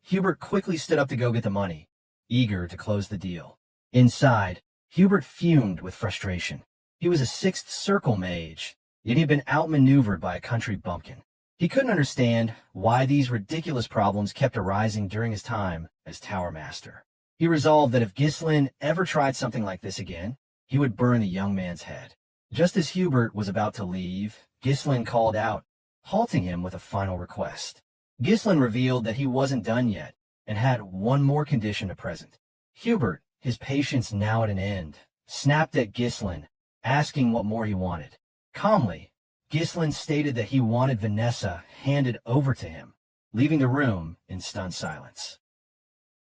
Hubert quickly stood up to go get the money, eager to close the deal. Inside, Hubert fumed with frustration. He was a sixth circle mage, yet he had been outmaneuvered by a country bumpkin. He couldn't understand why these ridiculous problems kept arising during his time as Tower Master. He resolved that if Ghislain ever tried something like this again, he would burn the young man's head. Just as Hubert was about to leave, Ghislain called out, halting him with a final request. Ghislain revealed that he wasn't done yet, and had one more condition to present. Hubert, his patience now at an end, snapped at Ghislain, asking what more he wanted. Calmly, Ghislain stated that he wanted Vanessa handed over to him, leaving the room in stunned silence.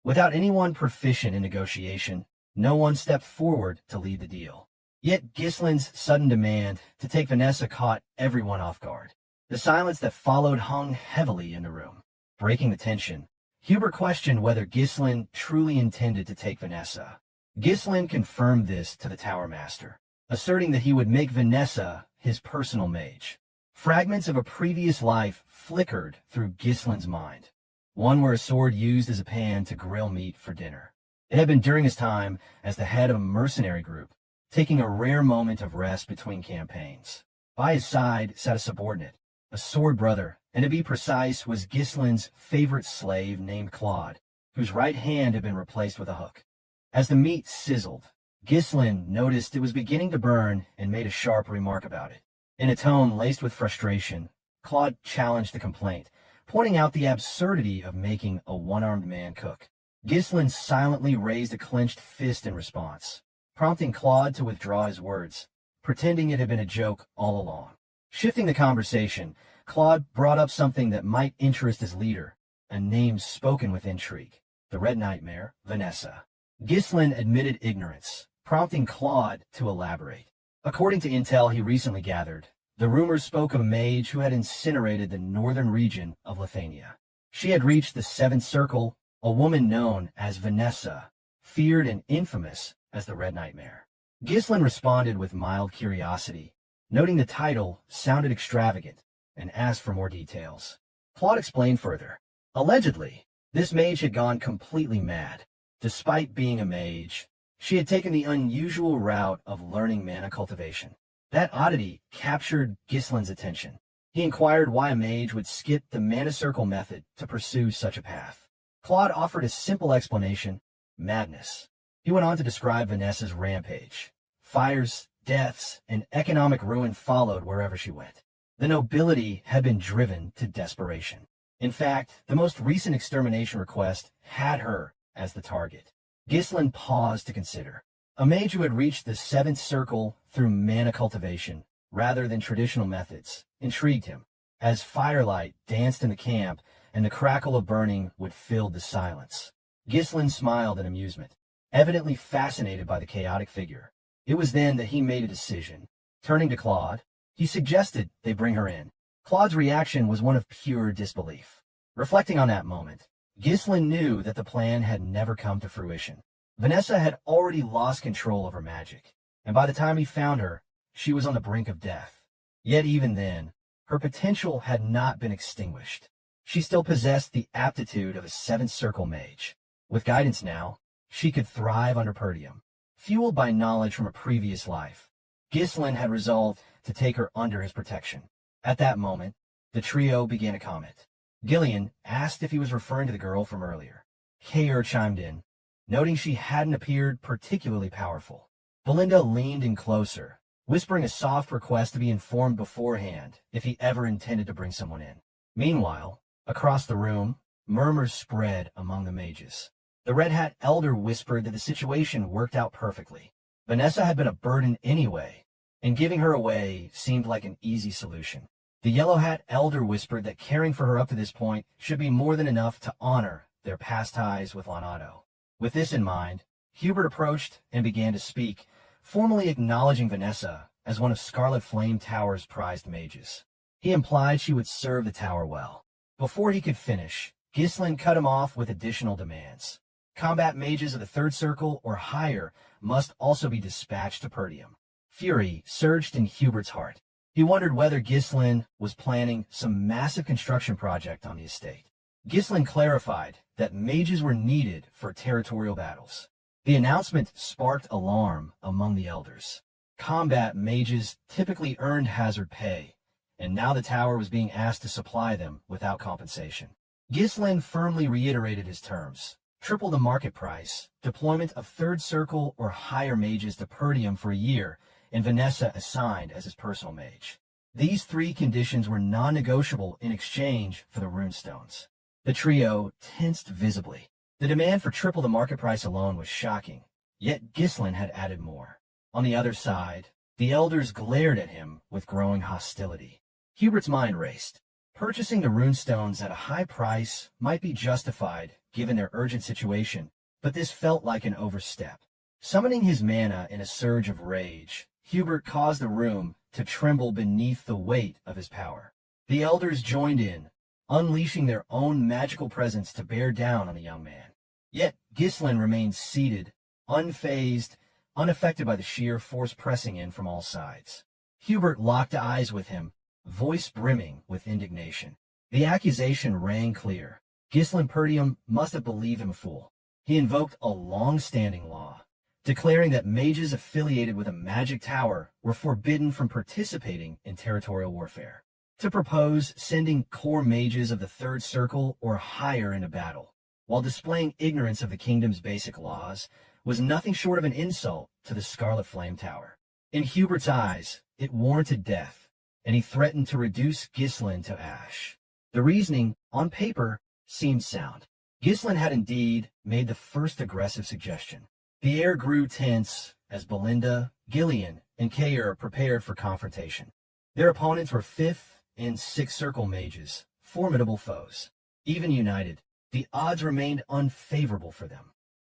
Without anyone proficient in negotiation, no one stepped forward to lead the deal. Yet Ghislain's sudden demand to take Vanessa caught everyone off guard. The silence that followed hung heavily in the room. Breaking the tension, Hubert questioned whether Ghislain truly intended to take Vanessa. Ghislain confirmed this to the Tower Master, asserting that he would make Vanessa his personal mage. Fragments of a previous life flickered through Ghislain's mind. One where a sword used as a pan to grill meat for dinner. It had been during his time as the head of a mercenary group, taking a rare moment of rest between campaigns. By his side sat a subordinate, a sword brother, and to be precise was Ghislain's favorite slave named Claude, whose right hand had been replaced with a hook. As the meat sizzled, Ghislain noticed it was beginning to burn and made a sharp remark about it. In a tone laced with frustration, Claude challenged the complaint, pointing out the absurdity of making a one-armed man cook. Ghislain silently raised a clenched fist in response, prompting Claude to withdraw his words, pretending it had been a joke all along. Shifting the conversation, Claude brought up something that might interest his leader, a name spoken with intrigue, the Red Nightmare, Vanessa. Ghislain admitted ignorance, prompting Claude to elaborate. According to intel he recently gathered, the rumors spoke of a mage who had incinerated the northern region of Lithuania. She had reached the Seventh Circle, a woman known as Vanessa, feared and infamous as the Red Nightmare. Ghislain responded with mild curiosity, noting the title sounded extravagant, and asked for more details. Claude explained further. Allegedly, this mage had gone completely mad. Despite being a mage, she had taken the unusual route of learning mana cultivation. That oddity captured Ghislain's attention. He inquired why a mage would skip the mana circle method to pursue such a path. Claude offered a simple explanation: madness. He went on to describe Vanessa's rampage. Fires, deaths, and economic ruin followed wherever she went. The nobility had been driven to desperation. In fact, the most recent extermination request had her as the target. Ghislain paused to consider. A mage who had reached the Seventh Circle through mana cultivation, rather than traditional methods, intrigued him, as firelight danced in the camp and the crackle of burning would fill the silence. Ghislain smiled in amusement, evidently fascinated by the chaotic figure. It was then that he made a decision. Turning to Claude, he suggested they bring her in. Claude's reaction was one of pure disbelief. Reflecting on that moment, Ghislain knew that the plan had never come to fruition. Vanessa had already lost control of her magic, and by the time he found her, she was on the brink of death. Yet even then, her potential had not been extinguished. She still possessed the aptitude of a Seventh Circle mage. With guidance now, she could thrive under Perdium. Fueled by knowledge from a previous life, Ghislain had resolved to take her under his protection. At that moment, the trio began a comment. Ghislain asked if he was referring to the girl from earlier. Kaer chimed in, noting she hadn't appeared particularly powerful. Belinda leaned in closer, whispering a soft request to be informed beforehand if he ever intended to bring someone in. Meanwhile, across the room, murmurs spread among the mages. The Red Hat Elder whispered that the situation worked out perfectly. Vanessa had been a burden anyway, and giving her away seemed like an easy solution. The Yellow Hat Elder whispered that caring for her up to this point should be more than enough to honor their past ties with Lonato. With this in mind, Hubert approached and began to speak, formally acknowledging Vanessa as one of Scarlet Flame Tower's prized mages. He implied she would serve the tower well. Before he could finish, Ghislain cut him off with additional demands. Combat mages of the Third Circle or higher must also be dispatched to Perdium. Fury surged in Hubert's heart. He wondered whether Ghislain was planning some massive construction project on the estate. Ghislain clarified that mages were needed for territorial battles. The announcement sparked alarm among the elders. Combat mages typically earned hazard pay, and now the tower was being asked to supply them without compensation. Ghislain firmly reiterated his terms: triple the market price, deployment of third circle or higher mages to Perdium for a year, and Vanessa assigned as his personal mage. These three conditions were non-negotiable in exchange for the runestones. The trio tensed visibly. The demand for triple the market price alone was shocking, yet Ghislain had added more. On the other side, the elders glared at him with growing hostility. Hubert's mind raced. Purchasing the runestones at a high price might be justified given their urgent situation, but this felt like an overstep. Summoning his mana in a surge of rage, Hubert caused the room to tremble beneath the weight of his power. The elders joined in, unleashing their own magical presence to bear down on the young man. Yet Ghislain remained seated, unfazed, unaffected by the sheer force pressing in from all sides. Hubert locked eyes with him, voice brimming with indignation. The accusation rang clear. Ghislain Perdium must have believed him a fool. He invoked a long-standing law, declaring that mages affiliated with a magic tower were forbidden from participating in territorial warfare. To propose sending core mages of the third circle or higher into battle, while displaying ignorance of the kingdom's basic laws, was nothing short of an insult to the Scarlet Flame Tower. In Hubert's eyes, it warranted death, and he threatened to reduce Ghislain to ash. The reasoning, on paper, seemed sound. Ghislain had indeed made the first aggressive suggestion. The air grew tense as Belinda, Gillian, and Kayer prepared for confrontation. Their opponents were 5th and 6th circle mages, formidable foes. Even united, the odds remained unfavorable for them.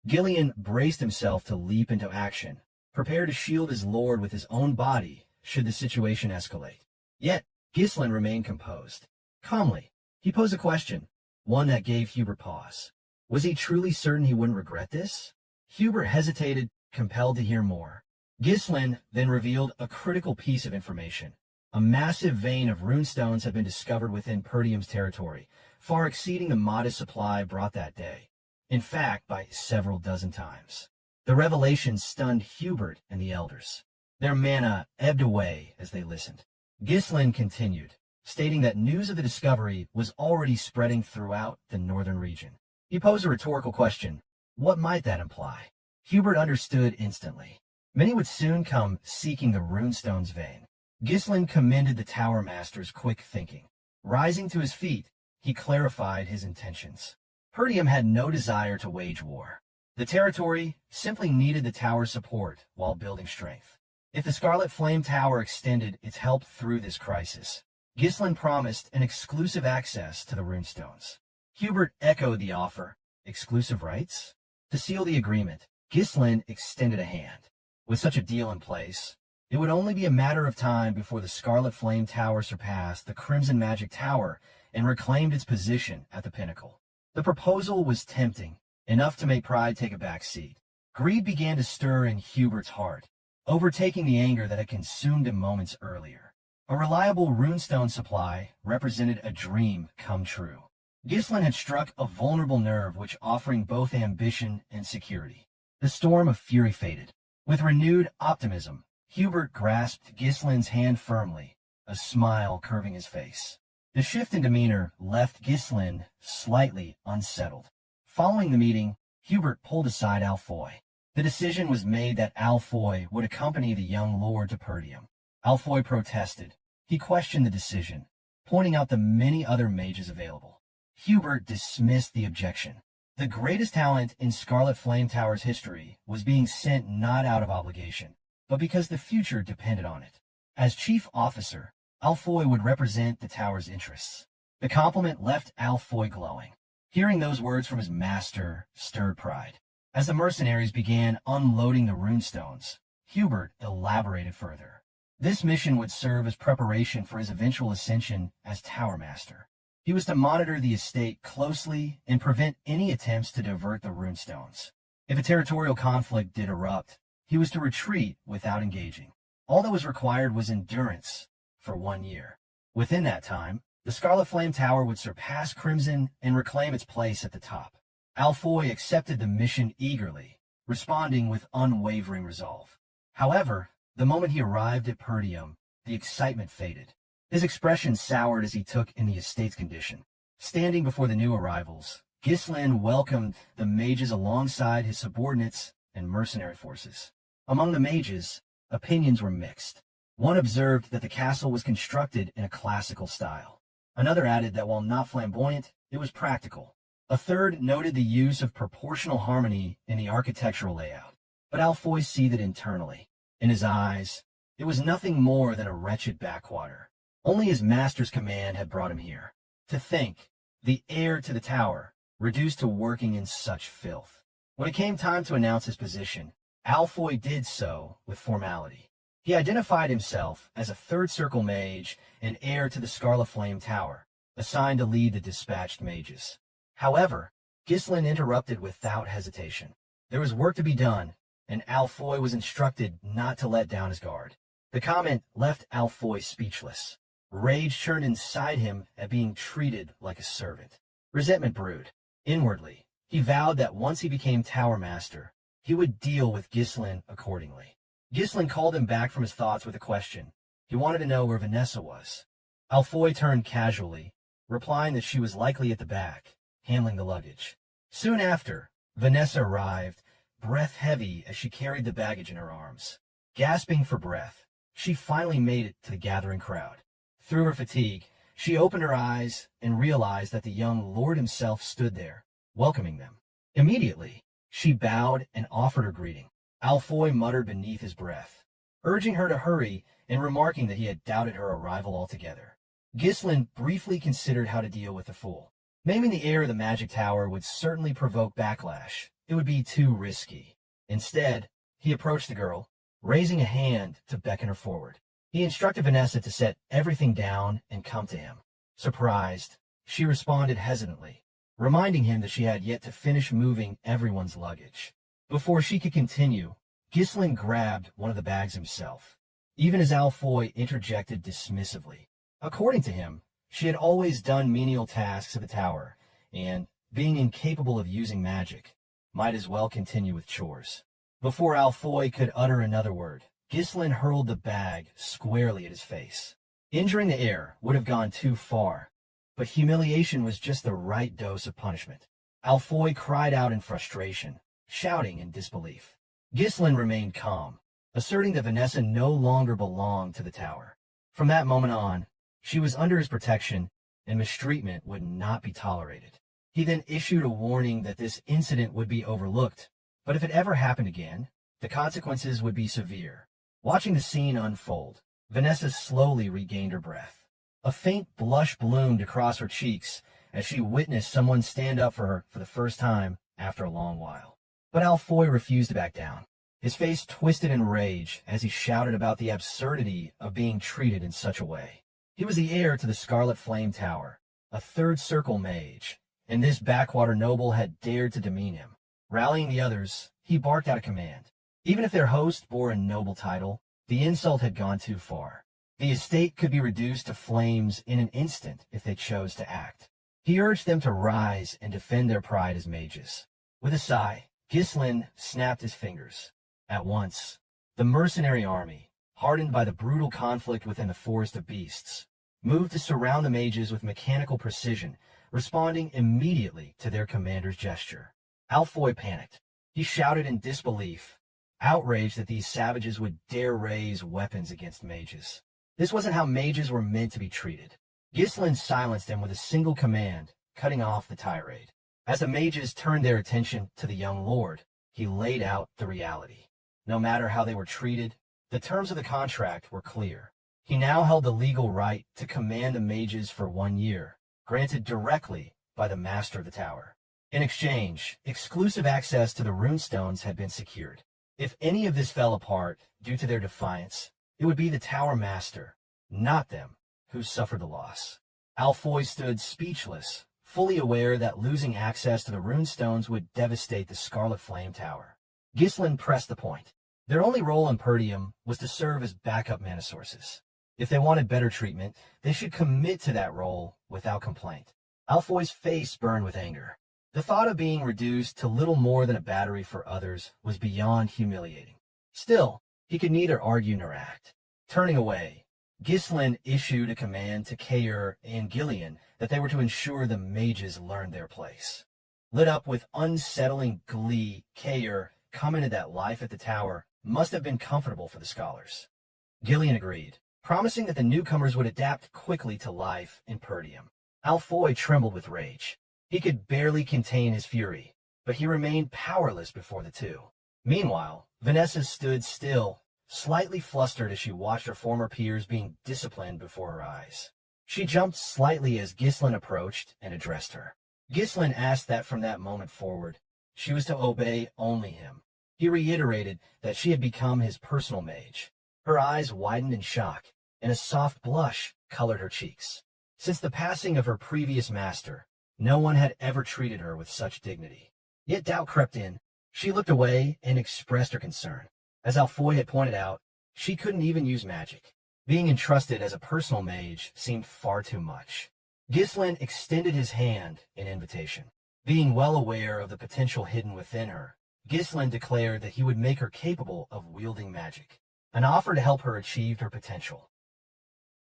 Gillian braced himself to leap into action, prepared to shield his lord with his own body should the situation escalate. Yet, Ghislain remained composed. Calmly, he posed a question, one that gave Hubert pause. Was he truly certain he wouldn't regret this? Hubert hesitated, compelled to hear more. Ghislain then revealed a critical piece of information. A massive vein of runestones had been discovered within Perdium's territory, far exceeding the modest supply brought that day. In fact, by several dozen times. The revelation stunned Hubert and the elders. Their mana ebbed away as they listened. Ghislain continued, stating that news of the discovery was already spreading throughout the northern region. He posed a rhetorical question. What might that imply? Hubert understood instantly. Many would soon come seeking the runestone's vein. Ghislain commended the Tower Master's quick thinking. Rising to his feet, he clarified his intentions. Perdium had no desire to wage war. The territory simply needed the tower's support while building strength. If the Scarlet Flame Tower extended its help through this crisis, Ghislain promised an exclusive access to the runestones. Hubert echoed the offer. Exclusive rights? To seal the agreement, Ghislain extended a hand. With such a deal in place, it would only be a matter of time before the Scarlet Flame Tower surpassed the Crimson Magic Tower and reclaimed its position at the pinnacle. The proposal was tempting, enough to make pride take a back seat. Greed began to stir in Hubert's heart, overtaking the anger that had consumed him moments earlier. A reliable runestone supply represented a dream come true. Ghislain had struck a vulnerable nerve which offering both ambition and security. The storm of fury faded. With renewed optimism, Hubert grasped Ghislain's hand firmly, a smile curving his face. The shift in demeanor left Ghislain slightly unsettled. Following the meeting, Hubert pulled aside Alfoy. The decision was made that Alfoy would accompany the young lord to Perdium. Alfoy protested. He questioned the decision, pointing out the many other mages available. Hubert dismissed the objection. The greatest talent in Scarlet Flame Tower's history was being sent not out of obligation, but because the future depended on it. As chief officer, Alfoy would represent the tower's interests. The compliment left Alfoy glowing. Hearing those words from his master stirred pride. As the mercenaries began unloading the runestones, Hubert elaborated further. This mission would serve as preparation for his eventual ascension as Tower Master. He was to monitor the estate closely and prevent any attempts to divert the runestones. If a territorial conflict did erupt, he was to retreat without engaging. All that was required was endurance for 1 year. Within that time, The Scarlet Flame Tower would surpass Crimson and reclaim its place at the top. Alfoy accepted the mission eagerly, responding with unwavering resolve. However, the moment he arrived at Perdium, the excitement faded. His expression soured as he took in the estate's condition. Standing before the new arrivals, Ghislain welcomed the mages alongside his subordinates and mercenary forces. Among the mages, opinions were mixed. One observed that the castle was constructed in a classical style. Another added that while not flamboyant, it was practical. A third noted the use of proportional harmony in the architectural layout. But Alfoy seethed internally. In his eyes, it was nothing more than a wretched backwater. Only his master's command had brought him here. To think, the heir to the tower, reduced to working in such filth. When it came time to announce his position, Alfoy did so with formality. He identified himself as a third circle mage and heir to the Scarlet Flame Tower, assigned to lead the dispatched mages. However, Ghislain interrupted without hesitation. There was work to be done, and Alfoy was instructed not to let down his guard. The comment left Alfoy speechless. Rage churned inside him at being treated like a servant. Resentment brewed. Inwardly, he vowed that once he became Tower Master, he would deal with Ghislain accordingly. Ghislain called him back from his thoughts with a question. He wanted to know where Vanessa was. Alfoy turned casually, replying that she was likely at the back, handling the luggage. Soon after, Vanessa arrived, breath heavy as she carried the baggage in her arms. Gasping for breath, she finally made it to the gathering crowd. Through her fatigue, she opened her eyes and realized that the young lord himself stood there, welcoming them. Immediately, she bowed and offered her greeting. Alfoy muttered beneath his breath, urging her to hurry and remarking that he had doubted her arrival altogether. Ghislain briefly considered how to deal with the fool. Maiming the heir of the magic tower would certainly provoke backlash. It would be too risky. Instead, he approached the girl, raising a hand to beckon her forward. He instructed Vanessa to set everything down and come to him. Surprised, she responded hesitantly, reminding him that she had yet to finish moving everyone's luggage. Before she could continue, Ghislain grabbed one of the bags himself, even as Alfoy interjected dismissively. According to him, she had always done menial tasks at the tower, and, being incapable of using magic, might as well continue with chores. Before Alfoy could utter another word, Ghislain hurled the bag squarely at his face. Injuring the heir would have gone too far, but humiliation was just the right dose of punishment. Alfoy cried out in frustration, shouting in disbelief. Ghislain remained calm, asserting that Vanessa no longer belonged to the tower. From that moment on, she was under his protection, and mistreatment would not be tolerated. He then issued a warning that this incident would be overlooked, but if it ever happened again, the consequences would be severe. Watching the scene unfold, Vanessa slowly regained her breath. A faint blush bloomed across her cheeks as she witnessed someone stand up for her for the first time after a long while. But Alfoy refused to back down. His face twisted in rage as he shouted about the absurdity of being treated in such a way. He was the heir to the Scarlet Flame Tower, a third circle mage, and this backwater noble had dared to demean him. Rallying the others, he barked out a command. Even if their host bore a noble title, the insult had gone too far. The estate could be reduced to flames in an instant if they chose to act. He urged them to rise and defend their pride as mages. With a sigh, Ghislain snapped his fingers. At once, the mercenary army, hardened by the brutal conflict within the Forest of Beasts, moved to surround the mages with mechanical precision, responding immediately to their commander's gesture. Alfoy panicked. He shouted in disbelief, outraged that these savages would dare raise weapons against mages. This wasn't how mages were meant to be treated. Ghislain silenced him with a single command, cutting off the tirade. As the mages turned their attention to the young lord, he laid out the reality. No matter how they were treated, the terms of the contract were clear. He now held the legal right to command the mages for 1 year, granted directly by the master of the tower. In exchange, exclusive access to the runestones had been secured. If any of this fell apart due to their defiance, it would be the tower master, not them, who suffered the loss. Alfoy stood speechless, fully aware that losing access to the runestones would devastate the Scarlet Flame Tower. Ghislain pressed the point. Their only role in Perdium was to serve as backup mana sources. If they wanted better treatment, they should commit to that role without complaint. Alfoy's face burned with anger. The thought of being reduced to little more than a battery for others was beyond humiliating. Still, he could neither argue nor act. Turning away, Ghislain issued a command to Kair and Gillian that they were to ensure the mages learned their place. Lit up with unsettling glee, Kair commented that life at the tower must have been comfortable for the scholars. Gillian agreed, promising that the newcomers would adapt quickly to life in Perdium. Alfoy trembled with rage. He could barely contain his fury, but he remained powerless before the two. Meanwhile, Vanessa stood still, slightly flustered as she watched her former peers being disciplined before her eyes. She jumped slightly as Ghislain approached and addressed her. Ghislain asked that from that moment forward, she was to obey only him. He reiterated that she had become his personal mage. Her eyes widened in shock, and a soft blush colored her cheeks. Since the passing of her previous master, no one had ever treated her with such dignity. Yet doubt crept in. She looked away and expressed her concern. As Alfoy had pointed out, she couldn't even use magic. Being entrusted as a personal mage seemed far too much. Ghislain extended his hand in invitation. Being well aware of the potential hidden within her, Ghislain declared that he would make her capable of wielding magic, an offer to help her achieve her potential.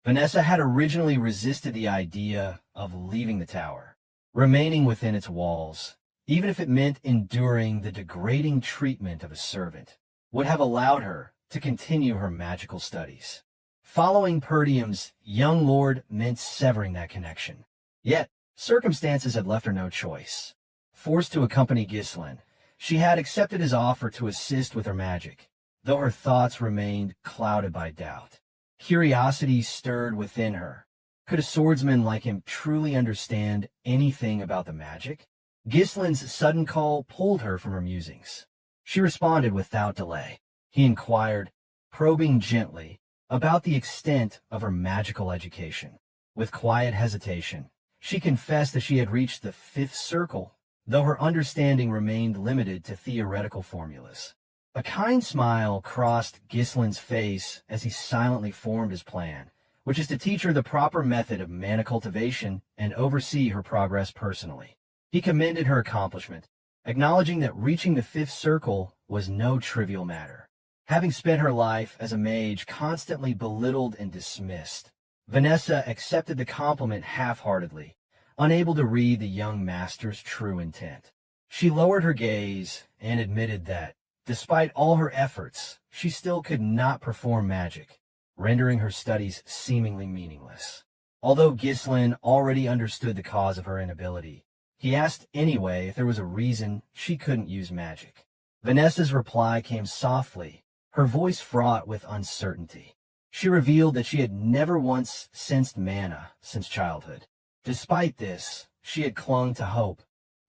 Vanessa had originally resisted the idea of leaving the tower, remaining within its walls, even if it meant enduring the degrading treatment of a servant, would have allowed her to continue her magical studies. Following Perdium's young lord meant severing that connection. Yet, circumstances had left her no choice. Forced to accompany Ghislain, she had accepted his offer to assist with her magic, though her thoughts remained clouded by doubt. Curiosity stirred within her. Could a swordsman like him truly understand anything about the magic? Ghislain's sudden call pulled her from her musings. She responded without delay. He inquired, probing gently, about the extent of her magical education. With quiet hesitation, she confessed that she had reached the 5th circle, though her understanding remained limited to theoretical formulas. A kind smile crossed Ghislain's face as he silently formed his plan, which is to teach her the proper method of mana cultivation and oversee her progress personally. He commended her accomplishment, acknowledging that reaching the 5th circle was no trivial matter. Having spent her life as a mage constantly belittled and dismissed, Vanessa accepted the compliment half-heartedly, unable to read the young master's true intent. She lowered her gaze and admitted that, despite all her efforts, she still could not perform magic, rendering her studies seemingly meaningless. Although Ghislain already understood the cause of her inability, he asked anyway if there was a reason she couldn't use magic. Vanessa's reply came softly, her voice fraught with uncertainty. She revealed that she had never once sensed mana since childhood. Despite this, she had clung to hope,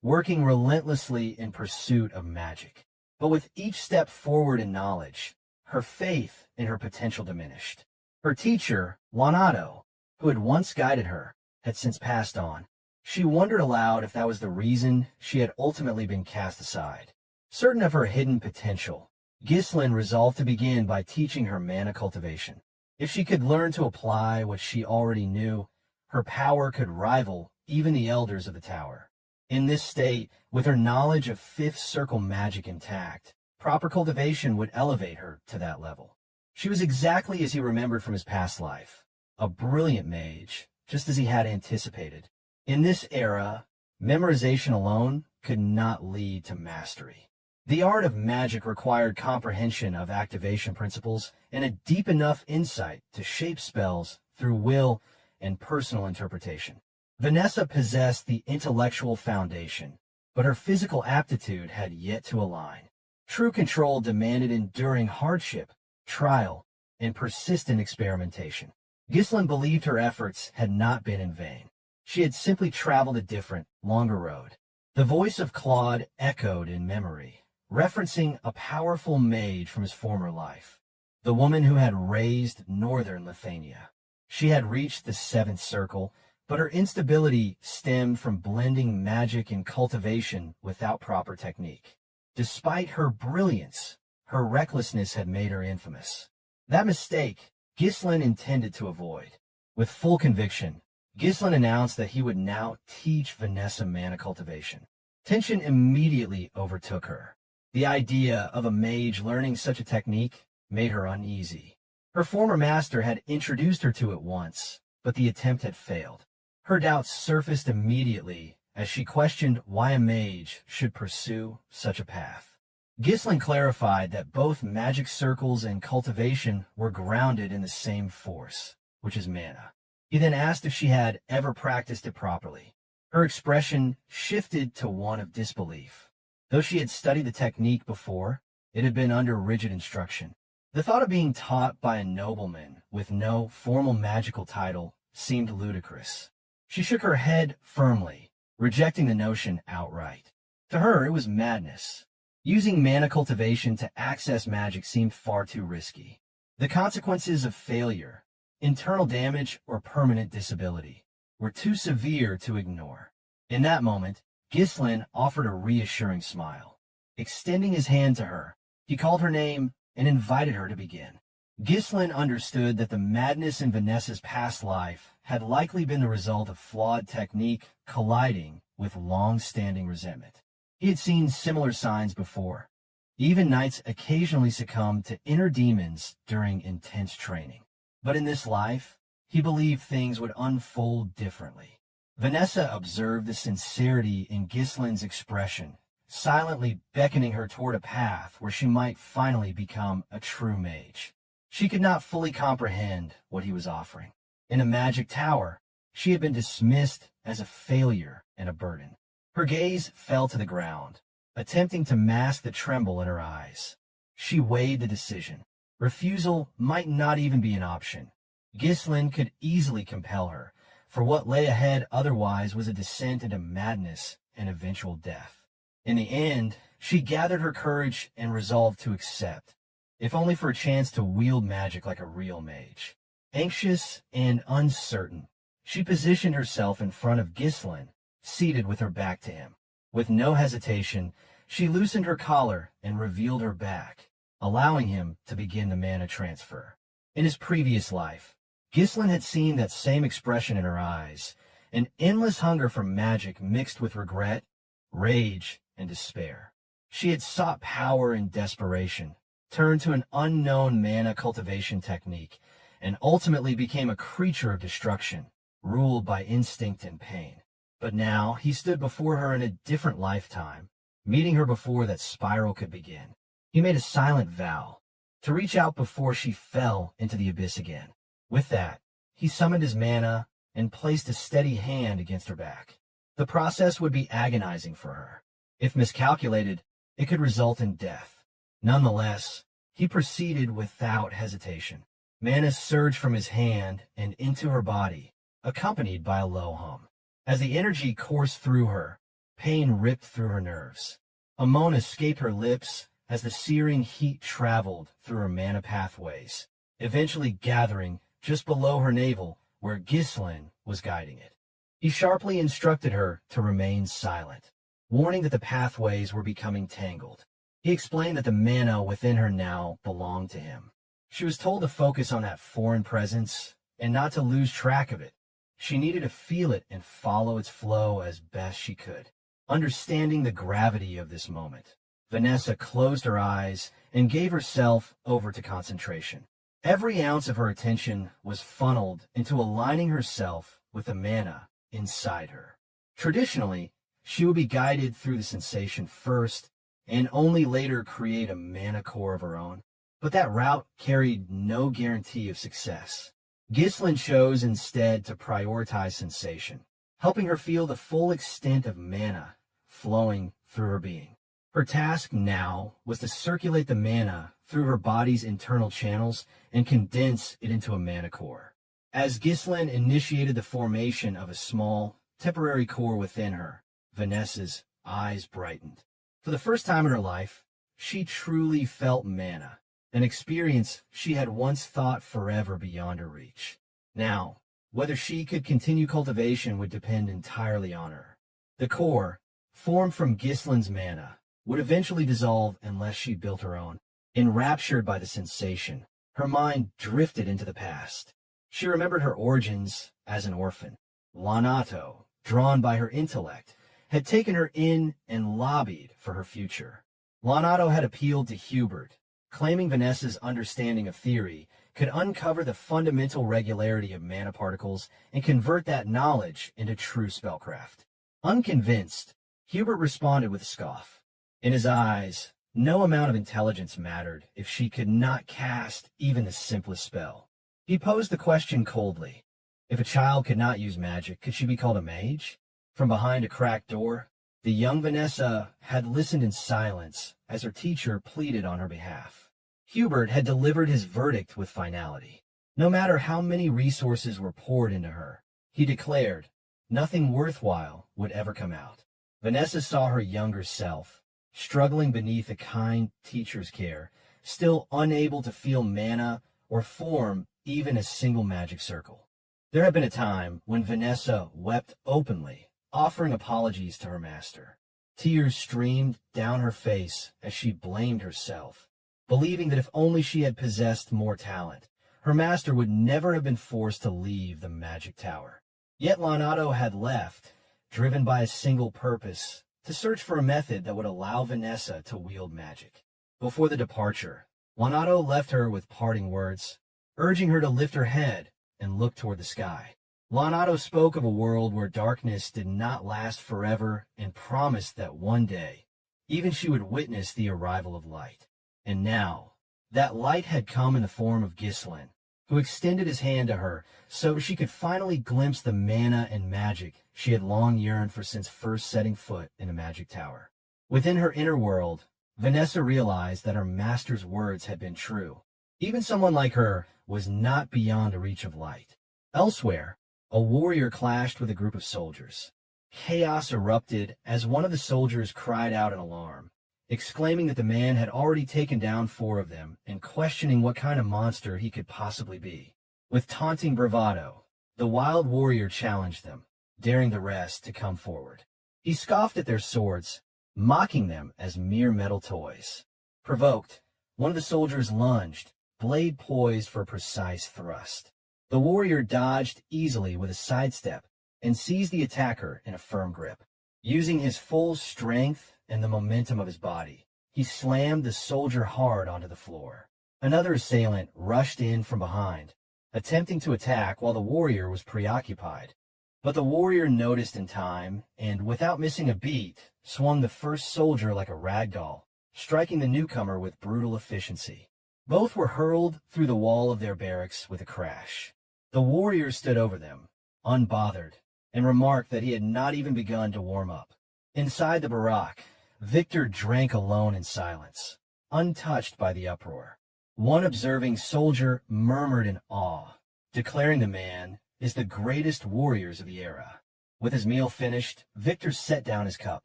working relentlessly in pursuit of magic. But with each step forward in knowledge, her faith in her potential diminished. Her teacher, Juanato, who had once guided her, had since passed on. She wondered aloud if that was the reason she had ultimately been cast aside. Certain of her hidden potential, Ghislain resolved to begin by teaching her mana cultivation. If she could learn to apply what she already knew, her power could rival even the elders of the tower. In this state, with her knowledge of 5th circle magic intact, proper cultivation would elevate her to that level. She was exactly as he remembered from his past life, a brilliant mage, just as he had anticipated. In this era, memorization alone could not lead to mastery. The art of magic required comprehension of activation principles and a deep enough insight to shape spells through will and personal interpretation. Vanessa possessed the intellectual foundation, but her physical aptitude had yet to align. True control demanded enduring hardship, trial, and persistent experimentation. Ghislain believed her efforts had not been in vain. She had simply traveled a different, longer road. The voice of Claude echoed in memory, referencing a powerful mage from his former life, the woman who had raised northern Lithuania. She had reached the 7th circle, but her instability stemmed from blending magic and cultivation without proper technique. Despite her brilliance, her recklessness had made her infamous. That mistake, Ghislain intended to avoid. With full conviction, Ghislain announced that he would now teach Vanessa mana cultivation. Tension immediately overtook her. The idea of a mage learning such a technique made her uneasy. Her former master had introduced her to it once, but the attempt had failed. Her doubts surfaced immediately as she questioned why a mage should pursue such a path. Ghislain clarified that both magic circles and cultivation were grounded in the same force, which is mana. He then asked if she had ever practiced it properly. Her expression shifted to one of disbelief. Though she had studied the technique before, it had been under rigid instruction. The thought of being taught by a nobleman with no formal magical title seemed ludicrous. She shook her head firmly, rejecting the notion outright. To her, it was madness. Using mana cultivation to access magic seemed far too risky. The consequences of failure, internal damage, or permanent disability, were too severe to ignore. In that moment, Ghislain offered a reassuring smile. Extending his hand to her, he called her name and invited her to begin. Ghislain understood that the madness in Vanessa's past life had likely been the result of flawed technique colliding with long-standing resentment. He had seen similar signs before. Even knights occasionally succumbed to inner demons during intense training. But in this life, he believed things would unfold differently. Vanessa observed the sincerity in Ghislain's expression, silently beckoning her toward a path where she might finally become a true mage. She could not fully comprehend what he was offering. In a magic tower, she had been dismissed as a failure and a burden. Her gaze fell to the ground, attempting to mask the tremble in her eyes. She weighed the decision. Refusal might not even be an option. Ghislain could easily compel her, for what lay ahead otherwise was a descent into madness and eventual death. In the end, she gathered her courage and resolved to accept, if only for a chance to wield magic like a real mage. Anxious and uncertain, she positioned herself in front of Ghislain, seated with her back to him. With no hesitation, she loosened her collar and revealed her back, allowing him to begin the mana transfer. In his previous life, Ghislain had seen that same expression in her eyes, an endless hunger for magic mixed with regret, rage, and despair. She had sought power in desperation, turned to an unknown mana cultivation technique, and ultimately became a creature of destruction, ruled by instinct and pain. But now he stood before her in a different lifetime, meeting her before that spiral could begin. He made a silent vow to reach out before she fell into the abyss again. With that, he summoned his mana and placed a steady hand against her back. The process would be agonizing for her. If miscalculated, it could result in death. Nonetheless, he proceeded without hesitation. Mana surged from his hand and into her body, accompanied by a low hum. As the energy coursed through her, pain ripped through her nerves. A moan escaped her lips as the searing heat traveled through her mana pathways, eventually gathering just below her navel where Ghislain was guiding it. He sharply instructed her to remain silent, warning that the pathways were becoming tangled. He explained that the mana within her now belonged to him. She was told to focus on that foreign presence and not to lose track of it. She needed to feel it and follow its flow as best she could. Understanding the gravity of this moment, Vanessa closed her eyes and gave herself over to concentration. Every ounce of her attention was funneled into aligning herself with the mana inside her. Traditionally, she would be guided through the sensation first and only later create a mana core of her own. But that route carried no guarantee of success. Ghislain chose instead to prioritize sensation, helping her feel the full extent of mana flowing through her being. Her task now was to circulate the mana through her body's internal channels and condense it into a mana core. As Ghislain initiated the formation of a small, temporary core within her, Vanessa's eyes brightened. For the first time in her life, she truly felt mana, an experience she had once thought forever beyond her reach. Now, whether she could continue cultivation would depend entirely on her. The core, formed from Ghislain's mana, would eventually dissolve unless she built her own. Enraptured by the sensation, Her mind drifted into the past. She remembered her origins as an orphan. Lanato, drawn by her intellect, had taken her in and lobbied for her future. Lanato had appealed to Hubert, claiming Vanessa's understanding of theory could uncover the fundamental regularity of mana particles and convert that knowledge into true spellcraft. Unconvinced, Hubert responded with a scoff. In his eyes, no amount of intelligence mattered if she could not cast even the simplest spell. He posed the question coldly. If a child could not use magic, could she be called a mage? From behind a cracked door, the young Vanessa had listened in silence as her teacher pleaded on her behalf. Hubert had delivered his verdict with finality. No matter how many resources were poured into her, he declared, nothing worthwhile would ever come out. Vanessa saw her younger self, struggling beneath a kind teacher's care, still unable to feel mana or form even a single magic circle. There had been a time when Vanessa wept openly, offering apologies to her master. Tears streamed down her face as she blamed herself, believing that if only she had possessed more talent, her master would never have been forced to leave the magic tower. Yet Lanato had left, driven by a single purpose, to search for a method that would allow Vanessa to wield magic. Before the departure, Lanato left her with parting words, urging her to lift her head and look toward the sky. Lanato spoke of a world where darkness did not last forever and promised that one day, even she would witness the arrival of light. And now, that light had come in the form of Ghislain, who extended his hand to her so she could finally glimpse the mana and magic she had long yearned for since first setting foot in the magic tower. Within her inner world, Vanessa realized that her master's words had been true. Even someone like her was not beyond the reach of light. Elsewhere, a warrior clashed with a group of soldiers. Chaos erupted as one of the soldiers cried out in alarm, exclaiming that the man had already taken down 4 of them and questioning what kind of monster he could possibly be. With taunting bravado, the wild warrior challenged them, daring the rest to come forward. He scoffed at their swords, mocking them as mere metal toys. Provoked, one of the soldiers lunged, blade poised for a precise thrust. The warrior dodged easily with a sidestep and seized the attacker in a firm grip. Using his full strength and the momentum of his body, he slammed the soldier hard onto the floor. Another assailant rushed in from behind, attempting to attack while the warrior was preoccupied. But the warrior noticed in time, and without missing a beat, swung the first soldier like a ragdoll, striking the newcomer with brutal efficiency. Both were hurled through the wall of their barracks with a crash. The warrior stood over them, unbothered, and remarked that he had not even begun to warm up. Inside the barack, Victor drank alone in silence, untouched by the uproar. One observing soldier murmured in awe, declaring the man is the greatest warriors of the era. With his meal finished, Victor set down his cup.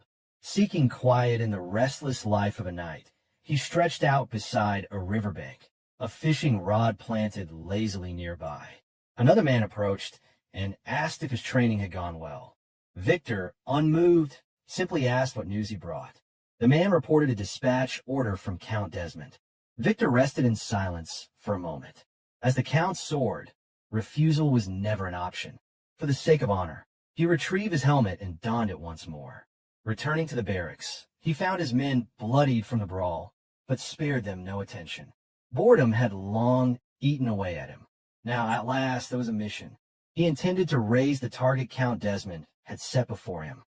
Seeking quiet in the restless life of a night, he stretched out beside a riverbank, a fishing rod planted lazily nearby. Another man approached and asked if his training had gone well. Victor, unmoved, simply asked what news he brought. The man reported a dispatch order from Count Desmond. Victor rested in silence for a moment. As the Count soared, refusal was never an option. For the sake of honor, he retrieved his helmet and donned it once more. Returning to the barracks, he found his men bloodied from the brawl, but spared them no attention. Boredom had long eaten away at him. Now, at last, there was a mission. He intended to raise the target Count Desmond had set before him.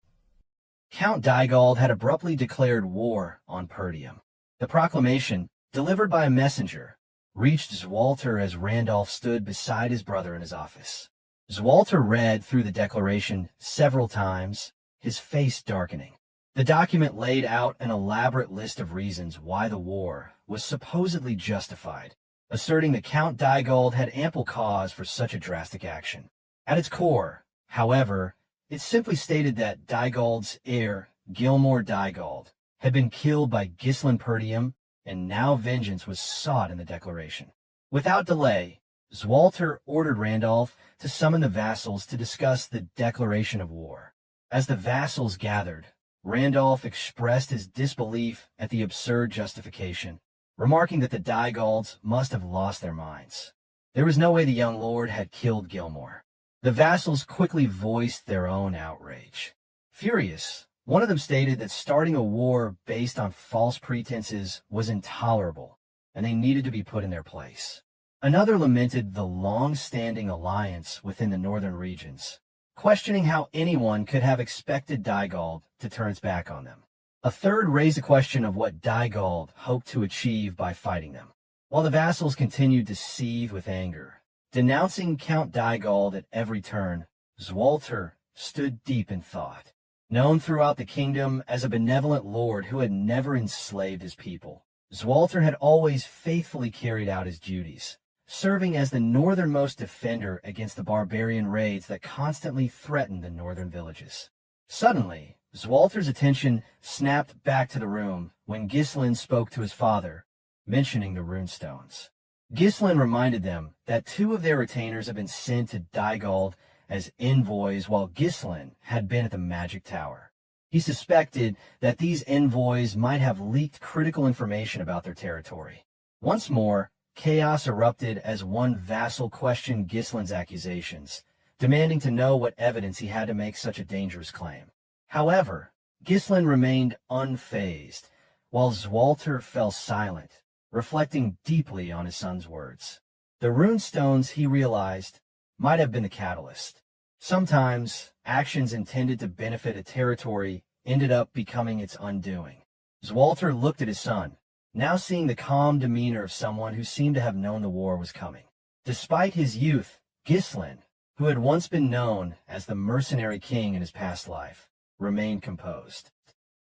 Count Dygald had abruptly declared war on Perdium. The proclamation, delivered by a messenger, reached Zwalter as Randolph stood beside his brother in his office. Zwalter read through the declaration several times, his face darkening. The document laid out an elaborate list of reasons why the war was supposedly justified, asserting that Count Dygald had ample cause for such a drastic action. At its core, however, it simply stated that Dygald's heir, Gilmore Dygald, had been killed by Ghislain Perdium, and now vengeance was sought in the declaration. Without delay, Zwalter ordered Randolph to summon the vassals to discuss the declaration of war. As the vassals gathered, Randolph expressed his disbelief at the absurd justification, remarking that the Diegalds must have lost their minds. There was no way the young lord had killed Gilmore. The vassals quickly voiced their own outrage. Furious, one of them stated that starting a war based on false pretenses was intolerable, and they needed to be put in their place. Another lamented the long-standing alliance within the northern regions, questioning how anyone could have expected Diegald to turn its back on them. A third raised a question of what Diegald hoped to achieve by fighting them, while the vassals continued to seethe with anger. Denouncing Count Diegald at every turn, Zwalter stood deep in thought. Known throughout the kingdom as a benevolent lord who had never enslaved his people, Zwalter had always faithfully carried out his duties, serving as the northernmost defender against the barbarian raids that constantly threatened the northern villages. Suddenly, Zwalter's attention snapped back to the room when Ghislain spoke to his father, mentioning the runestones. Ghislain reminded them that 2 of their retainers had been sent to Diegald as envoys while Ghislain had been at the magic tower. He suspected that these envoys might have leaked critical information about their territory. Once more, chaos erupted as one vassal questioned Ghislain's accusations, demanding to know what evidence he had to make such a dangerous claim. However, Ghislain remained unfazed, while Zwalter fell silent, reflecting deeply on his son's words. The runestones, he realized, might have been the catalyst. Sometimes, actions intended to benefit a territory ended up becoming its undoing. Zwalter looked at his son, now seeing the calm demeanor of someone who seemed to have known the war was coming. Despite his youth, Ghislain, who had once been known as the Mercenary King in his past life, remained composed.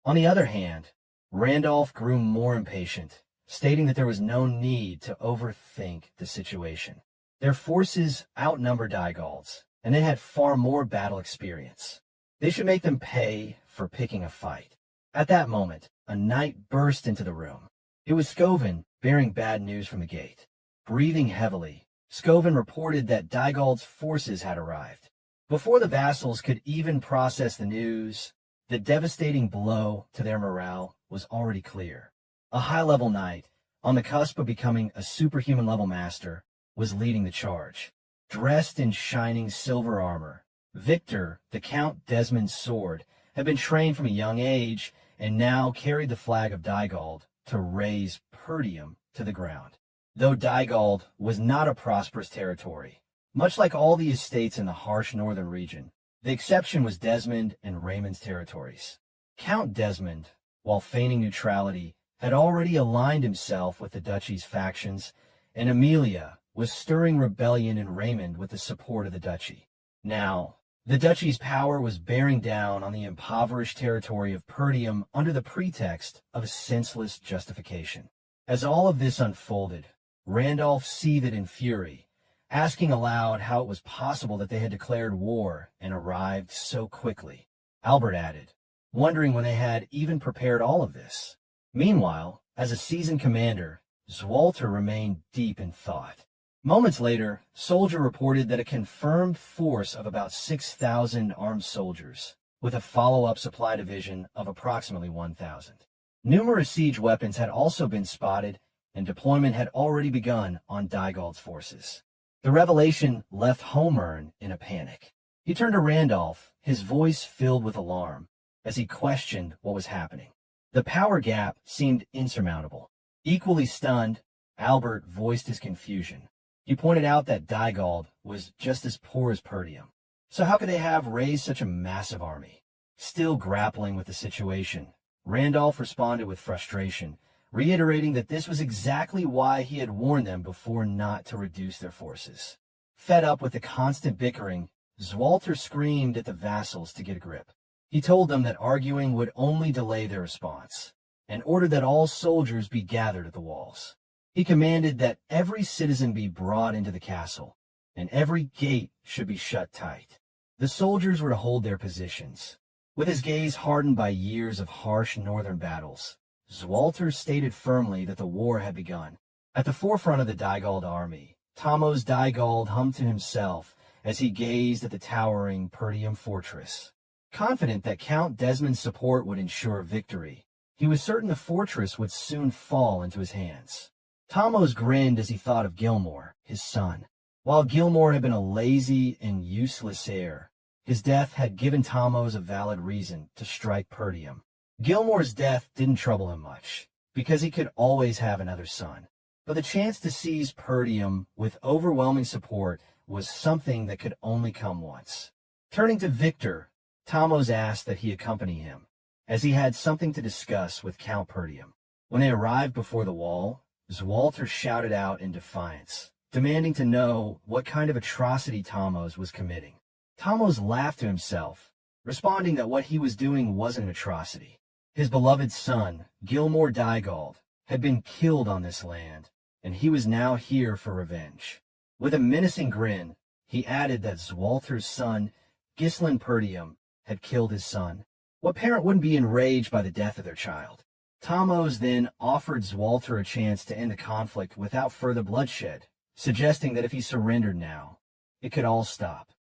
On the other hand, Randolph grew more impatient, stating that there was no need to overthink the situation. Their forces outnumbered Diegald's, and they had far more battle experience. They should make them pay for picking a fight. At that moment, a knight burst into the room. It was Scoven, bearing bad news from the gate. Breathing heavily, Scoven reported that Diegald's forces had arrived. Before the vassals could even process the news, the devastating blow to their morale was already clear. A high-level knight, on the cusp of becoming a superhuman-level master, was leading the charge. Dressed in shining silver armor, Victor, the Count Desmond's sword, had been trained from a young age and now carried the flag of Diegald to raise Perdium to the ground. Though Diegald was not a prosperous territory, much like all the estates in the harsh northern region, the exception was Desmond and Raymond's territories. Count Desmond, while feigning neutrality, had already aligned himself with the duchy's factions, and Amelia was stirring rebellion in Raymond with the support of the duchy. Now, the duchy's power was bearing down on the impoverished territory of Perdium under the pretext of a senseless justification. As all of this unfolded, Randolph seethed in fury, asking aloud how it was possible that they had declared war and arrived so quickly. Albert added, wondering when they had even prepared all of this. Meanwhile, as a seasoned commander, Zwalter remained deep in thought. Moments later, Soldier reported that a confirmed force of about 6,000 armed soldiers, with a follow-up supply division of approximately 1,000. Numerous siege weapons had also been spotted, and deployment had already begun on Diegald's forces. The revelation left Homern in a panic. He turned to Randolph, his voice filled with alarm, as he questioned what was happening. The power gap seemed insurmountable. Equally stunned, Albert voiced his confusion. He pointed out that Diegald was just as poor as Perdium. So how could they have raised such a massive army? Still grappling with the situation, Randolph responded with frustration, reiterating that this was exactly why he had warned them before not to reduce their forces. Fed up with the constant bickering, Zwalter screamed at the vassals to get a grip. He told them that arguing would only delay their response, and ordered that all soldiers be gathered at the walls. He commanded that every citizen be brought into the castle, and every gate should be shut tight. The soldiers were to hold their positions. With his gaze hardened by years of harsh northern battles, Zwalter stated firmly that the war had begun. At the forefront of the Diegald army, Tomos Diegald hummed to himself as he gazed at the towering Perdium fortress. Confident that Count Desmond's support would ensure victory, He was certain the fortress would soon fall into his hands. Tamos grinned as he thought of Gilmore, his son. While Gilmore had been a lazy and useless heir, his death had given Tamos a valid reason to strike Perdium. Gilmore's death didn't trouble him much, because he could always have another son. But the chance to seize Perdium with overwhelming support was something that could only come once. Turning to Victor, Tamos asked that he accompany him, as he had something to discuss with Count Perdium. When they arrived before the wall, Zwalter shouted out in defiance, demanding to know what kind of atrocity Tamos was committing. Tamos laughed to himself, responding that what he was doing wasn't an atrocity. His beloved son, Gilmore Dygald, had been killed on this land, and he was now here for revenge. With a menacing grin, he added that Zwalter's son, Ghislain Perdium, had killed his son. What parent wouldn't be enraged by the death of their child? Tamos then offered Zwalter a chance to end the conflict without further bloodshed, suggesting that if he surrendered now, it could all stop.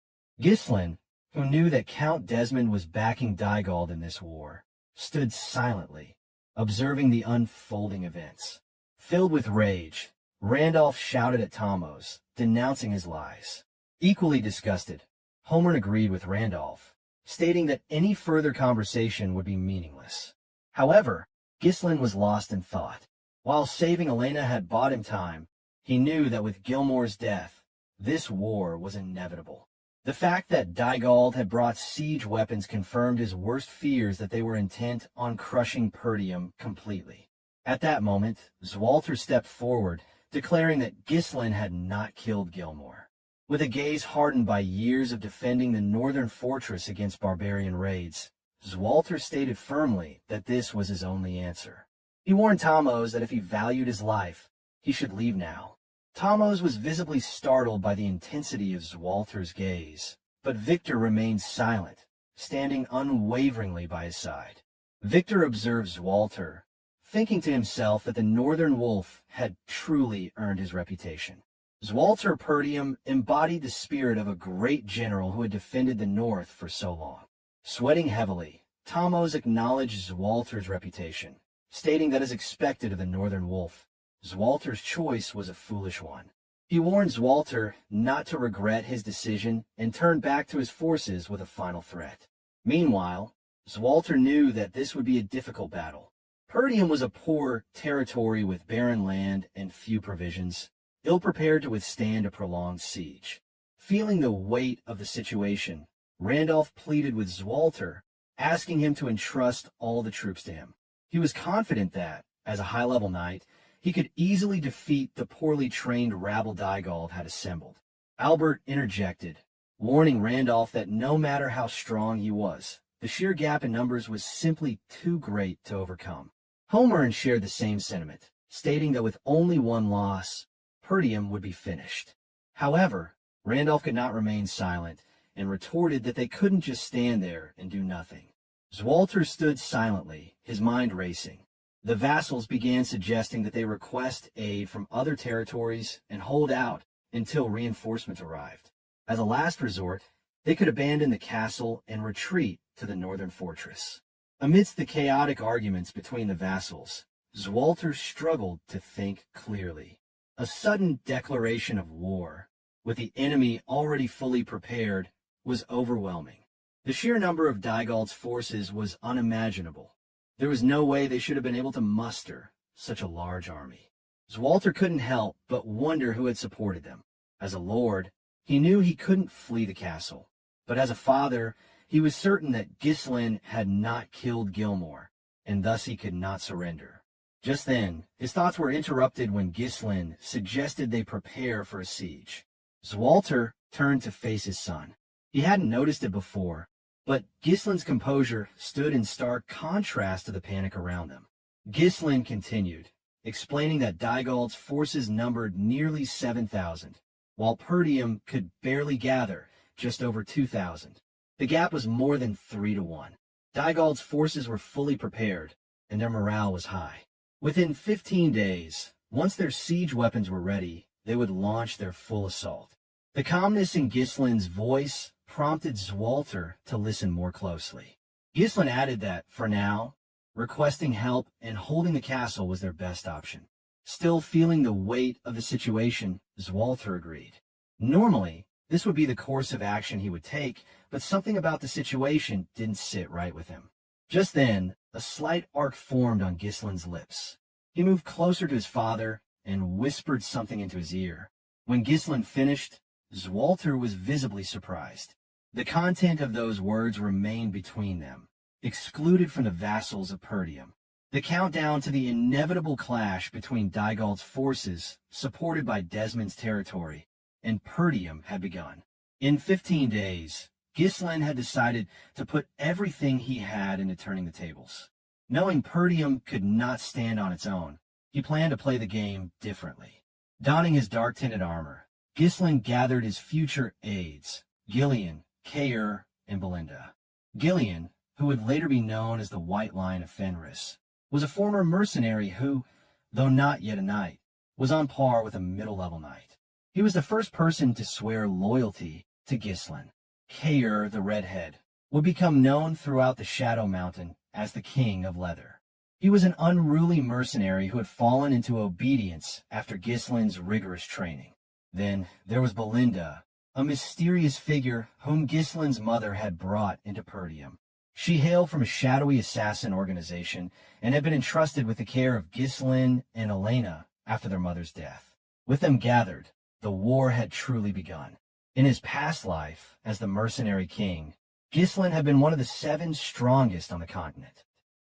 Ghislain, who knew that Count Desmond was backing Dygald in this war, stood silently, observing the unfolding events. Filled with rage, Randolph shouted at Tamos, denouncing his lies. Equally disgusted, Homer agreed with Randolph, stating that any further conversation would be meaningless. However, Ghislain was lost in thought. While saving Elena had bought him time, he knew that with Gilmore's death, this war was inevitable. The fact that Dygald had brought siege weapons confirmed his worst fears that they were intent on crushing Perdium completely. At that moment, Zwalter stepped forward, declaring that Ghislain had not killed Gilmore. With a gaze hardened by years of defending the northern fortress against barbarian raids, Zwalter stated firmly that this was his only answer. He warned Tamos that if he valued his life, he should leave now. Tamos was visibly startled by the intensity of Zwalter's gaze, but Victor remained silent, standing unwaveringly by his side. Victor observed Zwalter, thinking to himself that the Northern Wolf had truly earned his reputation. Zwalter Perdium embodied the spirit of a great general who had defended the North for so long. Sweating heavily, Tamos acknowledged Zwalter's reputation, stating that as expected of the Northern Wolf, Zwalter's choice was a foolish one. He warned Zwalter not to regret his decision and turned back to his forces with a final threat. Meanwhile, Zwalter knew that this would be a difficult battle. Perdium was a poor territory with barren land and few provisions, ill-prepared to withstand a prolonged siege. Feeling the weight of the situation, Randolph pleaded with Zwalter, asking him to entrust all the troops to him. He was confident that, as a high-level knight, he could easily defeat the poorly trained rabble Dygald had assembled. Albert interjected, warning Randolph that no matter how strong he was, the sheer gap in numbers was simply too great to overcome. Homer shared the same sentiment, stating that with only one loss, Perdium would be finished. However, Randolph could not remain silent and retorted that they couldn't just stand there and do nothing. Zwalter stood silently, his mind racing. The vassals began suggesting that they request aid from other territories and hold out until reinforcements arrived. As a last resort, they could abandon the castle and retreat to the northern fortress. Amidst the chaotic arguments between the vassals, Zwalter struggled to think clearly. A sudden declaration of war, with the enemy already fully prepared, was overwhelming. The sheer number of Dygald's forces was unimaginable. There was no way they should have been able to muster such a large army. Zwalter couldn't help but wonder who had supported them. As a lord, he knew he couldn't flee the castle, but as a father, he was certain that Ghislain had not killed Gilmore, and thus he could not surrender. Just then, his thoughts were interrupted when Ghislain suggested they prepare for a siege. Zwalter turned to face his son. He hadn't noticed it before, but Ghislain's composure stood in stark contrast to the panic around them. Ghislain continued, explaining that Dygald's forces numbered nearly 7,000, while Perdium could barely gather just over 2,000. The gap was more than 3 to 1. Dygald's forces were fully prepared, and their morale was high. Within 15 days, once their siege weapons were ready, they would launch their full assault. The calmness in Ghislain's voice prompted Zwalter to listen more closely. Ghislain added that, for now, Requesting help and holding the castle was their best option. Still feeling the weight of the situation, Zwalter agreed. Normally, this would be the course of action he would take, but something about the situation didn't sit right with him. Just then, a slight arc formed on Ghislain's lips. He moved closer to his father and whispered something into his ear. When Ghislain finished, Zwalter was visibly surprised. The content of those words remained between them, excluded from the vassals of Perdium. The countdown to the inevitable clash between Dygald's forces, supported by Desmond's territory, and Perdium had begun. In 15 days, Ghislain had decided to put everything he had into turning the tables. Knowing Perdium could not stand on its own, he planned to play the game differently. Donning his dark-tinted armor, Ghislain gathered his future aides, Ghislain, Kaer, and Belinda. Ghislain, who would later be known as the White Lion of Fenris, was a former mercenary who, though not yet a knight, was on par with a middle-level knight. He was the first person to swear loyalty to Ghislain. Kaer, the Redhead, would become known throughout the Shadow Mountain as the King of Leather. He was an unruly mercenary who had fallen into obedience after Ghislain's rigorous training. Then there was Belinda, a mysterious figure whom Ghislain's mother had brought into Perdium. She hailed from a shadowy assassin organization and had been entrusted with the care of Ghislain and Elena after their mother's death. With them gathered, the war had truly begun. In his past life as the Mercenary King, Ghislain had been one of the 7 strongest on the continent.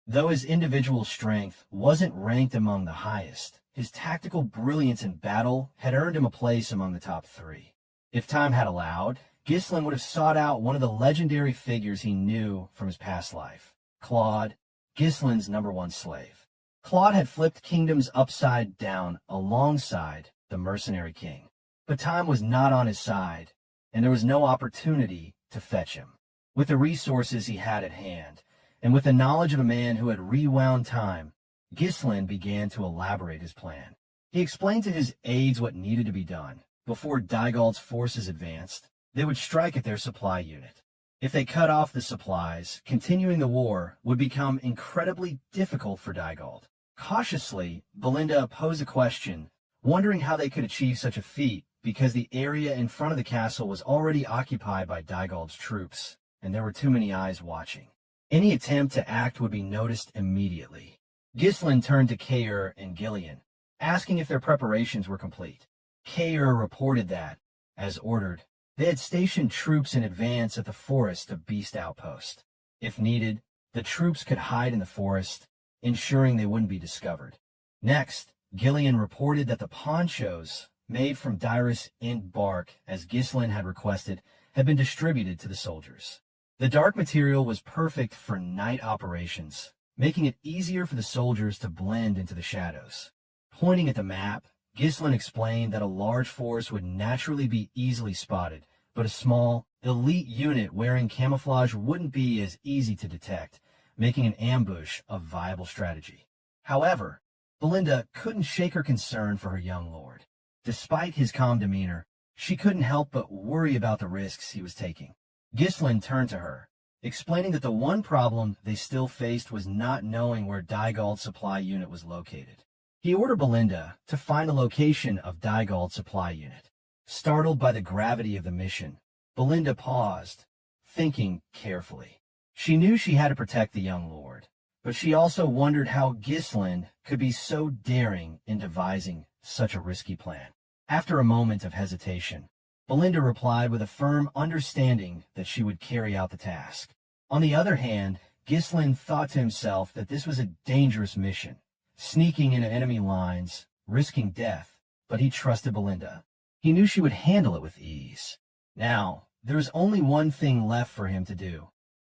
Though his individual strength wasn't ranked among the highest, his tactical brilliance in battle had earned him a place among the top 3. If time had allowed, Ghislain would have sought out one of the legendary figures he knew from his past life, Claude, Ghislain's #1 slave. Claude had flipped kingdoms upside down alongside the Mercenary King. But time was not on his side, and there was no opportunity to fetch him. With the resources he had at hand, and with the knowledge of a man who had rewound time, Ghislain began to elaborate his plan. He explained to his aides what needed to be done. Before Dygald's forces advanced, they would strike at their supply unit. If they cut off the supplies, continuing the war would become incredibly difficult for Dygald. Cautiously, Belinda posed a question, wondering how they could achieve such a feat, because the area in front of the castle was already occupied by Dygald's troops, and there were too many eyes watching. Any attempt to act would be noticed immediately. Ghislain turned to Kaer and Ghislain, asking if their preparations were complete. Kaer reported that, as ordered, they had stationed troops in advance at the forest of Beast Outpost. If needed, the troops could hide in the forest, ensuring they wouldn't be discovered. Next, Ghislain reported that the ponchos, made from Dyrus Int bark, as Ghislain had requested, had been distributed to the soldiers. The dark material was perfect for night operations, making it easier for the soldiers to blend into the shadows. Pointing at the map, Ghislain explained that a large force would naturally be easily spotted, but a small, elite unit wearing camouflage wouldn't be as easy to detect, making an ambush a viable strategy. However, Belinda couldn't shake her concern for her young lord. Despite his calm demeanor, she couldn't help but worry about the risks he was taking. Ghislain turned to her, explaining that the one problem they still faced was not knowing where Dygald's supply unit was located. He ordered Belinda to find the location of Dygald's supply unit. Startled by the gravity of the mission, Belinda paused, thinking carefully. She knew she had to protect the young lord, but she also wondered how Ghislain could be so daring in devising such a risky plan. After a moment of hesitation, Belinda replied with a firm understanding that she would carry out the task. On the other hand, Ghislain thought to himself that this was a dangerous mission, sneaking into enemy lines, risking death, but he trusted Belinda. He knew she would handle it with ease. Now, there was only one thing left for him to do: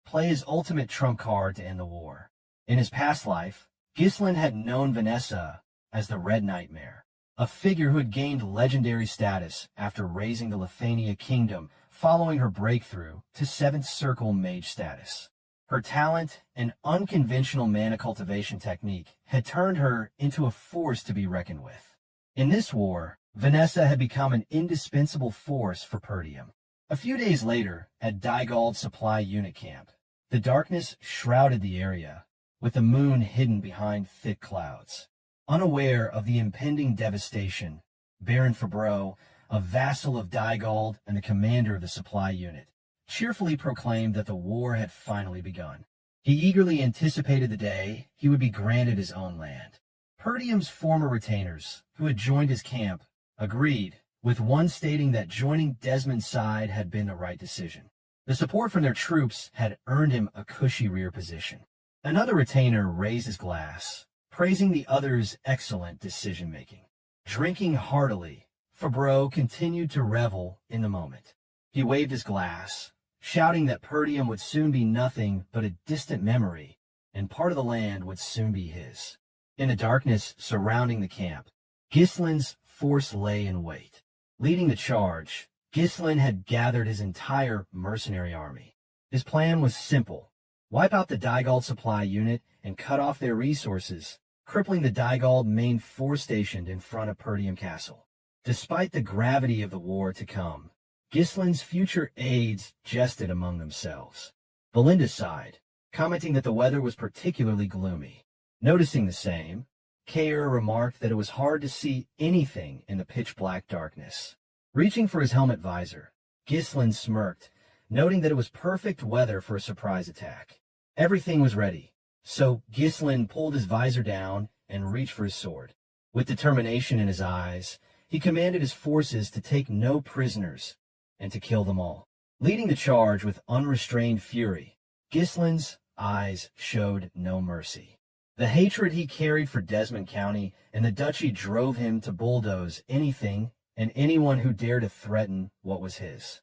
play his ultimate trump card to end the war. In his past life, Ghislain had known Vanessa as the Red Nightmare, a figure who had gained legendary status after raising the Lithania kingdom following her breakthrough to 7th Circle Mage status. Her talent and unconventional mana cultivation technique had turned her into a force to be reckoned with. In this war, Vanessa had become an indispensable force for Perdium. A few days later, at Dygald's supply unit camp, the darkness shrouded the area, with the moon hidden behind thick clouds. Unaware of the impending devastation, Baron Fabreau, a vassal of Dygald and the commander of the supply unit, cheerfully proclaimed that the war had finally begun. He eagerly anticipated the day he would be granted his own land. Perdium's former retainers, who had joined his camp, agreed, with one stating that joining Desmond's side had been the right decision. The support from their troops had earned him a cushy rear position. Another retainer raised his glass, praising the other's excellent decision-making. Drinking heartily, Fabreau continued to revel in the moment. He waved his glass, shouting that Perdium would soon be nothing but a distant memory, and part of the land would soon be his. In the darkness surrounding the camp, Ghislain's force lay in wait. Leading the charge, Ghislain had gathered his entire mercenary army. His plan was simple: wipe out the Dygald supply unit and cut off their resources, crippling the Dygald main force stationed in front of Perdium Castle. Despite the gravity of the war to come, Ghislain's future aides jested among themselves. Belinda sighed, commenting that the weather was particularly gloomy. Noticing the same, Kair remarked that it was hard to see anything in the pitch-black darkness. Reaching for his helmet visor, Ghislain smirked, noting that it was perfect weather for a surprise attack. Everything was ready, so Ghislain pulled his visor down and reached for his sword. With determination in his eyes, he commanded his forces to take no prisoners and to kill them all. Leading the charge with unrestrained fury, Ghislain's eyes showed no mercy. The hatred he carried for Desmond County and the duchy drove him to bulldoze anything and anyone who dared to threaten what was his.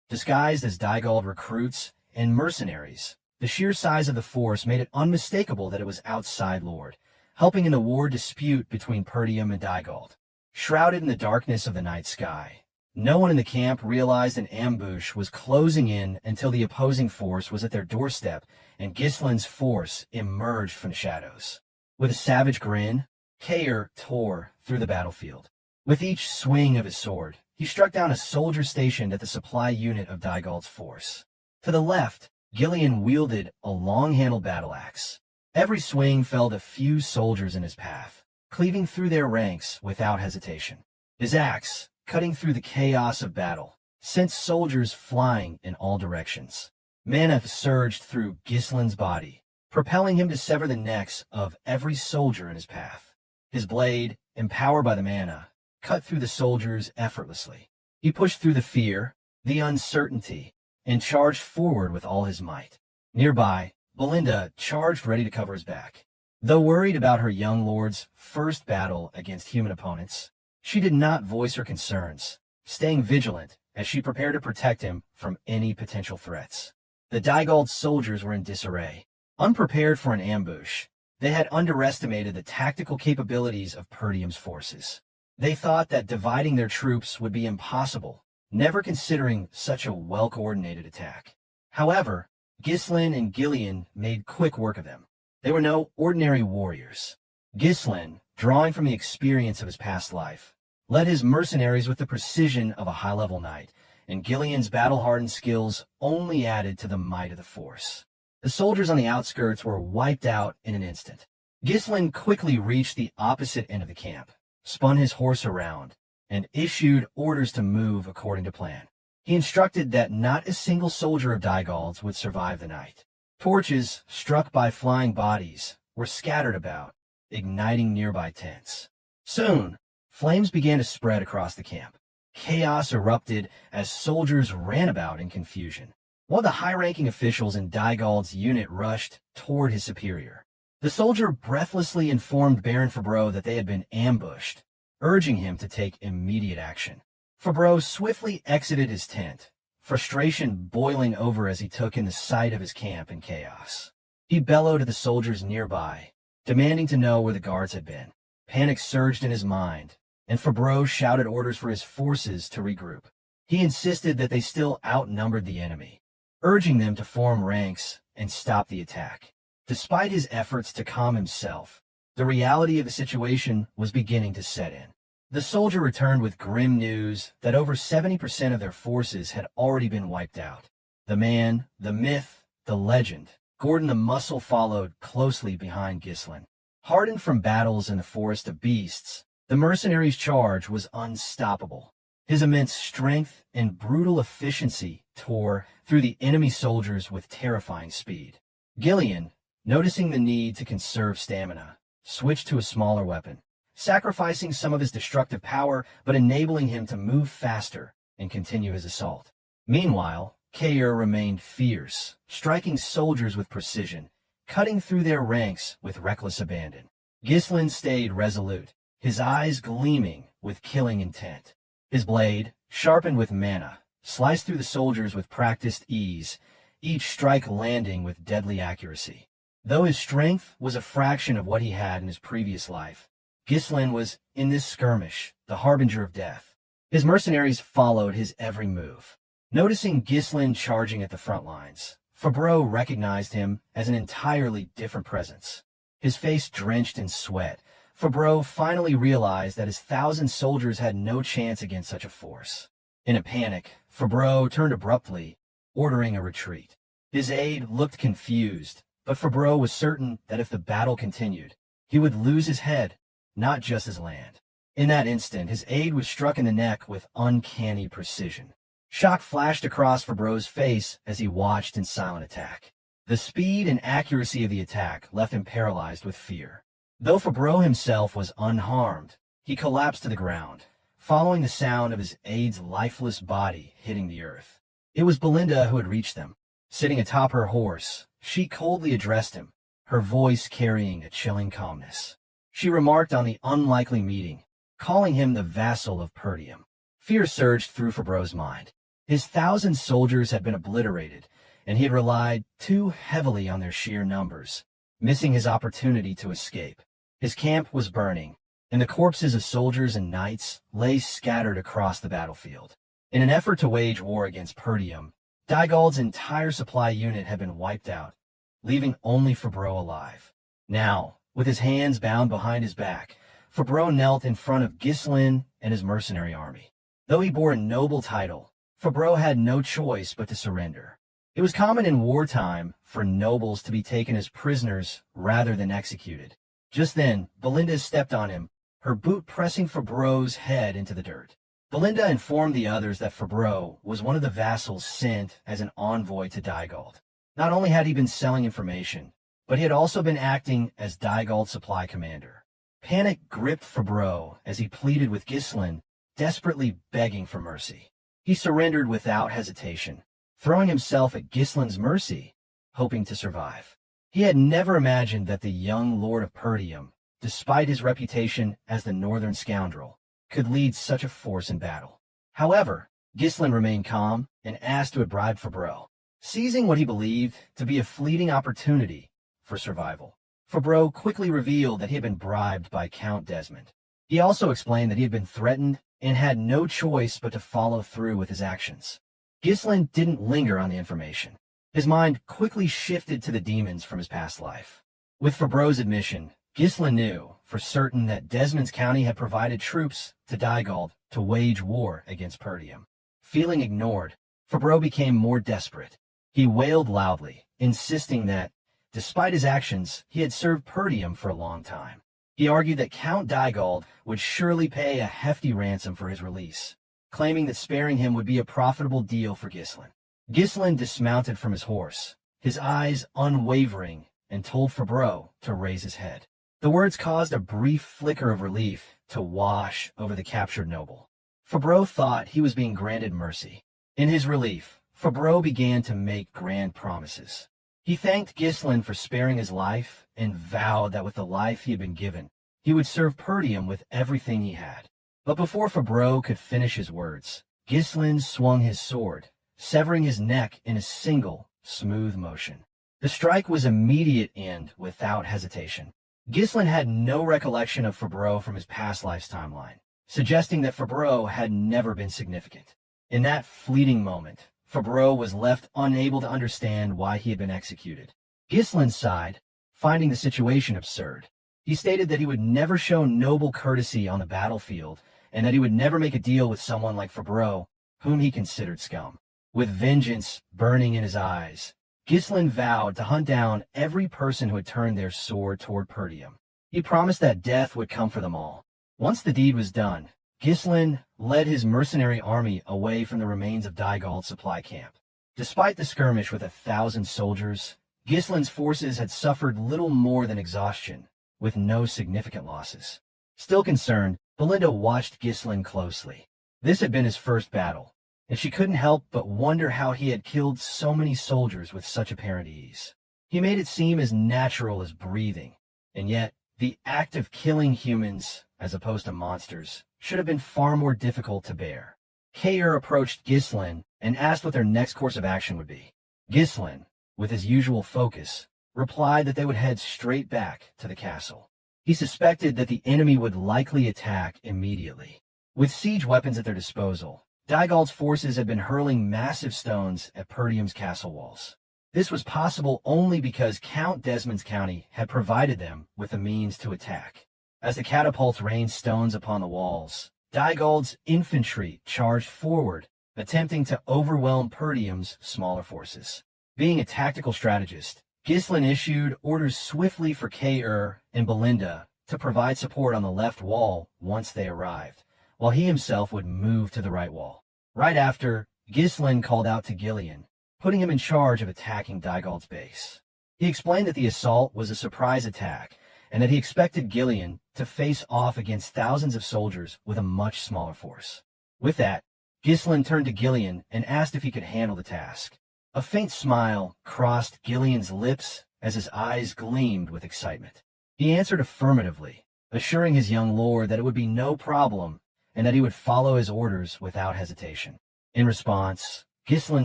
Disguised as Dygald recruits and mercenaries, the sheer size of the force made it unmistakable that it was Outside Lord, helping in the war dispute between Perdium and Dygald. Shrouded in the darkness of the night sky, no one in the camp realized an ambush was closing in until the opposing force was at their doorstep and Ghislain's force emerged from the shadows. With a savage grin, Kair tore through the battlefield. With each swing of his sword, he struck down a soldier stationed at the supply unit of Dygald's force. To the left, Ghislain wielded a long-handled battle axe. Every swing felled a few soldiers in his path, cleaving through their ranks without hesitation. His axe, cutting through the chaos of battle, sent soldiers flying in all directions. Mana surged through Ghislain's body, propelling him to sever the necks of every soldier in his path. His blade, empowered by the mana, cut through the soldiers effortlessly. He pushed through the fear, the uncertainty, and charged forward with all his might. Nearby, Belinda charged ready to cover his back. Though worried about her young lord's first battle against human opponents, she did not voice her concerns, staying vigilant as she prepared to protect him from any potential threats. The Dygald soldiers were in disarray. Unprepared for an ambush, they had underestimated the tactical capabilities of Perdium's forces. They thought that dividing their troops would be impossible, never considering such a well-coordinated attack. However, Ghislain and Ghislain made quick work of them. They were no ordinary warriors. Ghislain, drawing from the experience of his past life, led his mercenaries with the precision of a high-level knight, and Ghislain's battle-hardened skills only added to the might of the force. The soldiers on the outskirts were wiped out in an instant. Ghislain quickly reached the opposite end of the camp, spun his horse around, and issued orders to move according to plan. He instructed that not a single soldier of Dygald's would survive the night. Torches, struck by flying bodies, were scattered about, igniting nearby tents. Soon, flames began to spread across the camp. Chaos erupted as soldiers ran about in confusion. One of the high-ranking officials in Dygald's unit rushed toward his superior. The soldier breathlessly informed Baron Fabreau that they had been ambushed, urging him to take immediate action. Fabreau swiftly exited his tent, frustration boiling over as he took in the sight of his camp in chaos. He bellowed at the soldiers nearby, demanding to know where the guards had been. Panic surged in his mind, and Fabreau shouted orders for his forces to regroup. He insisted that they still outnumbered the enemy, urging them to form ranks and stop the attack. Despite his efforts to calm himself, the reality of the situation was beginning to set in. The soldier returned with grim news that over 70% of their forces had already been wiped out. The man, the myth, the legend Gordon the Muscle followed closely behind Ghislain. Hardened from battles in the Forest of Beasts, the mercenary's charge was unstoppable. His immense strength and brutal efficiency tore through the enemy soldiers with terrifying speed. Ghislain, noticing the need to conserve stamina, switched to a smaller weapon, sacrificing some of his destructive power but enabling him to move faster and continue his assault. Meanwhile, Kair remained fierce, striking soldiers with precision, cutting through their ranks with reckless abandon. Ghislain stayed resolute, his eyes gleaming with killing intent. His blade, sharpened with mana, sliced through the soldiers with practiced ease, each strike landing with deadly accuracy. Though his strength was a fraction of what he had in his previous life, Ghislain was, in this skirmish, the harbinger of death. His mercenaries followed his every move. Noticing Ghislain charging at the front lines, Fabreau recognized him as an entirely different presence. His face drenched in sweat, Fabreau finally realized that his 1,000 soldiers had no chance against such a force. In a panic, Fabreau turned abruptly, ordering a retreat. His aide looked confused, but Fabreau was certain that if the battle continued, he would lose his head, not just his land. In that instant, his aide was struck in the neck with uncanny precision. Shock flashed across Fabreau's face as he watched in silent attack. The speed and accuracy of the attack left him paralyzed with fear. Though Fabreau himself was unharmed, he collapsed to the ground, following the sound of his aide's lifeless body hitting the earth. It was Belinda who had reached them. Sitting atop her horse, she coldly addressed him, her voice carrying a chilling calmness. She remarked on the unlikely meeting, calling him the vassal of Perdium. Fear surged through Fabreau's mind. His 1,000 soldiers had been obliterated, and he had relied too heavily on their sheer numbers, missing his opportunity to escape. His camp was burning, and the corpses of soldiers and knights lay scattered across the battlefield. In an effort to wage war against Perdium, Dygald's entire supply unit had been wiped out, leaving only Fabreau alive. Now, with his hands bound behind his back, Fabreau knelt in front of Ghislain and his mercenary army. Though he bore a noble title, Fabreau had no choice but to surrender. It was common in wartime for nobles to be taken as prisoners rather than executed. Just then, Belinda stepped on him, her boot pressing Fabreau's head into the dirt. Belinda informed the others that Fabreau was one of the vassals sent as an envoy to Dygald. Not only had he been selling information, but he had also been acting as Dygald's supply commander. Panic gripped Fabreau as he pleaded with Ghislain, desperately begging for mercy. He surrendered without hesitation, throwing himself at Ghislain's mercy, hoping to survive. He had never imagined that the young Lord of Perdium, despite his reputation as the northern scoundrel, could lead such a force in battle. However, Ghislain remained calm and asked to bribe Fabreau, seizing what he believed to be a fleeting opportunity for survival. Fabreau quickly revealed that he had been bribed by Count Desmond. He also explained that he had been threatened and had no choice but to follow through with his actions. Ghislain didn't linger on the information. His mind quickly shifted to the demons from his past life. With Fabreau's admission, Ghislain knew for certain that Desmond's county had provided troops to Dygald to wage war against Perdium. Feeling ignored, Fabreau became more desperate. He wailed loudly, insisting that, despite his actions, he had served Perdium for a long time. He argued that Count Dygald would surely pay a hefty ransom for his release, claiming that sparing him would be a profitable deal for Ghislain. Ghislain dismounted from his horse, his eyes unwavering, and told Fabreau to raise his head. The words caused a brief flicker of relief to wash over the captured noble. Fabreau thought he was being granted mercy. In his relief, Fabreau began to make grand promises. He thanked Ghislain for sparing his life and vowed that with the life he had been given, he would serve Perdium with everything he had. But before Fabreau could finish his words, Ghislain swung his sword, severing his neck in a single, smooth motion. The strike was immediate and without hesitation. Ghislain had no recollection of Fabreau from his past life's timeline, suggesting that Fabreau had never been significant. In that fleeting moment, Fabreau was left unable to understand why he had been executed. Ghislain sighed, finding the situation absurd. He stated that he would never show noble courtesy on the battlefield, and that he would never make a deal with someone like Fabreau, whom he considered scum. With vengeance burning in his eyes, Ghislain vowed to hunt down every person who had turned their sword toward Perdium. He promised that death would come for them all. Once the deed was done, Ghislain led his mercenary army away from the remains of Dygald's supply camp. Despite the skirmish with 1,000 soldiers, Ghislain's forces had suffered little more than exhaustion, with no significant losses. Still concerned, Belinda watched Ghislain closely. This had been his first battle, and she couldn't help but wonder how he had killed so many soldiers with such apparent ease. He made it seem as natural as breathing, and yet the act of killing humans, as opposed to monsters, should have been far more difficult to bear. Kair approached Ghislain and asked what their next course of action would be. Ghislain, with his usual focus, replied that they would head straight back to the castle. He suspected that the enemy would likely attack immediately. With siege weapons at their disposal, Dygald's forces had been hurling massive stones at Perdium's castle walls. This was possible only because Count Desmond's county had provided them with the means to attack. As the catapults rained stones upon the walls, Dygald's infantry charged forward, attempting to overwhelm Perdium's smaller forces. Being a tactical strategist, Ghislain issued orders swiftly for Kair and Belinda to provide support on the left wall once they arrived, while he himself would move to the right wall. Right after, Ghislain called out to Ghislain, putting him in charge of attacking Dygald's base. He explained that the assault was a surprise attack, and that he expected Ghislain to face off against thousands of soldiers with a much smaller force. With that, Ghislain turned to Ghislain and asked if he could handle the task. A faint smile crossed Ghislain's lips as his eyes gleamed with excitement. He answered affirmatively, assuring his young lord that it would be no problem and that he would follow his orders without hesitation. In response, Ghislain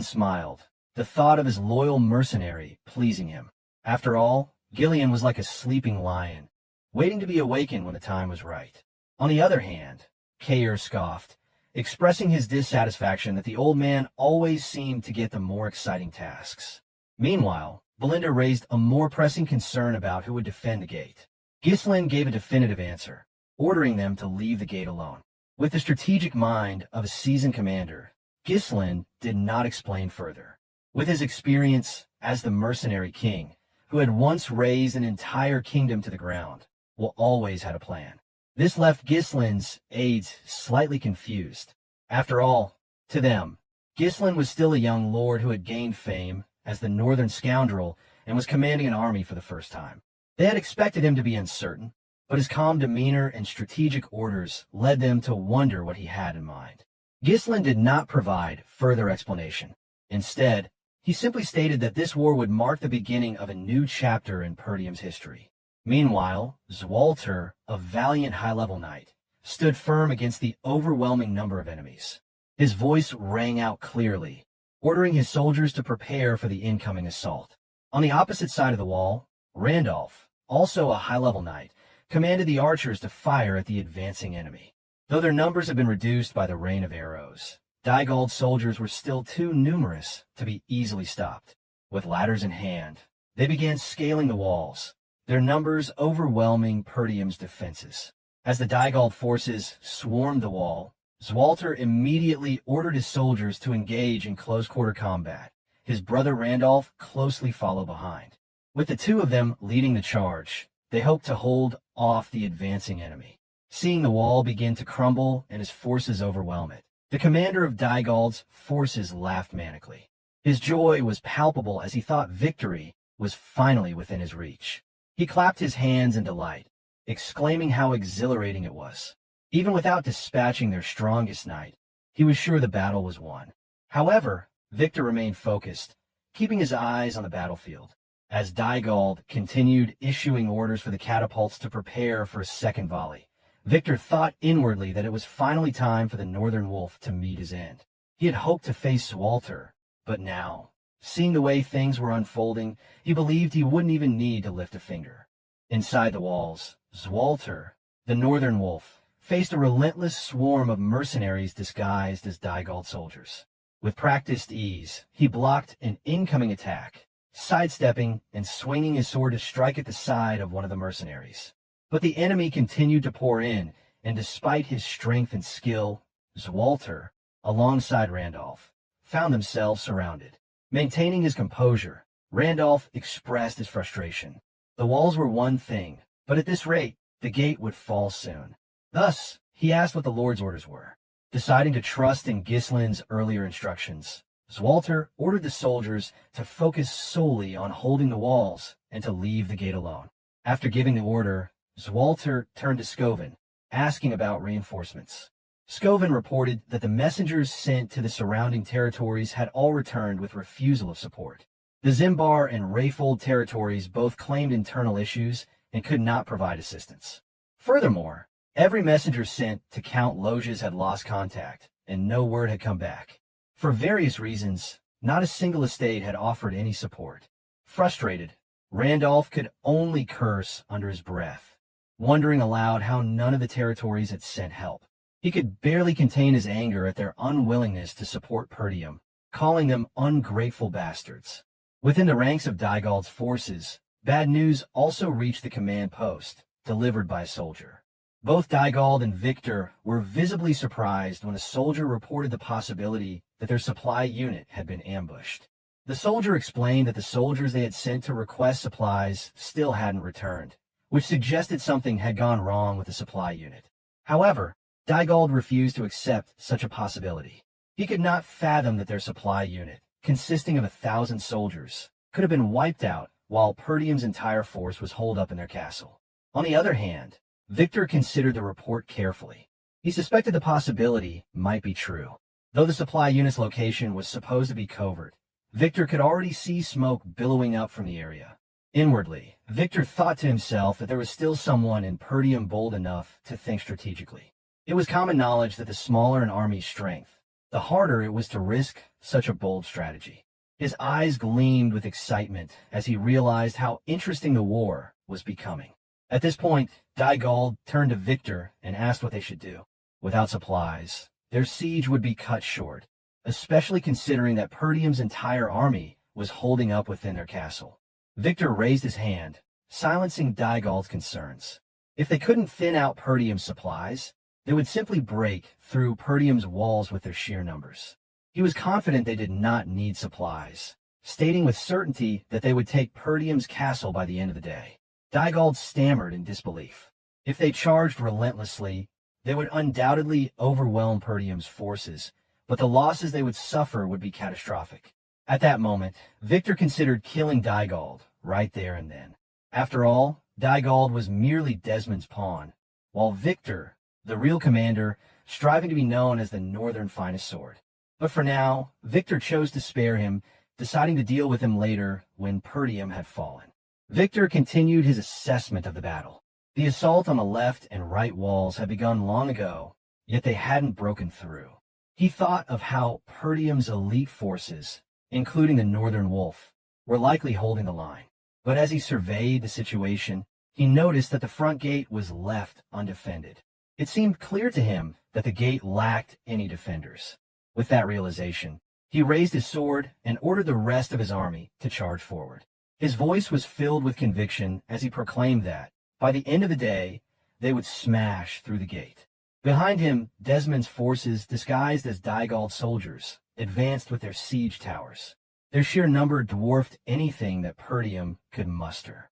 smiled, the thought of his loyal mercenary pleasing him. After all, Ghislain was like a sleeping lion, waiting to be awakened when the time was right. On the other hand, Kair scoffed, expressing his dissatisfaction that the old man always seemed to get the more exciting tasks. Meanwhile, Belinda raised a more pressing concern about who would defend the gate. Ghislain gave a definitive answer, ordering them to leave the gate alone. With the strategic mind of a seasoned commander, Ghislain did not explain further. With his experience as the Mercenary King, who had once razed an entire kingdom to the ground, Will always had a plan. This left Ghislain's aides slightly confused. After all, to them, Ghislain was still a young lord who had gained fame as the northern scoundrel and was commanding an army for the first time. They had expected him to be uncertain, but his calm demeanor and strategic orders led them to wonder what he had in mind. Ghislain did not provide further explanation. Instead, he simply stated that this war would mark the beginning of a new chapter in Perdium's history. Meanwhile, Zwalter, a valiant high-level knight, stood firm against the overwhelming number of enemies. His voice rang out clearly, ordering his soldiers to prepare for the incoming assault. On the opposite side of the wall, Randolph, also a high-level knight, commanded the archers to fire at the advancing enemy. Though their numbers had been reduced by the rain of arrows, Dygald's soldiers were still too numerous to be easily stopped. With ladders in hand, they began scaling the walls, their numbers overwhelming Perdium's defenses. As the Dygald forces swarmed the wall, Zwalter immediately ordered his soldiers to engage in close-quarter combat. His brother Randolph closely followed behind. With the two of them leading the charge, they hoped to hold off the advancing enemy. Seeing the wall begin to crumble and his forces overwhelm it, the commander of Dygald's forces laughed manically. His joy was palpable as he thought victory was finally within his reach. He clapped his hands in delight, exclaiming how exhilarating it was. Even without dispatching their strongest knight, he was sure the battle was won. However, Victor remained focused, keeping his eyes on the battlefield. As Dygald continued issuing orders for the catapults to prepare for a second volley, Victor thought inwardly that it was finally time for the Northern Wolf to meet his end. He had hoped to face Zwalter, but now, seeing the way things were unfolding, he believed he wouldn't even need to lift a finger. Inside the walls, Zwalter, the Northern Wolf, faced a relentless swarm of mercenaries disguised as Dygald soldiers. With practiced ease, he blocked an incoming attack, sidestepping and swinging his sword to strike at the side of one of the mercenaries. But the enemy continued to pour in, and despite his strength and skill, Zwalter, alongside Randolph, found themselves surrounded. Maintaining his composure, Randolph expressed his frustration. The walls were one thing, but at this rate, the gate would fall soon. Thus, he asked what the Lord's orders were. Deciding to trust in Ghislain's earlier instructions, Zwalter ordered the soldiers to focus solely on holding the walls and to leave the gate alone. After giving the order, Zwalter turned to Scovin, asking about reinforcements. Scovin reported that the messengers sent to the surrounding territories had all returned with refusal of support. The Zimbar and Rayfold territories both claimed internal issues and could not provide assistance. Furthermore, every messenger sent to Count Loges had lost contact, and no word had come back. For various reasons, not a single estate had offered any support. Frustrated, Randolph could only curse under his breath, wondering aloud how none of the territories had sent help. He could barely contain his anger at their unwillingness to support Perdium, calling them ungrateful bastards. Within the ranks of Dygald's forces, bad news also reached the command post, delivered by a soldier. Both Dygald and Victor were visibly surprised when a soldier reported the possibility that their supply unit had been ambushed. The soldier explained that the soldiers they had sent to request supplies still hadn't returned, which suggested something had gone wrong with the supply unit. However, Dygald refused to accept such a possibility. He could not fathom that their supply unit, consisting of 1,000 soldiers, could have been wiped out while Perdium's entire force was holed up in their castle. On the other hand, Victor considered the report carefully. He suspected the possibility might be true. Though the supply unit's location was supposed to be covert, Victor could already see smoke billowing up from the area. Inwardly, Victor thought to himself that there was still someone in Perdium bold enough to think strategically. It was common knowledge that the smaller an army's strength, the harder it was to risk such a bold strategy. His eyes gleamed with excitement as he realized how interesting the war was becoming. At this point, Dygald turned to Victor and asked what they should do. Without supplies, their siege would be cut short, especially considering that Perdium's entire army was holding up within their castle. Victor raised his hand, silencing Dygald's concerns. If they couldn't thin out Perdium's supplies, they would simply break through Perdium's walls with their sheer numbers. He was confident they did not need supplies, stating with certainty that they would take Perdium's castle by the end of the day. Dygald stammered in disbelief. If they charged relentlessly, they would undoubtedly overwhelm Perdium's forces, but the losses they would suffer would be catastrophic. At that moment, Victor considered killing Dygald right there and then. After all, Dygald was merely Desmond's pawn, while Victor, the real commander, striving to be known as the Northern finest sword. But for now, Victor chose to spare him, deciding to deal with him later when Perdium had fallen. Victor continued his assessment of the battle. The assault on the left and right walls had begun long ago, yet they hadn't broken through. He thought of how Perdium's elite forces, including the Northern Wolf, were likely holding the line. But as he surveyed the situation, he noticed that the front gate was left undefended. It seemed clear to him that the gate lacked any defenders. With that realization, he raised his sword and ordered the rest of his army to charge forward. His voice was filled with conviction as he proclaimed that, by the end of the day, they would smash through the gate. Behind him, Desmond's forces, disguised as Dygald soldiers, advanced with their siege towers. Their sheer number dwarfed anything that Perdium could muster.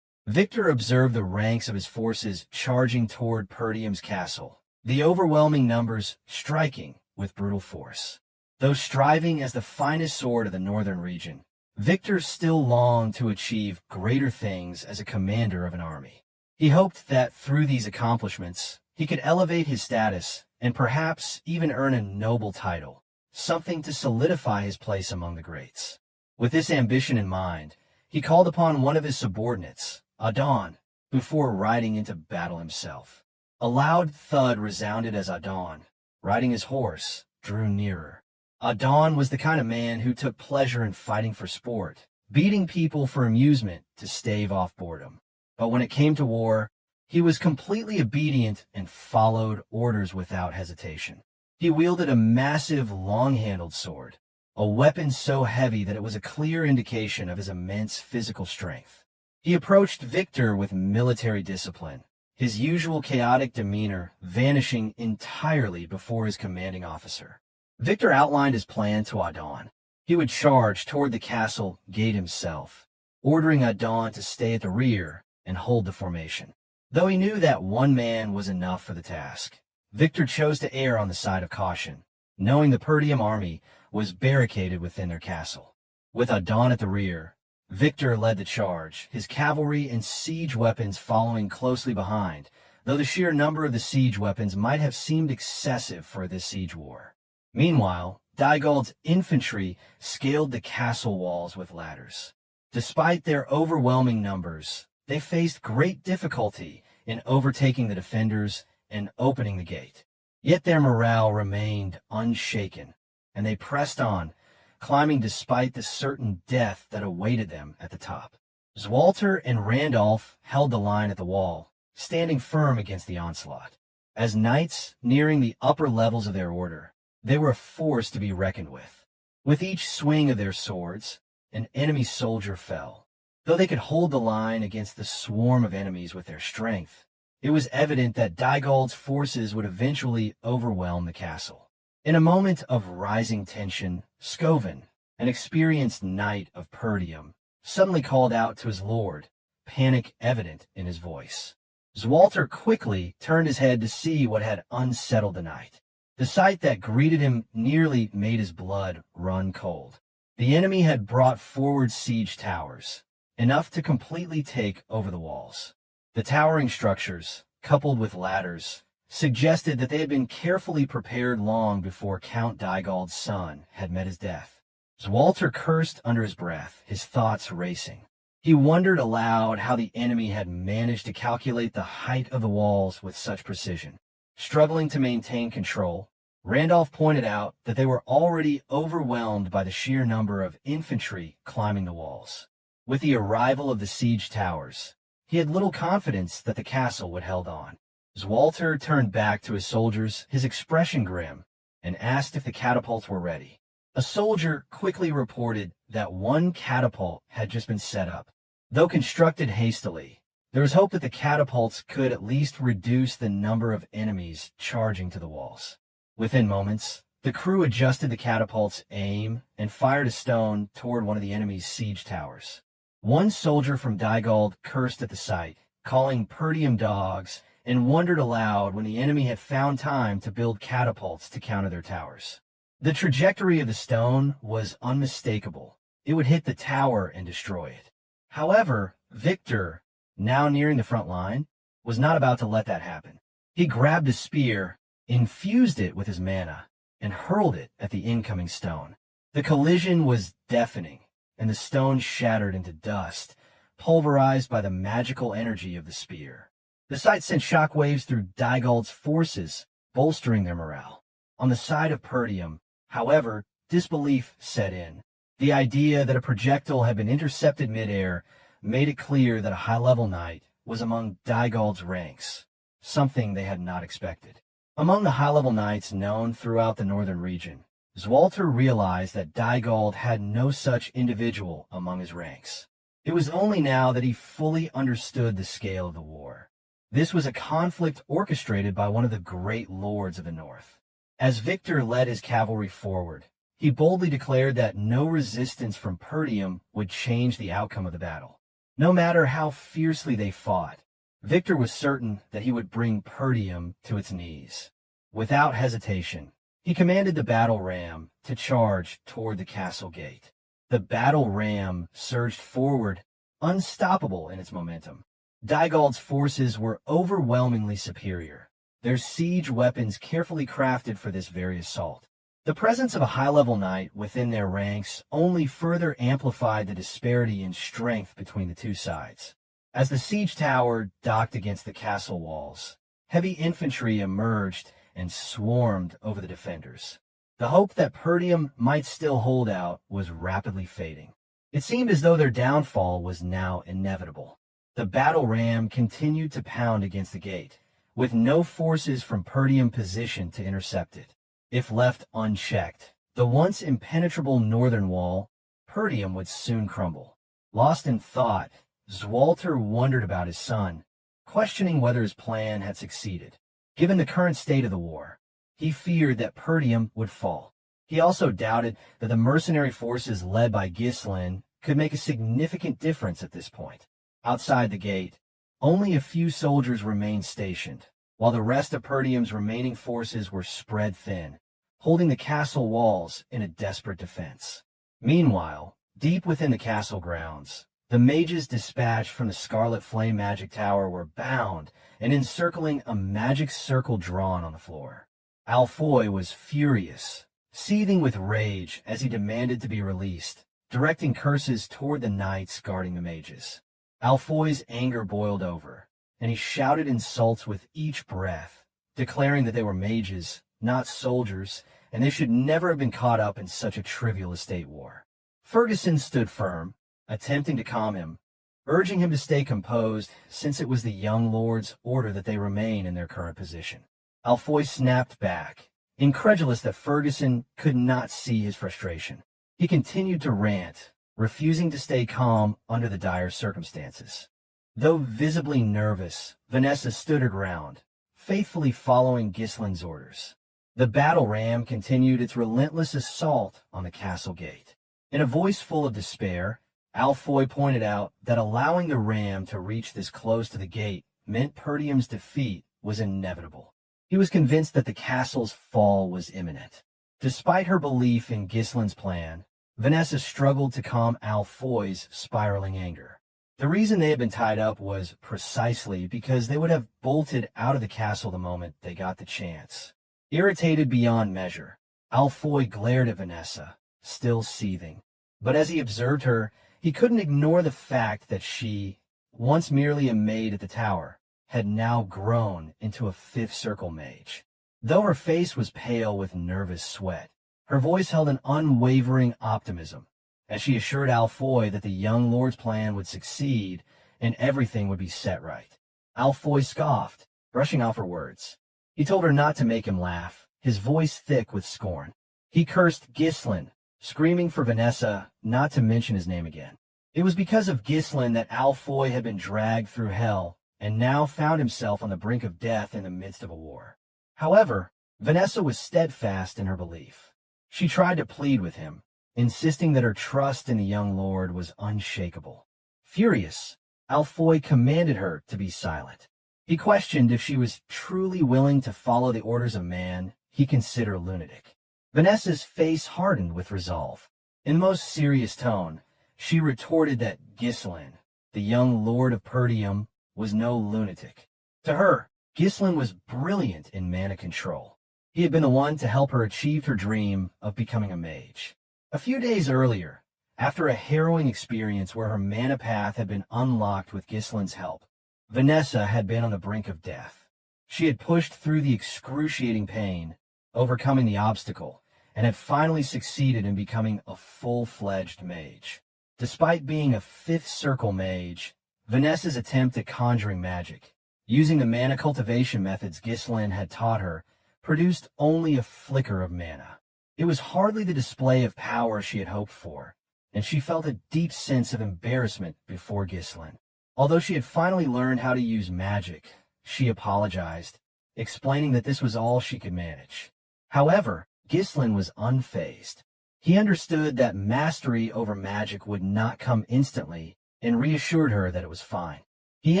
Victor observed the ranks of his forces charging toward Perdium's castle, the overwhelming numbers striking with brutal force. Though striving as the finest sword of the northern region, Victor still longed to achieve greater things as a commander of an army. He hoped that through these accomplishments, he could elevate his status and perhaps even earn a noble title, something to solidify his place among the greats. With this ambition in mind, he called upon one of his subordinates, Adon, before riding into battle himself. A loud thud resounded as Adon, riding his horse, drew nearer. Adon was the kind of man who took pleasure in fighting for sport, beating people for amusement to stave off boredom. But when it came to war, he was completely obedient and followed orders without hesitation. He wielded a massive, long-handled sword, a weapon so heavy that it was a clear indication of his immense physical strength. He approached Victor with military discipline, his usual chaotic demeanor vanishing entirely before his commanding officer. Victor outlined his plan to Adon. He would charge toward the castle gate himself, ordering Adon to stay at the rear and hold the formation. Though he knew that one man was enough for the task, Victor chose to err on the side of caution, knowing the Perdium army was barricaded within their castle. With Adon at the rear, Victor led the charge, his cavalry and siege weapons following closely behind, though the sheer number of the siege weapons might have seemed excessive for this siege war. Meanwhile, Dygald's infantry scaled the castle walls with ladders. Despite their overwhelming numbers, they faced great difficulty in overtaking the defenders and opening the gate. Yet their morale remained unshaken, and they pressed on, climbing despite the certain death that awaited them at the top. Zwalter and Randolph held the line at the wall, standing firm against the onslaught. As knights nearing the upper levels of their order, they were a force to be reckoned with. With each swing of their swords, an enemy soldier fell. Though they could hold the line against the swarm of enemies with their strength, it was evident that Dygald's forces would eventually overwhelm the castle. In a moment of rising tension, Scovin, an experienced knight of Perdium, suddenly called out to his lord, panic evident in his voice. Zwalter quickly turned his head to see what had unsettled the knight. The sight that greeted him nearly made his blood run cold. The enemy had brought forward siege towers, enough to completely take over the walls. The towering structures, coupled with ladders, suggested that they had been carefully prepared long before Count Dygald's son had met his death. Zwalter cursed under his breath, his thoughts racing. He wondered aloud how the enemy had managed to calculate the height of the walls with such precision. Struggling to maintain control, Randolph pointed out that they were already overwhelmed by the sheer number of infantry climbing the walls. With the arrival of the siege towers, he had little confidence that the castle would hold on. Zwalter turned back to his soldiers, his expression grim, and asked if the catapults were ready. A soldier quickly reported that one catapult had just been set up. Though constructed hastily, there was hope that the catapults could at least reduce the number of enemies charging to the walls. Within moments, the crew adjusted the catapult's aim and fired a stone toward one of the enemy's siege towers. One soldier from Dygald cursed at the sight, calling Perdium dogs, and wondered aloud when the enemy had found time to build catapults to counter their towers. The trajectory of the stone was unmistakable. It would hit the tower and destroy it. However, Victor, now nearing the front line, was not about to let that happen. He grabbed a spear, infused it with his mana, and hurled it at the incoming stone. The collision was deafening, and the stone shattered into dust, pulverized by the magical energy of the spear. The sight sent shockwaves through Dygald's forces, bolstering their morale. On the side of Perdium, however, disbelief set in. The idea that a projectile had been intercepted midair made it clear that a high-level knight was among Dygald's ranks, something they had not expected. Among the high-level knights known throughout the northern region, Zwalter realized that Dygald had no such individual among his ranks. It was only now that he fully understood the scale of the war. This was a conflict orchestrated by one of the great lords of the north. As Victor led his cavalry forward, he boldly declared that no resistance from Perdium would change the outcome of the battle. No matter how fiercely they fought, Victor was certain that he would bring Perdium to its knees. Without hesitation, he commanded the battle ram to charge toward the castle gate. The battle ram surged forward, unstoppable in its momentum. Dygald's forces were overwhelmingly superior, their siege weapons carefully crafted for this very assault. The presence of a high-level knight within their ranks only further amplified the disparity in strength between the two sides. As the siege tower docked against the castle walls, heavy infantry emerged and swarmed over the defenders. The hope that Perdium might still hold out was rapidly fading. It seemed as though their downfall was now inevitable. The battle ram continued to pound against the gate, with no forces from Perdium positioned to intercept it. If left unchecked, the once impenetrable northern wall, Perdium would soon crumble. Lost in thought, Zwalter wondered about his son, questioning whether his plan had succeeded. Given the current state of the war, he feared that Perdium would fall. He also doubted that the mercenary forces led by Ghislain could make a significant difference at this point. Outside the gate, only a few soldiers remained stationed, while the rest of Perdium's remaining forces were spread thin, holding the castle walls in a desperate defense. Meanwhile, deep within the castle grounds, the mages dispatched from the Scarlet Flame Magic Tower were bound and encircling a magic circle drawn on the floor. Alfoy was furious, seething with rage as he demanded to be released, directing curses toward the knights guarding the mages. Alfoy's anger boiled over, and he shouted insults with each breath, declaring that they were mages, not soldiers, and they should never have been caught up in such a trivial estate war. Ferguson stood firm, attempting to calm him, urging him to stay composed since it was the young lord's order that they remain in their current position. Alfoy snapped back, incredulous that Ferguson could not see his frustration. He continued to rant, refusing to stay calm under the dire circumstances. Though visibly nervous, Vanessa stood her ground, faithfully following Ghislain's orders. The battle ram continued its relentless assault on the castle gate. In a voice full of despair, Alfoy pointed out that allowing the ram to reach this close to the gate meant Perdium's defeat was inevitable. He was convinced that the castle's fall was imminent. Despite her belief in Ghislain's plan, Vanessa struggled to calm Alfoy's spiraling anger. The reason they had been tied up was precisely because they would have bolted out of the castle the moment they got the chance. Irritated beyond measure, Alfoy glared at Vanessa, still seething. But as he observed her, he couldn't ignore the fact that she, once merely a maid at the tower, had now grown into a fifth circle mage. Though her face was pale with nervous sweat, her voice held an unwavering optimism, as she assured Alfoy that the young lord's plan would succeed and everything would be set right. Alfoy scoffed, brushing off her words. He told her not to make him laugh, his voice thick with scorn. He cursed Ghislain, screaming for Vanessa not to mention his name again. It was because of Ghislain that Alfoy had been dragged through hell and now found himself on the brink of death in the midst of a war. However, Vanessa was steadfast in her belief. She tried to plead with him, insisting that her trust in the young lord was unshakable. Furious, Alfoy commanded her to be silent. He questioned if she was truly willing to follow the orders of man he considered lunatic. Vanessa's face hardened with resolve. In the most serious tone, she retorted that Ghislain, the young lord of Perdium, was no lunatic. To her, Ghislain was brilliant in mana control. He had been the one to help her achieve her dream of becoming a mage. A few days earlier, after a harrowing experience where her mana path had been unlocked with Ghislain's help, Vanessa had been on the brink of death. She had pushed through the excruciating pain, overcoming the obstacle, and had finally succeeded in becoming a full-fledged mage. Despite being a fifth circle mage, Vanessa's attempt at conjuring magic, using the mana cultivation methods Ghislain had taught her, produced only a flicker of mana. It was hardly the display of power she had hoped for, and she felt a deep sense of embarrassment before Ghislain. Although she had finally learned how to use magic, she apologized, explaining that this was all she could manage. However, Ghislain was unfazed. He understood that mastery over magic would not come instantly and reassured her that it was fine. He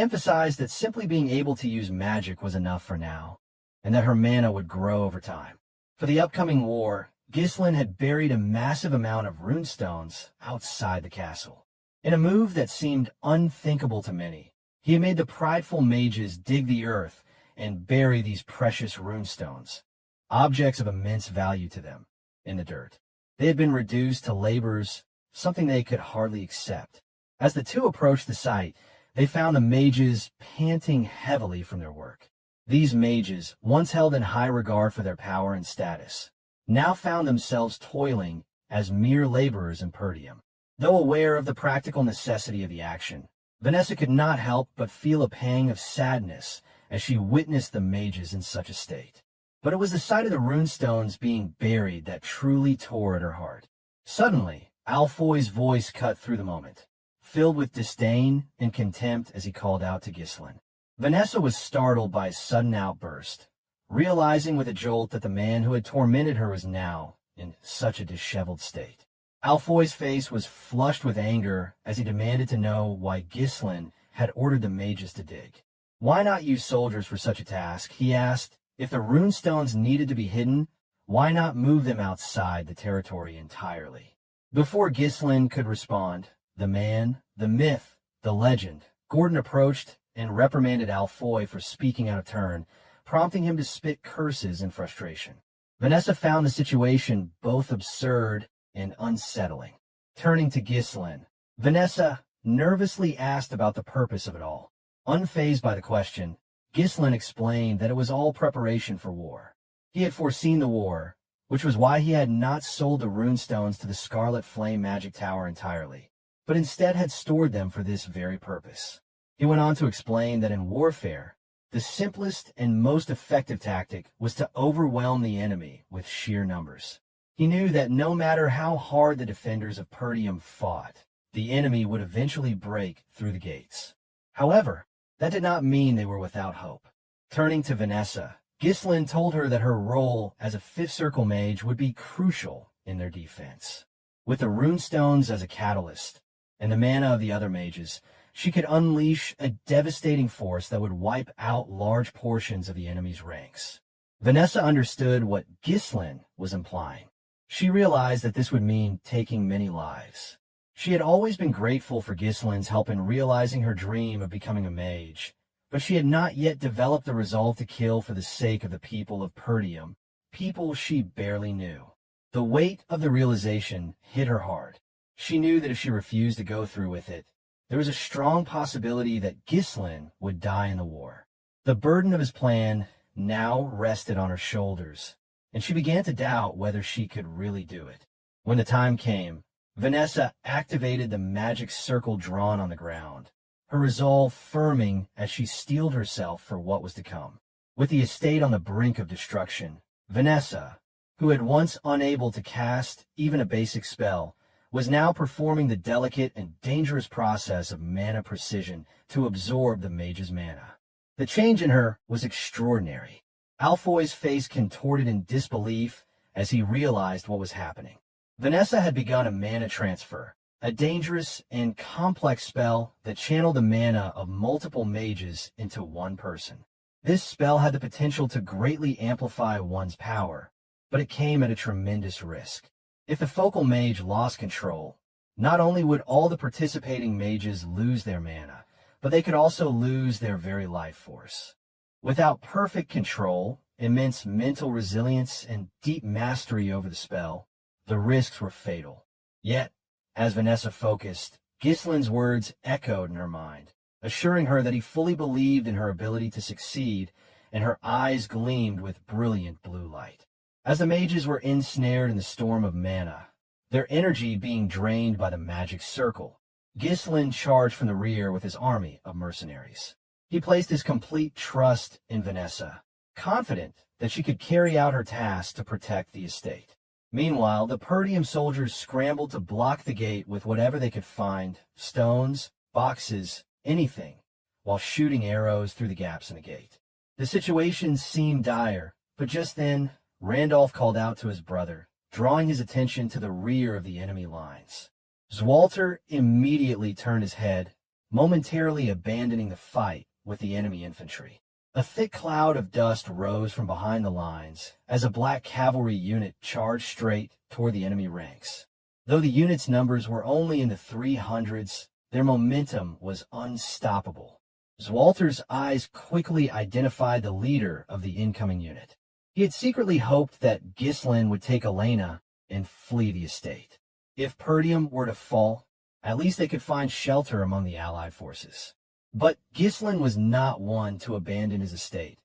emphasized that simply being able to use magic was enough for now, and that her mana would grow over time. For the upcoming war, Ghislain had buried a massive amount of runestones outside the castle. In a move that seemed unthinkable to many, he had made the prideful mages dig the earth and bury these precious runestones, objects of immense value to them, in the dirt. They had been reduced to labors, something they could hardly accept. As the two approached the site, they found the mages panting heavily from their work. These mages, once held in high regard for their power and status, now found themselves toiling as mere laborers in Perdium. Though aware of the practical necessity of the action, Vanessa could not help but feel a pang of sadness as she witnessed the mages in such a state. But it was the sight of the runestones being buried that truly tore at her heart. Suddenly, Alfoy's voice cut through the moment, filled with disdain and contempt as he called out to Ghislain. Vanessa was startled by his sudden outburst, realizing with a jolt that the man who had tormented her was now in such a disheveled state. Alfoy's face was flushed with anger as he demanded to know why Ghislain had ordered the mages to dig. Why not use soldiers for such a task, he asked. If the runestones needed to be hidden, why not move them outside the territory entirely? Before Ghislain could respond, the man, the myth, the legend, Gordon approached and reprimanded Alfoy for speaking out of turn, prompting him to spit curses in frustration. Vanessa found the situation both absurd and unsettling. Turning to Ghislain, Vanessa nervously asked about the purpose of it all. Unfazed by the question, Ghislain explained that it was all preparation for war. He had foreseen the war, which was why he had not sold the runestones to the Scarlet Flame Magic Tower entirely, but instead had stored them for this very purpose. He went on to explain that in warfare, the simplest and most effective tactic was to overwhelm the enemy with sheer numbers. He knew that no matter how hard the defenders of Perdium fought, the enemy would eventually break through the gates. However, that did not mean they were without hope. Turning to Vanessa, Ghislain told her that her role as a Fifth Circle mage would be crucial in their defense. With the runestones as a catalyst, and the mana of the other mages, she could unleash a devastating force that would wipe out large portions of the enemy's ranks. Vanessa understood what Ghislain was implying. She realized that this would mean taking many lives. She had always been grateful for Ghislain's help in realizing her dream of becoming a mage, but she had not yet developed the resolve to kill for the sake of the people of Perdium, people she barely knew. The weight of the realization hit her hard. She knew that if she refused to go through with it, there was a strong possibility that Ghislain would die in the war. The burden of his plan now rested on her shoulders, and she began to doubt whether she could really do it. When the time came, Vanessa activated the magic circle drawn on the ground, her resolve firming as she steeled herself for what was to come. With the estate on the brink of destruction, Vanessa, who had once unable to cast even a basic spell, was now performing the delicate and dangerous process of mana precision to absorb the mage's mana. The change in her was extraordinary. Alfoy's face contorted in disbelief as he realized what was happening. Vanessa had begun a mana transfer, a dangerous and complex spell that channeled the mana of multiple mages into one person. This spell had the potential to greatly amplify one's power, but it came at a tremendous risk. If the focal mage lost control, not only would all the participating mages lose their mana, but they could also lose their very life force. Without perfect control, immense mental resilience, and deep mastery over the spell, the risks were fatal. Yet, as Vanessa focused, Ghislain's words echoed in her mind, assuring her that he fully believed in her ability to succeed, and her eyes gleamed with brilliant blue light. As the mages were ensnared in the storm of mana, their energy being drained by the magic circle, Ghislain charged from the rear with his army of mercenaries. He placed his complete trust in Vanessa, confident that she could carry out her task to protect the estate. Meanwhile, the Perdium soldiers scrambled to block the gate with whatever they could find, stones, boxes, anything, while shooting arrows through the gaps in the gate. The situation seemed dire, but just then, Randolph called out to his brother, drawing his attention to the rear of the enemy lines. Zwalter immediately turned his head, momentarily abandoning the fight with the enemy infantry. A thick cloud of dust rose from behind the lines as a black cavalry unit charged straight toward the enemy ranks. Though the unit's numbers were only in the 300s, their momentum was unstoppable. Zwalter's eyes quickly identified the leader of the incoming unit. He had secretly hoped that Ghislain would take Elena and flee the estate. If Perdium were to fall, at least they could find shelter among the allied forces. But Ghislain was not one to abandon his estate,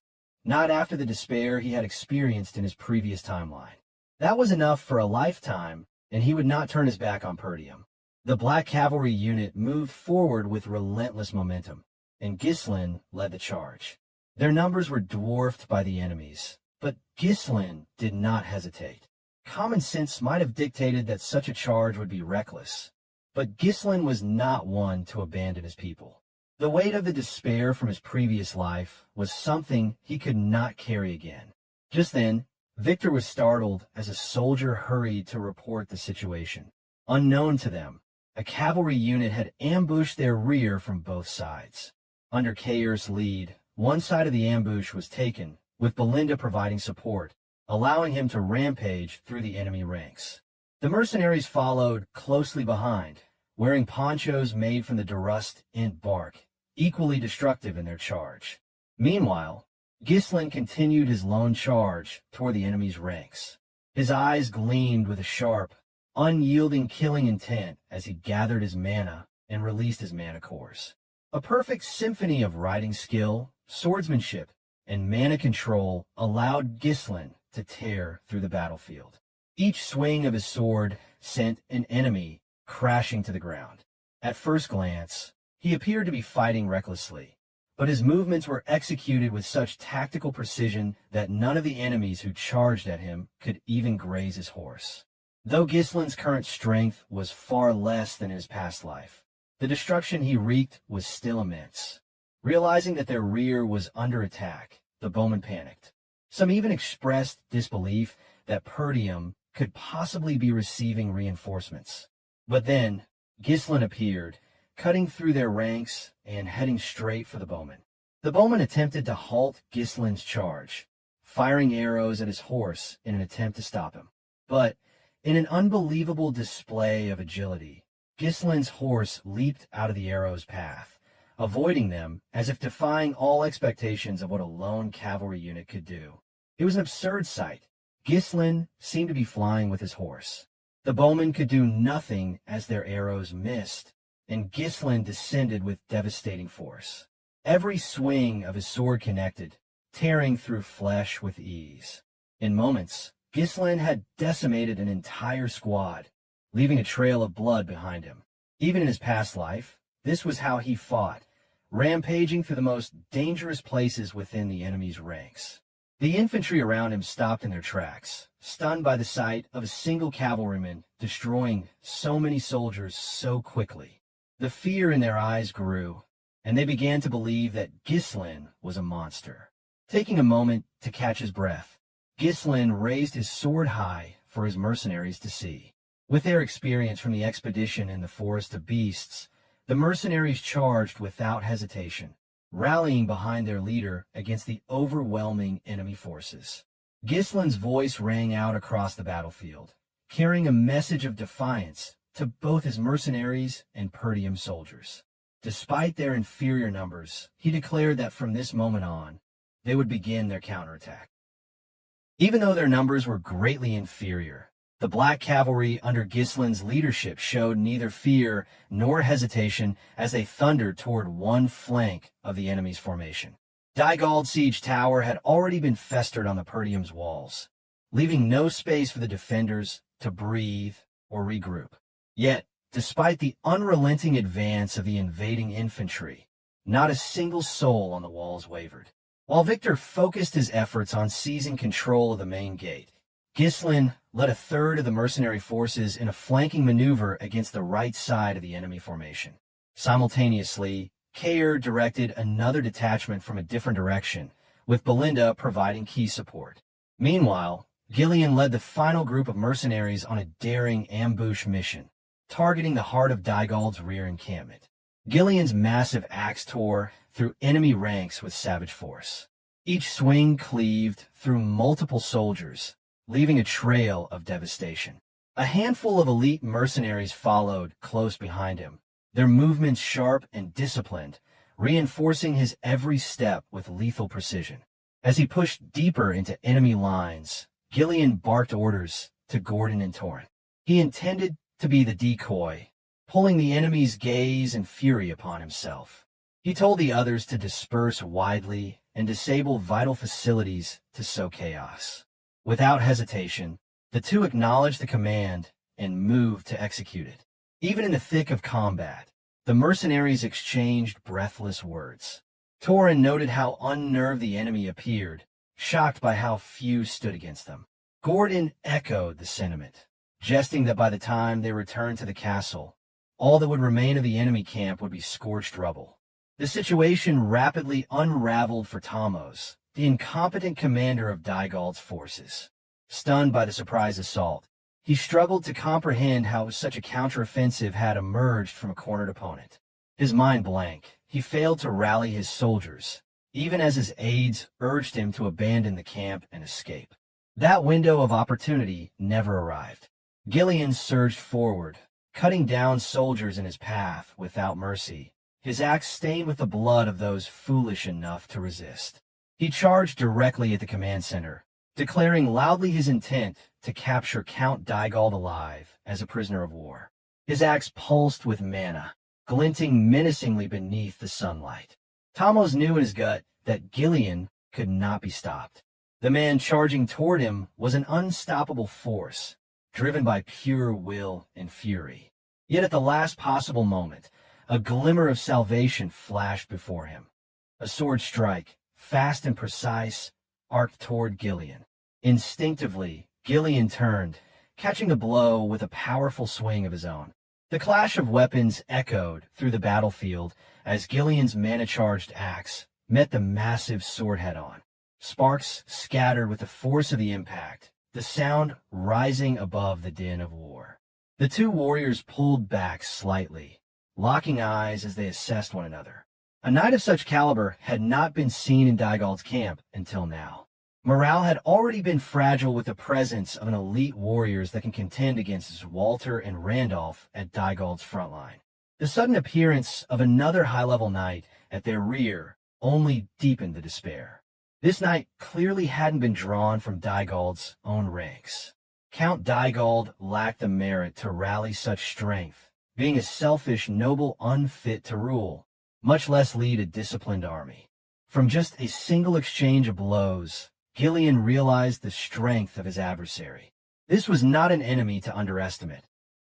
not after the despair he had experienced in his previous timeline. That was enough for a lifetime, and he would not turn his back on Perdium. The Black Cavalry unit moved forward with relentless momentum, and Ghislain led the charge. Their numbers were dwarfed by the enemies, but Ghislain did not hesitate. Common sense might have dictated that such a charge would be reckless, but Ghislain was not one to abandon his people. The weight of the despair from his previous life was something he could not carry again. Just then, Victor was startled as a soldier hurried to report the situation. Unknown to them, a cavalry unit had ambushed their rear from both sides. Under Kayer's lead, one side of the ambush was taken, with Belinda providing support, allowing him to rampage through the enemy ranks. The mercenaries followed closely behind, wearing ponchos made from the Durust int bark, equally destructive in their charge. Meanwhile, Ghislain continued his lone charge toward the enemy's ranks. His eyes gleamed with a sharp, unyielding killing intent as he gathered his mana and released his mana cores. A perfect symphony of riding skill, swordsmanship, and mana control allowed Ghislain to tear through the battlefield. Each swing of his sword sent an enemy crashing to the ground. At first glance, he appeared to be fighting recklessly, but his movements were executed with such tactical precision that none of the enemies who charged at him could even graze his horse. Though Ghislain's current strength was far less than in his past life, the destruction he wreaked was still immense. Realizing that their rear was under attack, the bowmen panicked. Some even expressed disbelief that Perdium could possibly be receiving reinforcements. But then, Ghislain appeared, cutting through their ranks and heading straight for the bowmen. The bowmen attempted to halt Ghislain's charge, firing arrows at his horse in an attempt to stop him. But, in an unbelievable display of agility, Ghislain's horse leaped out of the arrow's path, avoiding them as if defying all expectations of what a lone cavalry unit could do. It was an absurd sight. Ghislain seemed to be flying with his horse. The bowmen could do nothing as their arrows missed, and Ghislain descended with devastating force. Every swing of his sword connected, tearing through flesh with ease. In moments, Ghislain had decimated an entire squad, leaving a trail of blood behind him. Even in his past life, this was how he fought, rampaging through the most dangerous places within the enemy's ranks. The infantry around him stopped in their tracks, stunned by the sight of a single cavalryman destroying so many soldiers so quickly. The fear in their eyes grew, and they began to believe that Ghislain was a monster. Taking a moment to catch his breath, Ghislain raised his sword high for his mercenaries to see. With their experience from the expedition in the Forest of Beasts, the mercenaries charged without hesitation, rallying behind their leader against the overwhelming enemy forces. Ghislain's voice rang out across the battlefield, carrying a message of defiance to both his mercenaries and Perdium soldiers. Despite their inferior numbers, he declared that from this moment on, they would begin their counterattack. Even though their numbers were greatly inferior, the Black Cavalry under Ghislain's leadership showed neither fear nor hesitation as they thundered toward one flank of the enemy's formation. Dygald Siege Tower had already been festered on the Perdium's walls, leaving no space for the defenders to breathe or regroup. Yet, despite the unrelenting advance of the invading infantry, not a single soul on the walls wavered. While Victor focused his efforts on seizing control of the main gate, Ghislain led a third of the mercenary forces in a flanking maneuver against the right side of the enemy formation. Simultaneously, Kayer directed another detachment from a different direction, with Belinda providing key support. Meanwhile, Ghislain led the final group of mercenaries on a daring ambush mission, targeting the heart of Dygald's rear encampment. Ghislain's massive axe tore through enemy ranks with savage force. Each swing cleaved through multiple soldiers, leaving a trail of devastation. A handful of elite mercenaries followed close behind him, their movements sharp and disciplined, reinforcing his every step with lethal precision. As he pushed deeper into enemy lines, Ghislain barked orders to Gordon and Torrent. He intended to be the decoy, pulling the enemy's gaze and fury upon himself. He told the others to disperse widely and disable vital facilities to sow chaos. Without hesitation, the two acknowledged the command and moved to execute it. Even in the thick of combat, the mercenaries exchanged breathless words. Torrent noted how unnerved the enemy appeared, shocked by how few stood against them. Gordon echoed the sentiment, jesting that by the time they returned to the castle, all that would remain of the enemy camp would be scorched rubble. The situation rapidly unraveled for Tamos, the incompetent commander of Dygald's forces. stunned by the surprise assault. He struggled to comprehend how such a counteroffensive had emerged from a cornered opponent. His mind blank, he failed to rally his soldiers, even as his aides urged him to abandon the camp and escape. That window of opportunity never arrived. Ghislain surged forward, cutting down soldiers in his path without mercy, his axe stained with the blood of those foolish enough to resist. He charged directly at the command center, declaring loudly his intent to capture Count Dygald alive as a prisoner of war. His axe pulsed with mana, glinting menacingly beneath the sunlight. Tamos knew in his gut that Ghislain could not be stopped. The man charging toward him was an unstoppable force, driven by pure will and fury. Yet at the last possible moment, a glimmer of salvation flashed before him. A sword strike, fast and precise, arced toward Ghislain. Instinctively, Ghislain turned, catching the blow with a powerful swing of his own. The clash of weapons echoed through the battlefield as Ghislain's mana-charged axe met the massive sword head-on. Sparks scattered with the force of the impact, the sound rising above the din of war. The two warriors pulled back slightly, locking eyes as they assessed one another. A knight of such caliber had not been seen in Dygald's camp until now. Morale had already been fragile with the presence of an elite warriors that can contend against Walter and Randolph at Dygald's front line. The sudden appearance of another high-level knight at their rear only deepened the despair. This knight clearly hadn't been drawn from Dygald's own ranks. Count Dygald lacked the merit to rally such strength, being a selfish noble unfit to rule, much less lead a disciplined army. From just a single exchange of blows, Ghislain realized the strength of his adversary. This was not an enemy to underestimate,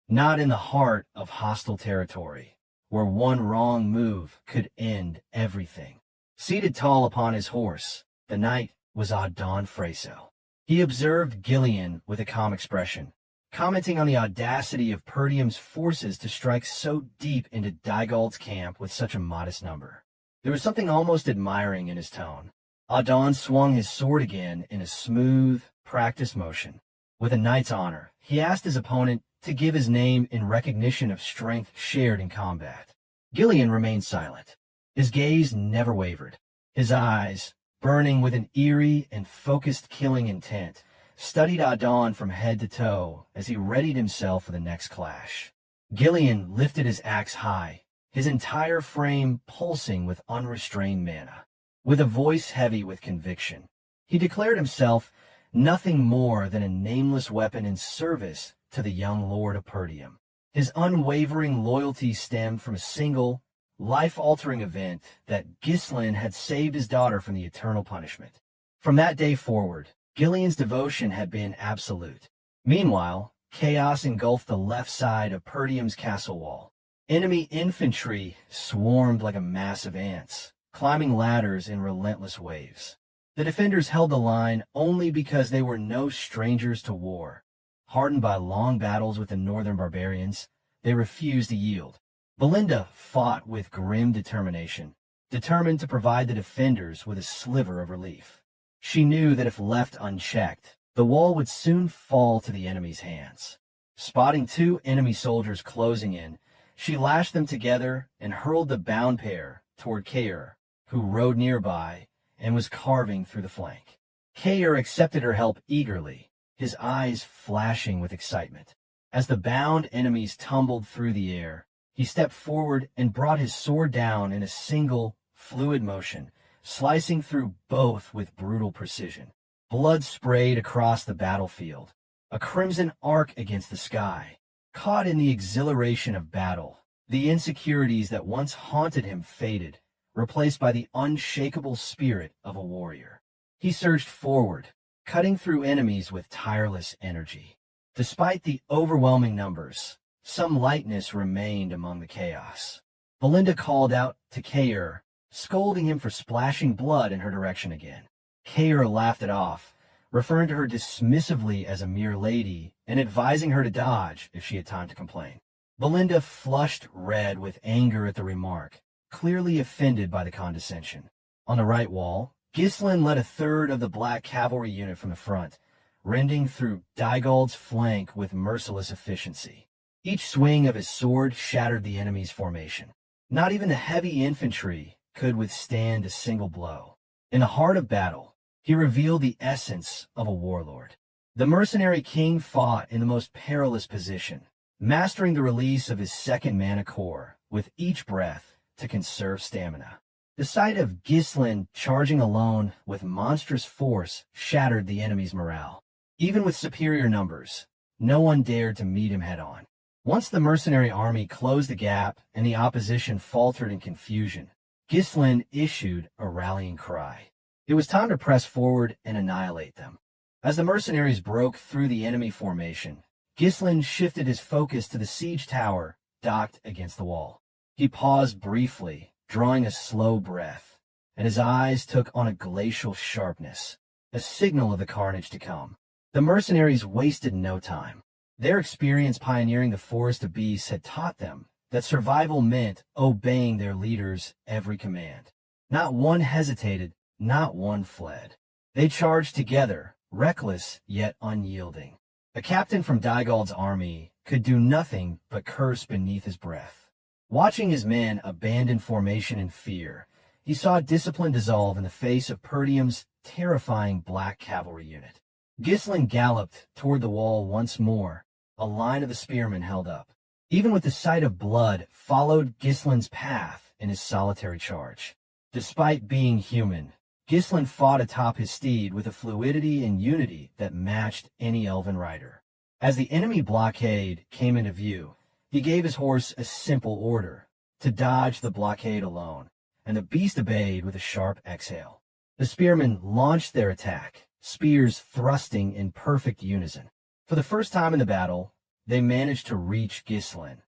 not in the heart of hostile territory, where one wrong move could end everything. Seated tall upon his horse, the knight was Adon Freso. He observed Ghislain with a calm expression, commenting on the audacity of Perdium's forces to strike so deep into Dygald's camp with such a modest number. There was something almost admiring in his tone. Adon swung his sword again in a smooth, practiced motion. With a knight's honor, he asked his opponent to give his name in recognition of strength shared in combat. Ghislain remained silent. His gaze never wavered. His eyes, burning with an eerie and focused killing intent, studied Adon from head to toe as he readied himself for the next clash. Ghislain lifted his axe high, his entire frame pulsing with unrestrained mana. With a voice heavy with conviction, he declared himself nothing more than a nameless weapon in service to the young Lord of Perdium. His unwavering loyalty stemmed from a single, life-altering event that Ghislain had saved his daughter from the eternal punishment. From that day forward, Ghislain's devotion had been absolute. Meanwhile, chaos engulfed the left side of Perdium's castle wall. Enemy infantry swarmed like a mass of ants, climbing ladders in relentless waves. The defenders held the line only because they were no strangers to war. Hardened by long battles with the northern barbarians, they refused to yield. Belinda fought with grim determination, determined to provide the defenders with a sliver of relief. She knew that if left unchecked, the wall would soon fall to the enemy's hands. Spotting two enemy soldiers closing in, she lashed them together and hurled the bound pair toward Kair, who rode nearby and was carving through the flank. Kair accepted her help eagerly, his eyes flashing with excitement. As the bound enemies tumbled through the air, he stepped forward and brought his sword down in a single, fluid motion, slicing through both with brutal precision. Blood sprayed across the battlefield, a crimson arc against the sky. Caught in the exhilaration of battle, the insecurities that once haunted him faded, replaced by the unshakable spirit of a warrior. He surged forward, cutting through enemies with tireless energy. Despite the overwhelming numbers, some lightness remained among the chaos. Belinda called out to Kair, scolding him for splashing blood in her direction again. Kair laughed it off, referring to her dismissively as a mere lady and advising her to dodge if she had time to complain. Belinda flushed red with anger at the remark, clearly offended by the condescension. On the right wall, Ghislain led a third of the black cavalry unit from the front, rending through Dygald's flank with merciless efficiency. Each swing of his sword shattered the enemy's formation. Not even the heavy infantry could withstand a single blow. In the heart of battle, he revealed the essence of a warlord. The Mercenary King fought in the most perilous position, mastering the release of his second mana core with each breath to conserve stamina. The sight of Ghislain charging alone with monstrous force shattered the enemy's morale. Even with superior numbers, no one dared to meet him head-on. Once the mercenary army closed the gap and the opposition faltered in confusion, Ghislain issued a rallying cry. It was time to press forward and annihilate them. As the mercenaries broke through the enemy formation, Ghislain shifted his focus to the siege tower docked against the wall. He paused briefly, drawing a slow breath, and his eyes took on a glacial sharpness, a signal of the carnage to come. The mercenaries wasted no time. Their experience pioneering the forest of beasts had taught them that survival meant obeying their leader's every command. Not one hesitated, not one fled. They charged together, reckless yet unyielding. A captain from Dygald's army could do nothing but curse beneath his breath. Watching his men abandon formation in fear, he saw discipline dissolve in the face of Perdium's terrifying black cavalry unit. Ghislain galloped toward the wall once more, a line of the spearmen held up. Even with the sight of blood, followed Ghislain's path in his solitary charge. Despite being human, Ghislain fought atop his steed with a fluidity and unity that matched any elven rider. As the enemy blockade came into view, he gave his horse a simple order, to dodge the blockade alone, and the beast obeyed with a sharp exhale. The spearmen launched their attack, spears thrusting in perfect unison. For the first time in the battle, they managed to reach Ghislain,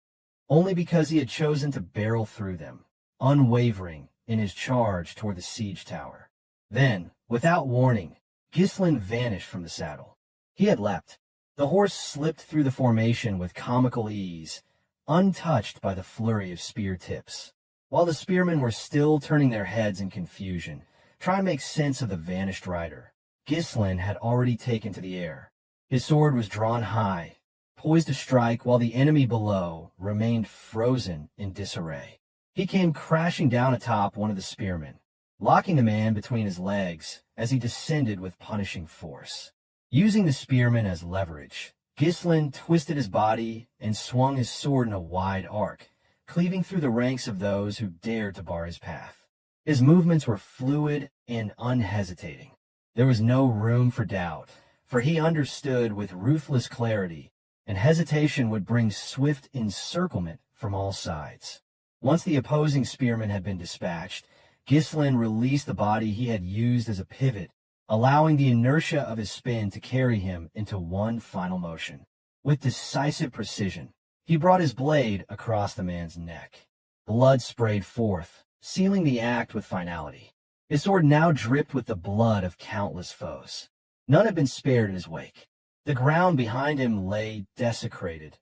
only because he had chosen to barrel through them, unwavering in his charge toward the siege tower. Then, without warning, Ghislain vanished from the saddle. He had leapt. The horse slipped through the formation with comical ease, untouched by the flurry of spear tips. While the spearmen were still turning their heads in confusion, trying to make sense of the vanished rider, Ghislain had already taken to the air. His sword was drawn high, poised to strike while the enemy below remained frozen in disarray. He came crashing down atop one of the spearmen, locking the man between his legs as he descended with punishing force. Using the spearmen as leverage, Ghislain twisted his body and swung his sword in a wide arc, cleaving through the ranks of those who dared to bar his path. His movements were fluid and unhesitating. There was no room for doubt, for he understood with ruthless clarity, and hesitation would bring swift encirclement from all sides. Once the opposing spearmen had been dispatched, Ghislain released the body he had used as a pivot, allowing the inertia of his spin to carry him into one final motion. With decisive precision, he brought his blade across the man's neck. Blood sprayed forth, sealing the act with finality. His sword now dripped with the blood of countless foes. None had been spared in his wake. The ground behind him lay desecrated,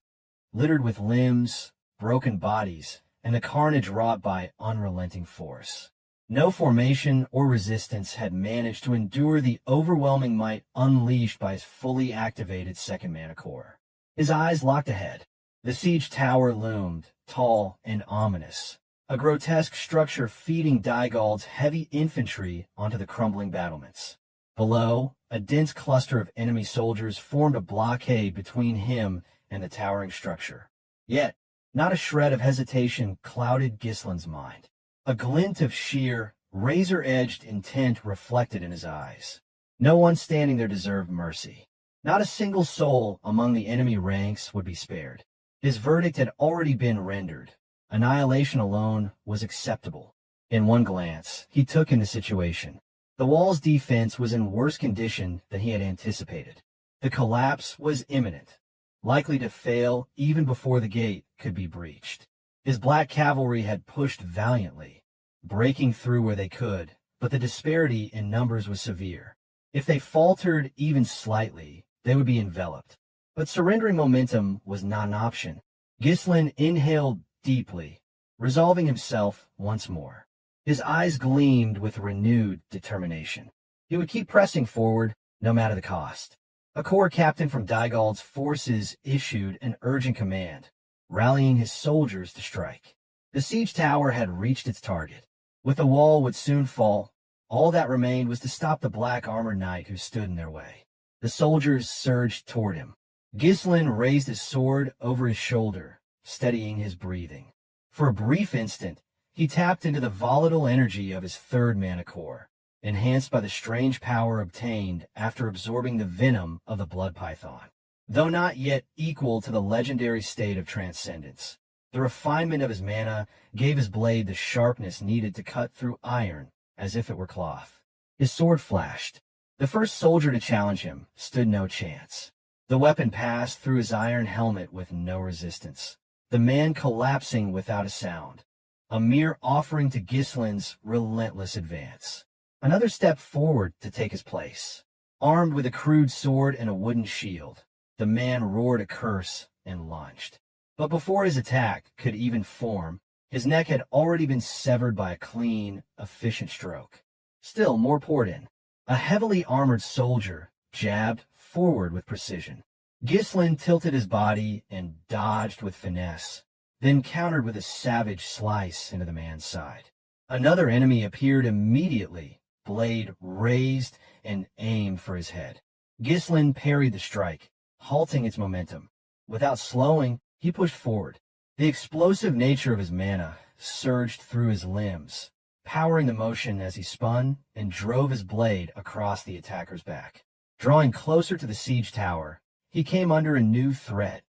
littered with limbs, broken bodies, and the carnage wrought by unrelenting force. No formation or resistance had managed to endure the overwhelming might unleashed by his fully activated second mana core. His eyes locked ahead. The siege tower loomed, tall and ominous, a grotesque structure feeding Dygald's heavy infantry onto the crumbling battlements. Below, a dense cluster of enemy soldiers formed a blockade between him and the towering structure. Yet, not a shred of hesitation clouded Ghislain's mind. A glint of sheer, razor-edged intent reflected in his eyes. No one standing there deserved mercy. Not a single soul among the enemy ranks would be spared. His verdict had already been rendered. Annihilation alone was acceptable. In one glance, he took in the situation. The wall's defense was in worse condition than he had anticipated. The collapse was imminent, likely to fail even before the gate could be breached. His black cavalry had pushed valiantly, breaking through where they could, but the disparity in numbers was severe. If they faltered even slightly, they would be enveloped. But surrendering momentum was not an option. Ghislain inhaled deeply, resolving himself once more. His eyes gleamed with renewed determination. He would keep pressing forward, no matter the cost. A corps captain from Dygald's forces issued an urgent command, rallying his soldiers to strike. The siege tower had reached its target. With the wall would soon fall, all that remained was to stop the black armored knight who stood in their way. The soldiers surged toward him. Ghislain raised his sword over his shoulder, steadying his breathing. For a brief instant, he tapped into the volatile energy of his third mana core, enhanced by the strange power obtained after absorbing the venom of the blood python. Though not yet equal to the legendary state of transcendence, the refinement of his mana gave his blade the sharpness needed to cut through iron as if it were cloth. His sword flashed. The first soldier to challenge him stood no chance. The weapon passed through his iron helmet with no resistance, the man collapsing without a sound, a mere offering to Ghislain's relentless advance. Another step forward to take his place. Armed with a crude sword and a wooden shield, the man roared a curse and lunged. But before his attack could even form, his neck had already been severed by a clean, efficient stroke. Still more poured in. A heavily armored soldier jabbed forward with precision. Ghislain tilted his body and dodged with finesse, then countered with a savage slice into the man's side. Another enemy appeared immediately, blade raised and aimed for his head. Ghislain parried the strike, halting its momentum. Without slowing, he pushed forward. The explosive nature of his mana surged through his limbs, powering the motion as he spun and drove his blade across the attacker's back. Drawing closer to the siege tower, he came under a new threat.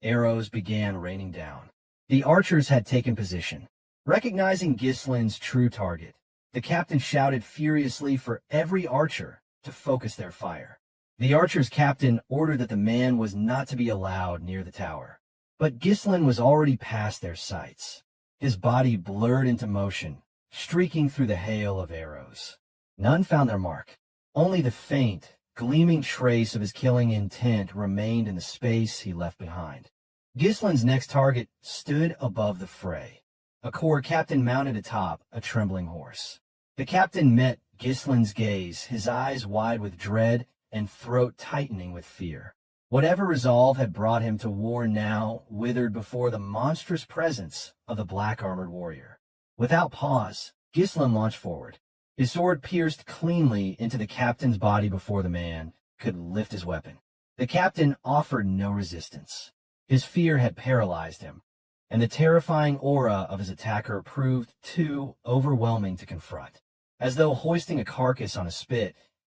Arrows began raining down. The archers had taken position. Recognizing Ghislain's true target, the captain shouted furiously for every archer to focus their fire. The archer's captain ordered that the man was not to be allowed near the tower. But Ghislain was already past their sights. His body blurred into motion, streaking through the hail of arrows. None found their mark. Only the faint, gleaming trace of his killing intent remained in the space he left behind. Ghislain's next target stood above the fray. A corps captain mounted atop a trembling horse. The captain met Ghislain's gaze, his eyes wide with dread and throat tightening with fear. Whatever resolve had brought him to war now withered before the monstrous presence of the black-armored warrior. Without pause, Ghislain launched forward. His sword pierced cleanly into the captain's body before the man could lift his weapon. The captain offered no resistance. His fear had paralyzed him, and the terrifying aura of his attacker proved too overwhelming to confront. As though hoisting a carcass on a spit,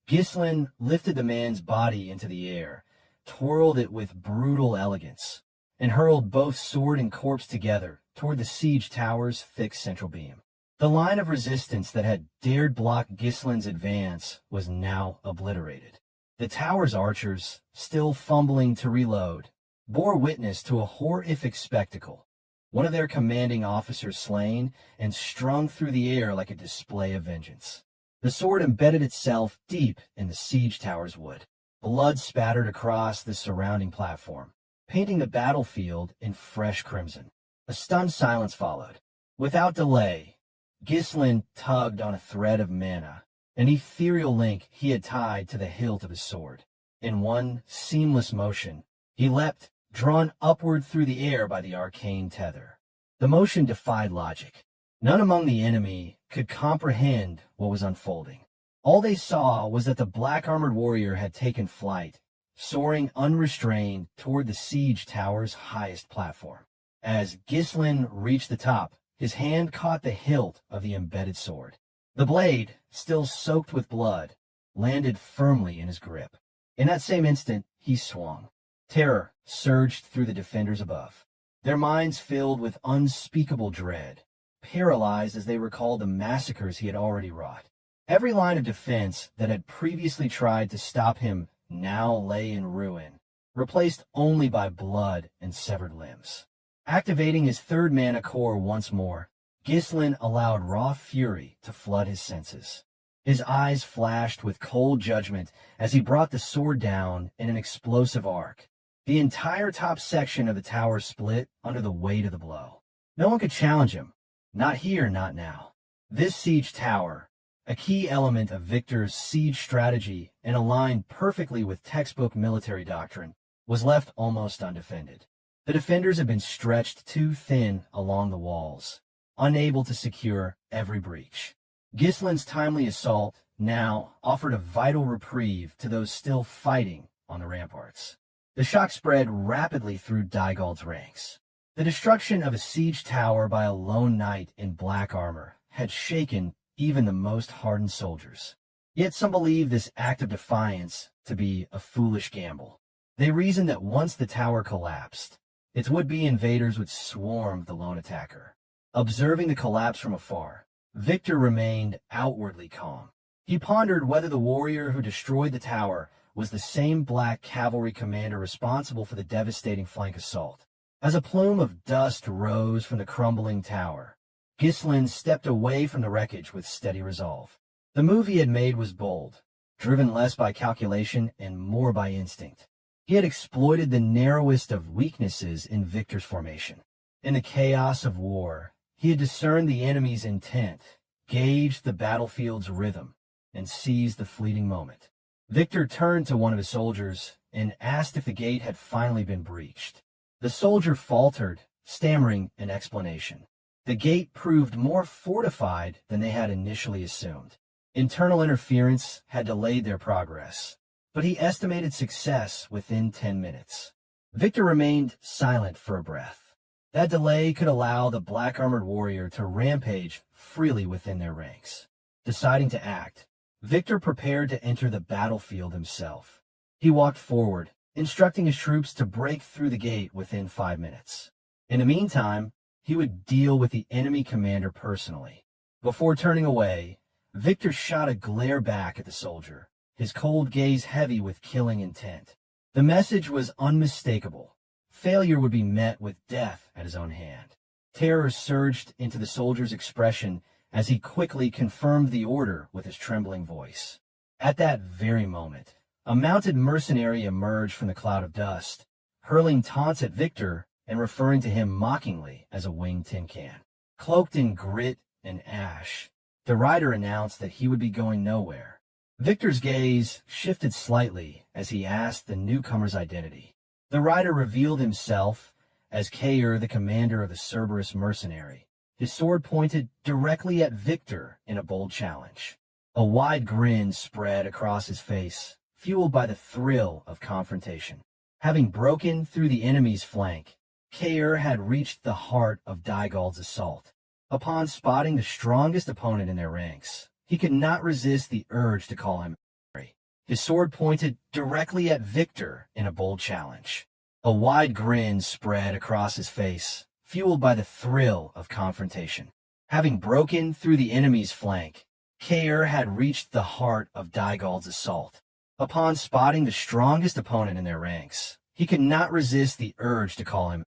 Ghislain lifted the man's body into the air, twirled it with brutal elegance, and hurled both sword and corpse together toward the siege tower's thick central beam. The line of resistance that had dared block Ghislain's advance was now obliterated. The tower's archers, still fumbling to reload, bore witness to a horrific spectacle. One of their commanding officers slain and strung through the air like a display of vengeance. The sword embedded itself deep in the siege tower's wood. Blood spattered across the surrounding platform, painting the battlefield in fresh crimson. A stunned silence followed. Without delay, Ghislain tugged on a thread of mana, an ethereal link he had tied to the hilt of his sword. In one seamless motion, he leapt, drawn upward through the air by the arcane tether. The motion defied logic. None among the enemy could comprehend what was unfolding. All they saw was that the black-armored warrior had taken flight, soaring unrestrained toward the siege tower's highest platform. As Ghislain reached the top, his hand caught the hilt of the embedded sword. The blade, still soaked with blood, landed firmly in his grip. In that same instant, he swung. Terror surged through the defenders above, their minds filled with unspeakable dread, paralyzed as they recalled the massacres he had already wrought. Every line of defense that had previously tried to stop him now lay in ruin, replaced only by blood and severed limbs. Activating his third mana core once more, Ghislain allowed raw fury to flood his senses. His eyes flashed with cold judgment as he brought the sword down in an explosive arc. The entire top section of the tower split under the weight of the blow. No one could challenge him. Not here, not now. This siege tower, a key element of Victor's siege strategy and aligned perfectly with textbook military doctrine, was left almost undefended. The defenders had been stretched too thin along the walls, unable to secure every breach. Ghislain's timely assault now offered a vital reprieve to those still fighting on the ramparts. The shock spread rapidly through Dygald's ranks. The destruction of a siege tower by a lone knight in black armor had shaken even the most hardened soldiers. Yet some believed this act of defiance to be a foolish gamble. They reasoned that once the tower collapsed, its would-be invaders would swarm the lone attacker. Observing the collapse from afar, Victor remained outwardly calm. He pondered whether the warrior who destroyed the tower was the same black cavalry commander responsible for the devastating flank assault. As a plume of dust rose from the crumbling tower, Ghislain stepped away from the wreckage with steady resolve. The move he had made was bold, driven less by calculation and more by instinct. He had exploited the narrowest of weaknesses in Victor's formation. In the chaos of war, he had discerned the enemy's intent, gauged the battlefield's rhythm, and seized the fleeting moment. Victor turned to one of his soldiers and asked if the gate had finally been breached. The soldier faltered, stammering an explanation. The gate proved more fortified than they had initially assumed. Internal interference had delayed their progress, but he estimated success within 10 minutes. Victor remained silent for a breath. That delay could allow the black-armored warrior to rampage freely within their ranks. Deciding to act, Victor prepared to enter the battlefield himself. He walked forward, instructing his troops to break through the gate within 5 minutes. In the meantime, he would deal with the enemy commander personally. Before turning away, Victor shot a glare back at the soldier, his cold gaze heavy with killing intent. The message was unmistakable. Failure would be met with death at his own hand. Terror surged into the soldier's expression as he quickly confirmed the order with his trembling voice. At that very moment, a mounted mercenary emerged from the cloud of dust, hurling taunts at Victor and referring to him mockingly as a winged tin can. Cloaked in grit and ash, the rider announced that he would be going nowhere. Victor's gaze shifted slightly as he asked the newcomer's identity. The rider revealed himself as Kair, the commander of the Cerberus mercenary, his sword pointed directly at Victor in a bold challenge. A wide grin spread across his face, fueled by the thrill of confrontation. Having broken through the enemy's flank, Kair had reached the heart of Dygald's assault. Upon spotting the strongest opponent in their ranks, he could not resist the urge to call him mercenary. His sword pointed directly at Victor in a bold challenge. A wide grin spread across his face, fueled by the thrill of confrontation. Having broken through the enemy's flank, Kair had reached the heart of Dygald's assault. Upon spotting the strongest opponent in their ranks, he could not resist the urge to call him.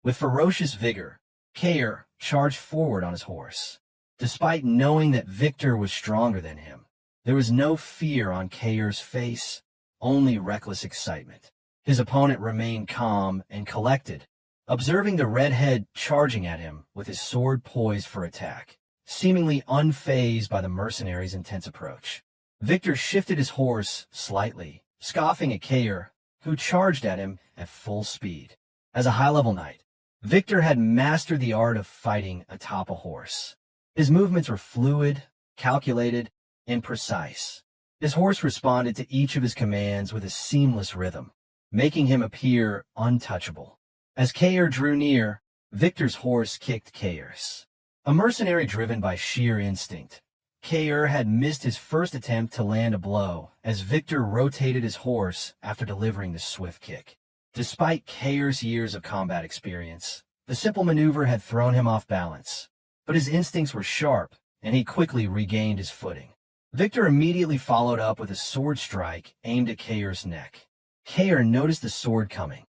With ferocious vigor, Kair charged forward on his horse. Despite knowing that Victor was stronger than him, there was no fear on Kair's face, only reckless excitement. His opponent remained calm and collected, observing the redhead charging at him with his sword poised for attack, seemingly unfazed by the mercenary's intense approach. Victor shifted his horse slightly, scoffing at Kair, who charged at him at full speed. As a high-level knight, Victor had mastered the art of fighting atop a horse. His movements were fluid, calculated, and precise. His horse responded to each of his commands with a seamless rhythm, making him appear untouchable. As Kair drew near, Victor's horse kicked Kair's. A mercenary driven by sheer instinct, Kair had missed his first attempt to land a blow as Victor rotated his horse after delivering the swift kick. Despite Kair's years of combat experience, the simple maneuver had thrown him off balance, but his instincts were sharp, and he quickly regained his footing. Victor immediately followed up with a sword strike aimed at Kair's neck. Kair noticed the sword coming.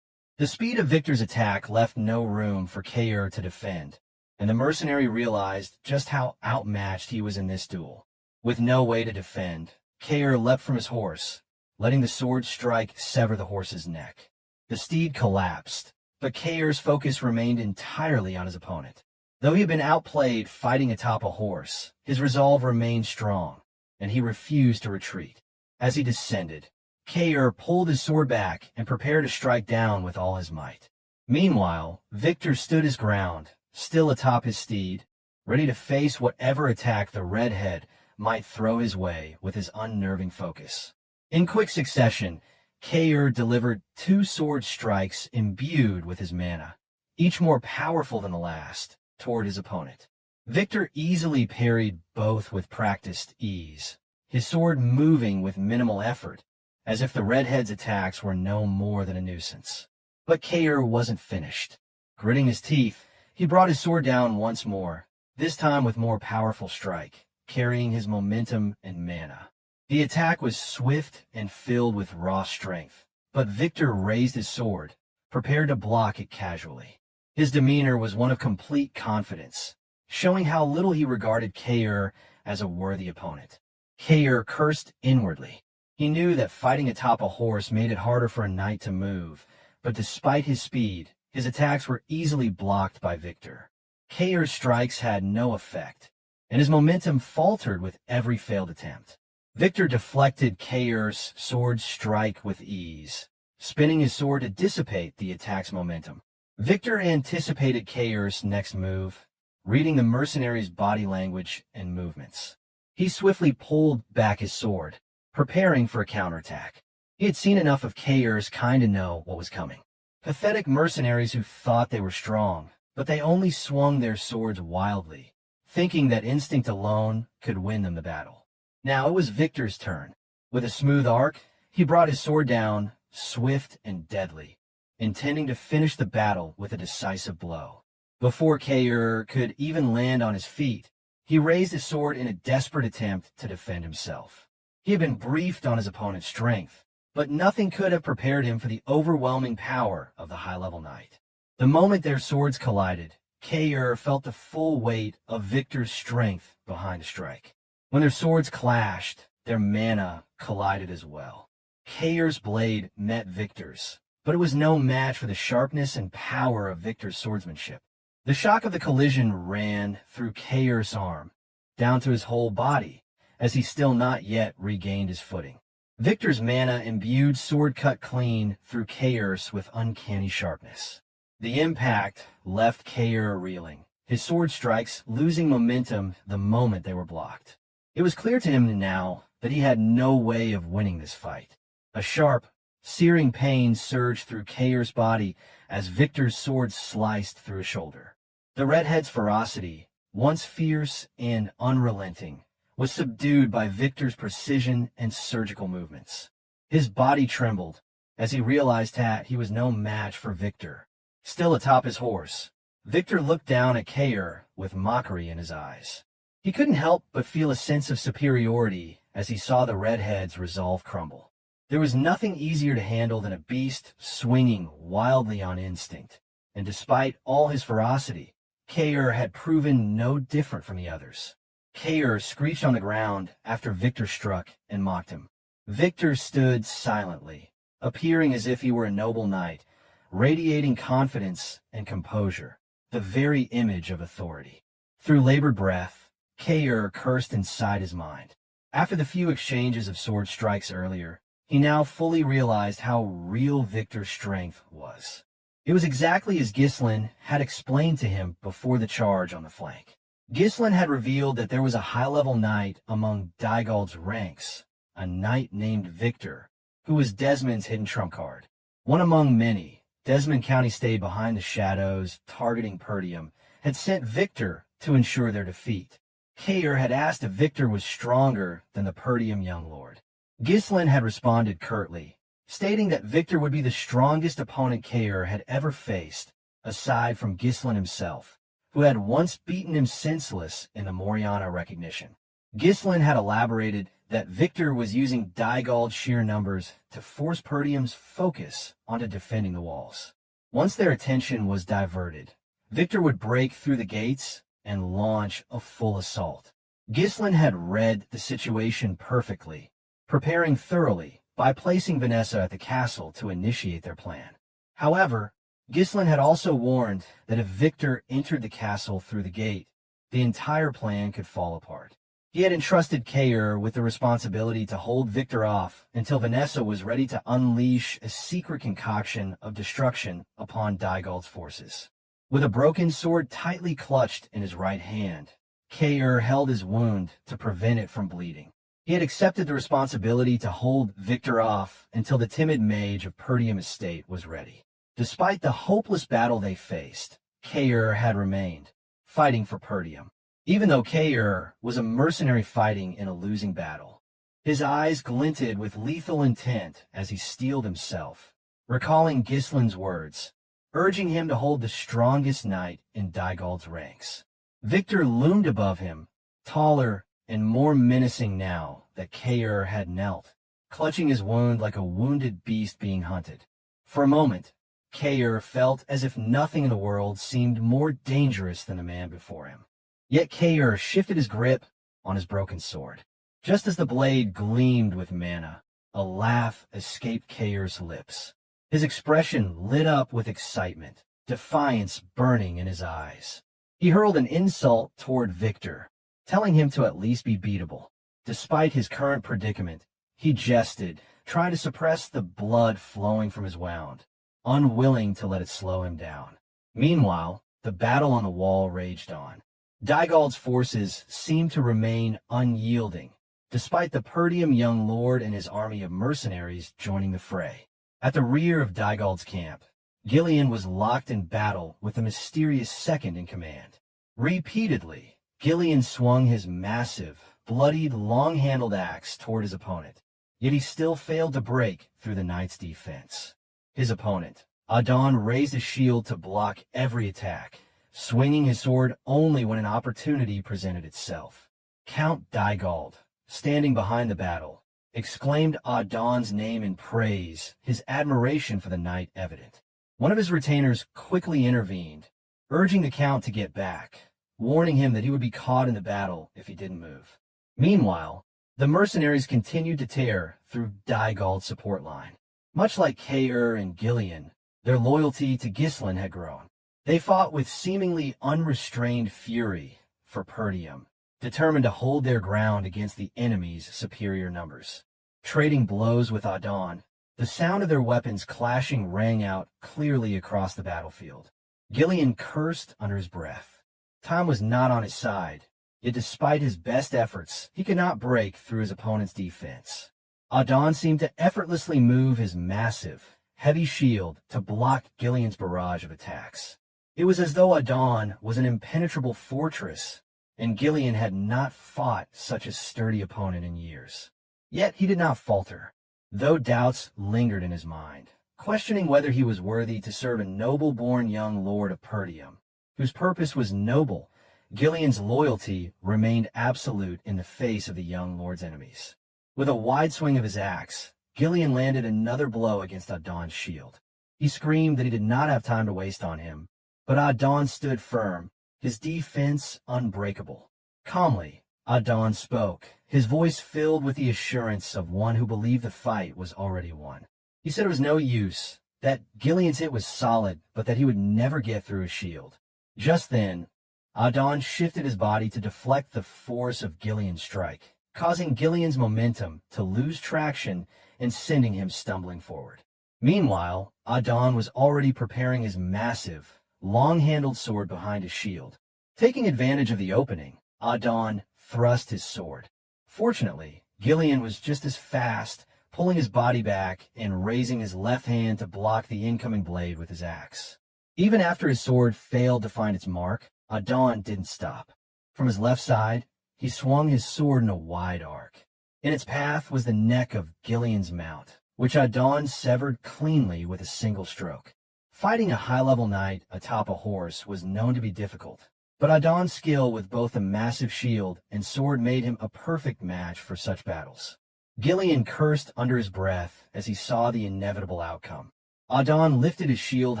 The speed of Victor's attack left no room for Kair to defend, and the mercenary realized just how outmatched he was in this duel. With no way to defend, Kair leapt from his horse, letting the sword strike sever the horse's neck. The steed collapsed, but Kair's focus remained entirely on his opponent. Though he had been outplayed fighting atop a horse, his resolve remained strong, and he refused to retreat. As he descended, Kair pulled his sword back and prepared to strike down with all his might. Meanwhile, Victor stood his ground, still atop his steed, ready to face whatever attack the redhead might throw his way with his unnerving focus. In quick succession, Kair delivered 2 sword strikes imbued with his mana, each more powerful than the last, toward his opponent. Victor easily parried both with practiced ease, his sword moving with minimal effort, as if the redhead's attacks were no more than a nuisance. But Kair wasn't finished. Gritting his teeth, he brought his sword down once more, this time with more powerful strike, carrying his momentum and mana. The attack was swift and filled with raw strength, but Victor raised his sword, prepared to block it casually. His demeanor was one of complete confidence, showing how little he regarded Kair as a worthy opponent. Kair cursed inwardly. He knew that fighting atop a horse made it harder for a knight to move, but despite his speed, his attacks were easily blocked by Victor. Kair's strikes had no effect, and his momentum faltered with every failed attempt. Victor deflected Kair's sword strike with ease, spinning his sword to dissipate the attack's momentum. Victor anticipated Kair's next move, reading the mercenary's body language and movements. He swiftly pulled back his sword, preparing for a counterattack. He had seen enough of Kair's kind to know what was coming. Pathetic mercenaries who thought they were strong, but they only swung their swords wildly, thinking that instinct alone could win them the battle. Now it was Victor's turn. With a smooth arc, he brought his sword down, swift and deadly, intending to finish the battle with a decisive blow. Before Kair could even land on his feet, he raised his sword in a desperate attempt to defend himself. He had been briefed on his opponent's strength, but nothing could have prepared him for the overwhelming power of the high-level knight. The moment their swords collided, Kair felt the full weight of Victor's strength behind the strike. When their swords clashed, their mana collided as well. Kair's blade met Victor's, but it was no match for the sharpness and power of Victor's swordsmanship. The shock of the collision ran through Kair's arm, down to his whole body, as he still not yet regained his footing. Victor's mana-imbued sword cut clean through Kair's with uncanny sharpness. The impact left Kair reeling, his sword strikes losing momentum the moment they were blocked. It was clear to him now that he had no way of winning this fight. A sharp, searing pain surged through Kair's body as Victor's sword sliced through his shoulder. The redhead's ferocity, once fierce and unrelenting, was subdued by Victor's precision and surgical movements. His body trembled as he realized that he was no match for Victor. Still atop his horse, Victor looked down at Kair with mockery in his eyes. He couldn't help but feel a sense of superiority as he saw the redhead's resolve crumble. There was nothing easier to handle than a beast swinging wildly on instinct, and despite all his ferocity, Kair had proven no different from the others. Kair screeched on the ground after Victor struck and mocked him. Victor stood silently, appearing as if he were a noble knight, radiating confidence and composure, the very image of authority. Through labored breath, Kair cursed inside his mind. After the few exchanges of sword strikes earlier, he now fully realized how real Victor's strength was. It was exactly as Ghislain had explained to him before the charge on the flank. Ghislain had revealed that there was a high-level knight among Dygald's ranks, a knight named Victor, who was Desmond's hidden trump card. One among many, Desmond County stayed behind the shadows, targeting Perdium, had sent Victor to ensure their defeat. Kair had asked if Victor was stronger than the Perdium young lord. Ghislain had responded curtly, stating that Victor would be the strongest opponent Kair had ever faced, aside from Ghislain himself, who had once beaten him senseless in the Moriana recognition. Ghislain had elaborated that Victor was using Dygald's sheer numbers to force Perdium's focus onto defending the walls. Once their attention was diverted, Victor would break through the gates and launch a full assault. Ghislain had read the situation perfectly, preparing thoroughly by placing Vanessa at the castle to initiate their plan. However, Ghislain had also warned that if Victor entered the castle through the gate, the entire plan could fall apart. He had entrusted Kaer with the responsibility to hold Victor off until Vanessa was ready to unleash a secret concoction of destruction upon Dygald's forces. With a broken sword tightly clutched in his right hand, Kaer held his wound to prevent it from bleeding. He had accepted the responsibility to hold Victor off until the timid mage of Perdium estate was ready. Despite the hopeless battle they faced, Kaer had remained, fighting for Perdium. Even though Kaer was a mercenary fighting in a losing battle, his eyes glinted with lethal intent as he steeled himself, recalling Ghislain's words, urging him to hold the strongest knight in Dygald's ranks. Victor loomed above him, taller and more menacing now that Kaer had knelt, clutching his wound like a wounded beast being hunted. For a moment, Kaer felt as if nothing in the world seemed more dangerous than the man before him. Yet Kaer shifted his grip on his broken sword. Just as the blade gleamed with mana, a laugh escaped Kaer's lips. His expression lit up with excitement, defiance burning in his eyes. He hurled an insult toward Victor, telling him to at least be beatable. Despite his current predicament, he jested, trying to suppress the blood flowing from his wound, unwilling to let it slow him down. Meanwhile, the battle on the wall raged on. Dygald's forces seemed to remain unyielding, despite the Perdium young lord and his army of mercenaries joining the fray. At the rear of Dygald's camp, Ghislain was locked in battle with the mysterious second in command. Repeatedly, Ghislain swung his massive, bloodied, long-handled axe toward his opponent, yet he still failed to break through the knight's defense. His opponent, Adon, raised his shield to block every attack, swinging his sword only when an opportunity presented itself. Count Dygald, standing behind the battle, exclaimed Adon's name in praise, his admiration for the knight evident. One of his retainers quickly intervened, urging the Count to get back, warning him that he would be caught in the battle if he didn't move. Meanwhile, the mercenaries continued to tear through Dygald's support line. Much like Kaer and Ghislain, their loyalty to Ghislain had grown. They fought with seemingly unrestrained fury for Perdium, determined to hold their ground against the enemy's superior numbers. Trading blows with Adon, the sound of their weapons clashing rang out clearly across the battlefield. Ghislain cursed under his breath. Time was not on his side, yet despite his best efforts, he could not break through his opponent's defense. Adon seemed to effortlessly move his massive, heavy shield to block Ghislain's barrage of attacks. It was as though Adon was an impenetrable fortress, and Ghislain had not fought such a sturdy opponent in years. Yet he did not falter, though doubts lingered in his mind, questioning whether he was worthy to serve a noble-born young lord of Perdium, whose purpose was noble. Ghislain's loyalty remained absolute in the face of the young lord's enemies. With a wide swing of his axe, Ghislain landed another blow against Adon's shield. He screamed that he did not have time to waste on him, but Adon stood firm, his defense unbreakable. Calmly, Adon spoke, his voice filled with the assurance of one who believed the fight was already won. He said it was no use, that Ghislain's hit was solid, but that he would never get through his shield. Just then, Adon shifted his body to deflect the force of Ghislain's strike, causing Ghislain's momentum to lose traction and sending him stumbling forward. Meanwhile, Adon was already preparing his massive, long-handled sword behind his shield. Taking advantage of the opening, Adon thrust his sword. Fortunately, Ghislain was just as fast, pulling his body back and raising his left hand to block the incoming blade with his axe. Even after his sword failed to find its mark, Adon didn't stop. From his left side, he swung his sword in a wide arc. In its path was the neck of Ghislain's mount, which Adon severed cleanly with a single stroke. Fighting a high-level knight atop a horse was known to be difficult, but Adon's skill with both a massive shield and sword made him a perfect match for such battles. Ghislain cursed under his breath as he saw the inevitable outcome. Adon lifted his shield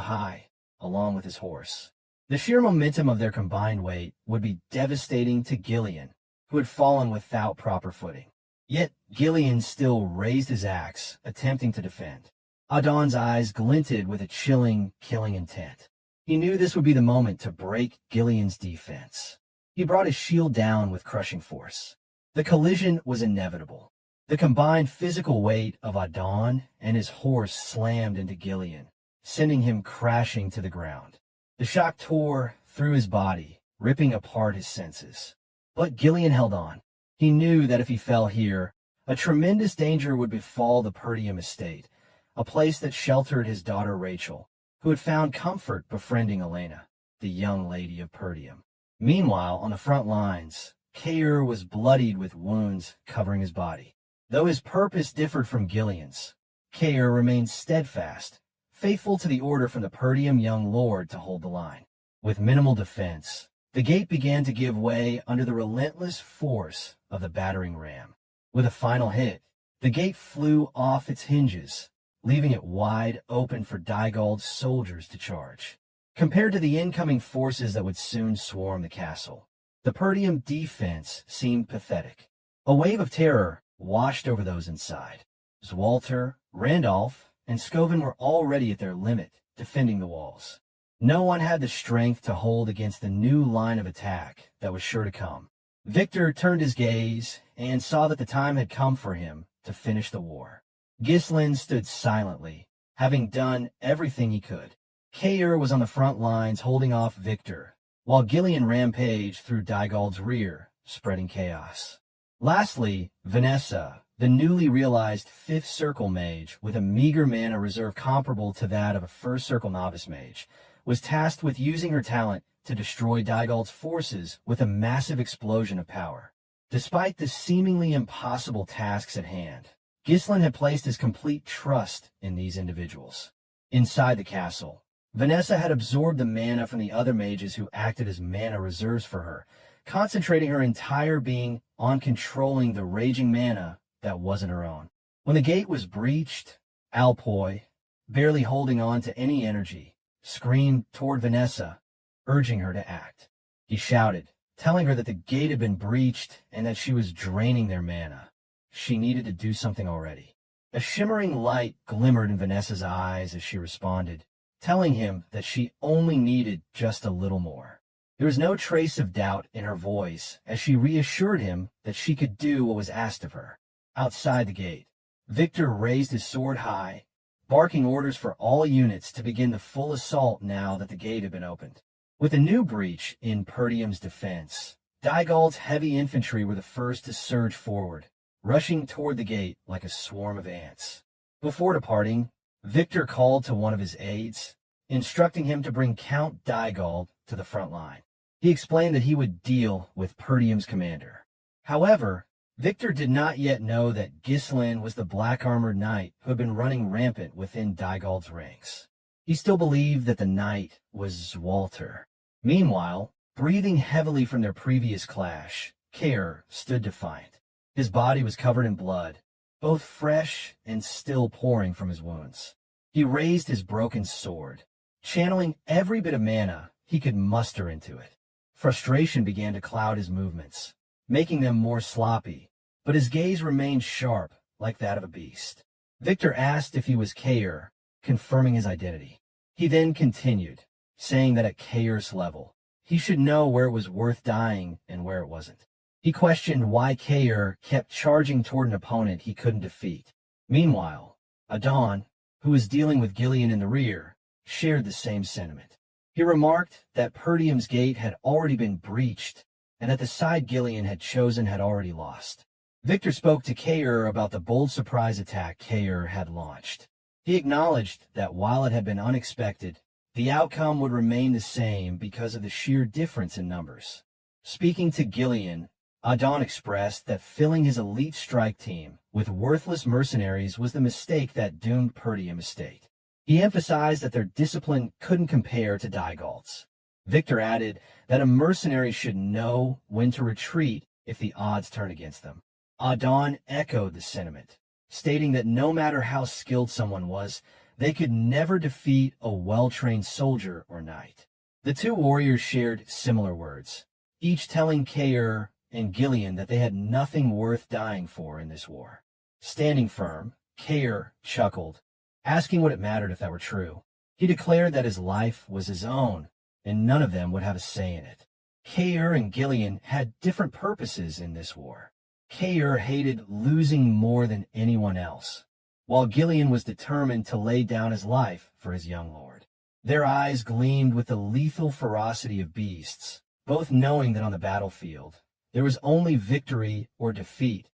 high, along with his horse. The sheer momentum of their combined weight would be devastating to Ghislain, who had fallen without proper footing. Yet Ghislain still raised his axe, attempting to defend. Adon's eyes glinted with a chilling, killing intent. He knew this would be the moment to break Ghislain's defense. He brought his shield down with crushing force. The collision was inevitable. The combined physical weight of Adon and his horse slammed into Ghislain, sending him crashing to the ground. The shock tore through his body, ripping apart his senses. But Ghislain held on. He knew that if he fell here, a tremendous danger would befall the Perdium estate, a place that sheltered his daughter Rachel, who had found comfort befriending Elena, the young lady of Perdium. Meanwhile, on the front lines, Kair was bloodied with wounds covering his body. Though his purpose differed from Ghislain's, Kair remained steadfast, faithful to the order from the Perdium young lord to hold the line. With minimal defense, the gate began to give way under the relentless force of the battering ram. With a final hit, the gate flew off its hinges, leaving it wide open for Dygald's soldiers to charge. Compared to the incoming forces that would soon swarm the castle, the Perdium defense seemed pathetic. A wave of terror washed over those inside. Zwalter, Randolph, and Scoven were already at their limit, defending the walls. No one had the strength to hold against the new line of attack that was sure to come. Victor turned his gaze and saw that the time had come for him to finish the war. Ghislain stood silently, having done everything he could. Kair was on the front lines holding off Victor, while Ghislain rampaged through Dygald's rear, spreading chaos. Lastly, Vanessa, the newly realized 5th Circle mage with a meager mana reserve comparable to that of a 1st Circle novice mage, was tasked with using her talent to destroy Dygald's forces with a massive explosion of power. Despite the seemingly impossible tasks at hand, Ghislain had placed his complete trust in these individuals. Inside the castle, Vanessa had absorbed the mana from the other mages who acted as mana reserves for her, concentrating her entire being on controlling the raging mana that wasn't her own. When the gate was breached, Alpoi, barely holding on to any energy, screamed toward Vanessa, urging her to act. He shouted, telling her that the gate had been breached and that she was draining their mana. She needed to do something already. A shimmering light glimmered in Vanessa's eyes as she responded, telling him that she only needed just a little more. There was no trace of doubt in her voice as she reassured him that she could do what was asked of her. Outside the gate, Victor raised his sword high, barking orders for all units to begin the full assault now that the gate had been opened. With a new breach in Perdium's defense, Dygald's heavy infantry were the first to surge forward, rushing toward the gate like a swarm of ants. Before departing, Victor called to one of his aides, instructing him to bring Count Dygald to the front line. He explained that he would deal with Perdium's commander. However, Victor did not yet know that Ghislain was the black-armored knight who had been running rampant within Dygald's ranks. He still believed that the knight was Zwalter. Meanwhile, breathing heavily from their previous clash, Kair stood defiant. His body was covered in blood, both fresh and still pouring from his wounds. He raised his broken sword, channeling every bit of mana he could muster into it. Frustration began to cloud his movements, making them more sloppy, but his gaze remained sharp like that of a beast. Victor asked if he was Kair, confirming his identity. He then continued, saying that at Kair's level, he should know where it was worth dying and where it wasn't. He questioned why Kair kept charging toward an opponent he couldn't defeat. Meanwhile, Adon, who was dealing with Ghislain in the rear, shared the same sentiment. He remarked that Perdium's gate had already been breached and that the side Ghislain had chosen had already lost. Victor spoke to Kair about the bold surprise attack Kair had launched. He acknowledged that while it had been unexpected, the outcome would remain the same because of the sheer difference in numbers. Speaking to Ghislain, Adon expressed that filling his elite strike team with worthless mercenaries was the mistake that doomed Perdium estate. He emphasized that their discipline couldn't compare to Dygald's. Victor added that a mercenary should know when to retreat if the odds turn against them. Adon echoed the sentiment, stating that no matter how skilled someone was, they could never defeat a well-trained soldier or knight. The two warriors shared similar words, each telling Kair and Ghislain that they had nothing worth dying for in this war. Standing firm, Kair chuckled, asking what it mattered if that were true. He declared that his life was his own, and none of them would have a say in it. Kaer and Ghislain had different purposes in this war. Kaer hated losing more than anyone else, while Ghislain was determined to lay down his life for his young lord. Their eyes gleamed with the lethal ferocity of beasts, both knowing that on the battlefield, there was only victory or defeat.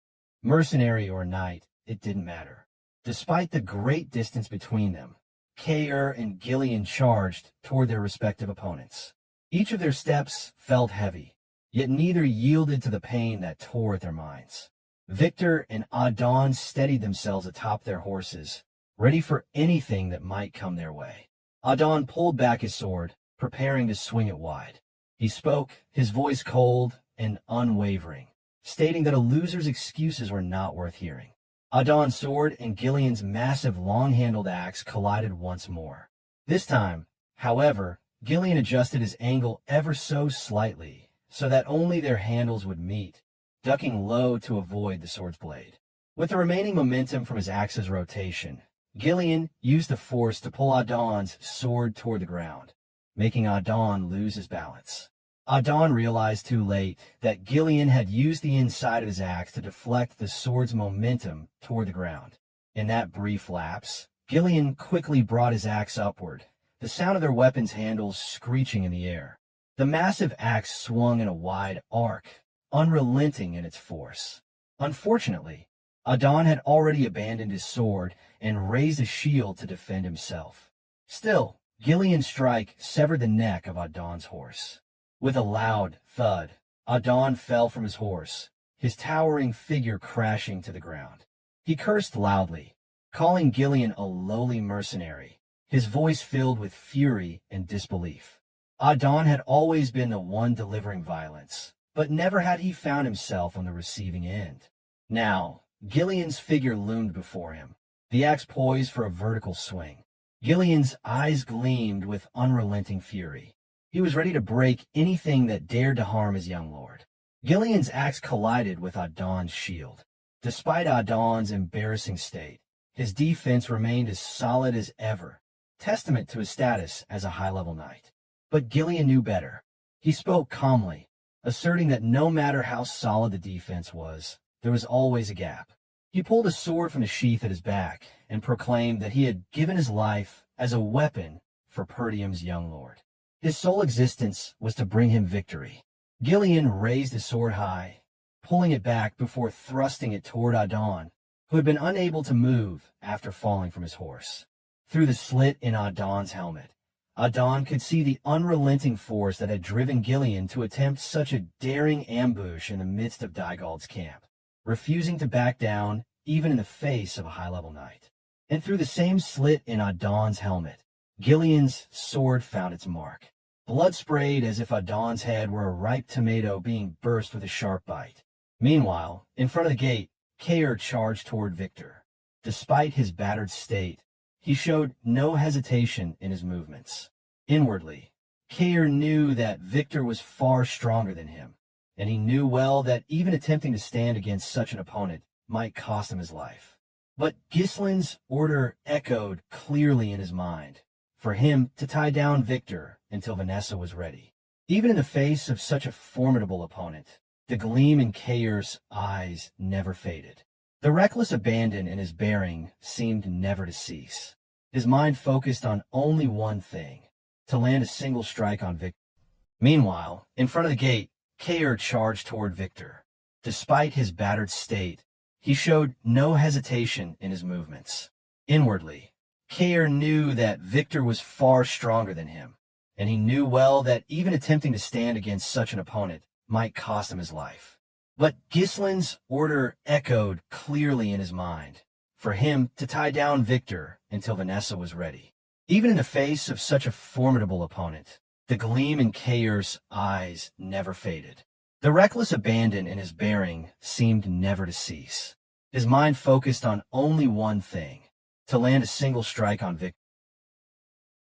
Mercenary or knight, it didn't matter. Despite the great distance between them, Kaer and Ghislain charged toward their respective opponents. Each of their steps felt heavy, yet neither yielded to the pain that tore at their minds. Victor and Adon steadied themselves atop their horses, ready for anything that might come their way. Adon pulled back his sword, preparing to swing it wide. He spoke, his voice cold and unwavering, stating that a loser's excuses were not worth hearing. Adon's sword and Ghislain's massive long-handled axe collided once more. This time, however, Ghislain adjusted his angle ever so slightly, so that only their handles would meet, ducking low to avoid the sword's blade. With the remaining momentum from his axe's rotation, Ghislain used the force to pull Adon's sword toward the ground, making Adon lose his balance. Adon realized too late that Ghislain had used the inside of his axe to deflect the sword's momentum toward the ground. In that brief lapse, Ghislain quickly brought his axe upward, the sound of their weapons' handles screeching in the air. The massive axe swung in a wide arc, unrelenting in its force. Unfortunately, Adon had already abandoned his sword and raised a shield to defend himself. Still, Ghislain's strike severed the neck of Adon's horse. With a loud thud, Adon fell from his horse, his towering figure crashing to the ground. He cursed loudly, calling Ghislain a lowly mercenary, his voice filled with fury and disbelief. Adon had always been the one delivering violence, but never had he found himself on the receiving end. Now, Ghislain's figure loomed before him, the axe poised for a vertical swing. Ghislain's eyes gleamed with unrelenting fury. He was ready to break anything that dared to harm his young lord. Ghislain's axe collided with Adon's shield. Despite Adon's embarrassing state, his defense remained as solid as ever, testament to his status as a high-level knight. But Ghislain knew better. He spoke calmly, asserting that no matter how solid the defense was, there was always a gap. He pulled a sword from the sheath at his back and proclaimed that he had given his life as a weapon for Perdium's young lord. His sole existence was to bring him victory. Ghislain raised his sword high, pulling it back before thrusting it toward Adon, who had been unable to move after falling from his horse. Through the slit in Adon's helmet, Adon could see the unrelenting force that had driven Ghislain to attempt such a daring ambush in the midst of Dygald's camp, refusing to back down even in the face of a high-level knight. And through the same slit in Adon's helmet, Ghislain's sword found its mark. Blood sprayed as if Adon's head were a ripe tomato being burst with a sharp bite. Meanwhile, in front of the gate, Kaer charged toward Victor. Despite his battered state, he showed no hesitation in his movements. Inwardly, Kaer knew that Victor was far stronger than him, and he knew well that even attempting to stand against such an opponent might cost him his life. But Ghislain's order echoed clearly in his mind, for him to tie down Victor until Vanessa was ready. Even in the face of such a formidable opponent, the gleam in Kaer's eyes never faded. The reckless abandon in his bearing seemed never to cease. His mind focused on only one thing, to land a single strike on Victor. Meanwhile, in front of the gate, Kaer charged toward Victor. Despite his battered state, he showed no hesitation in his movements. Inwardly, Kaer knew that Victor was far stronger than him, and he knew well that even attempting to stand against such an opponent might cost him his life. But Ghislain's order echoed clearly in his mind, for him to tie down Victor until Vanessa was ready. Even in the face of such a formidable opponent, the gleam in Kaer's eyes never faded. The reckless abandon in his bearing seemed never to cease. His mind focused on only one thing, to land a single strike on Victor.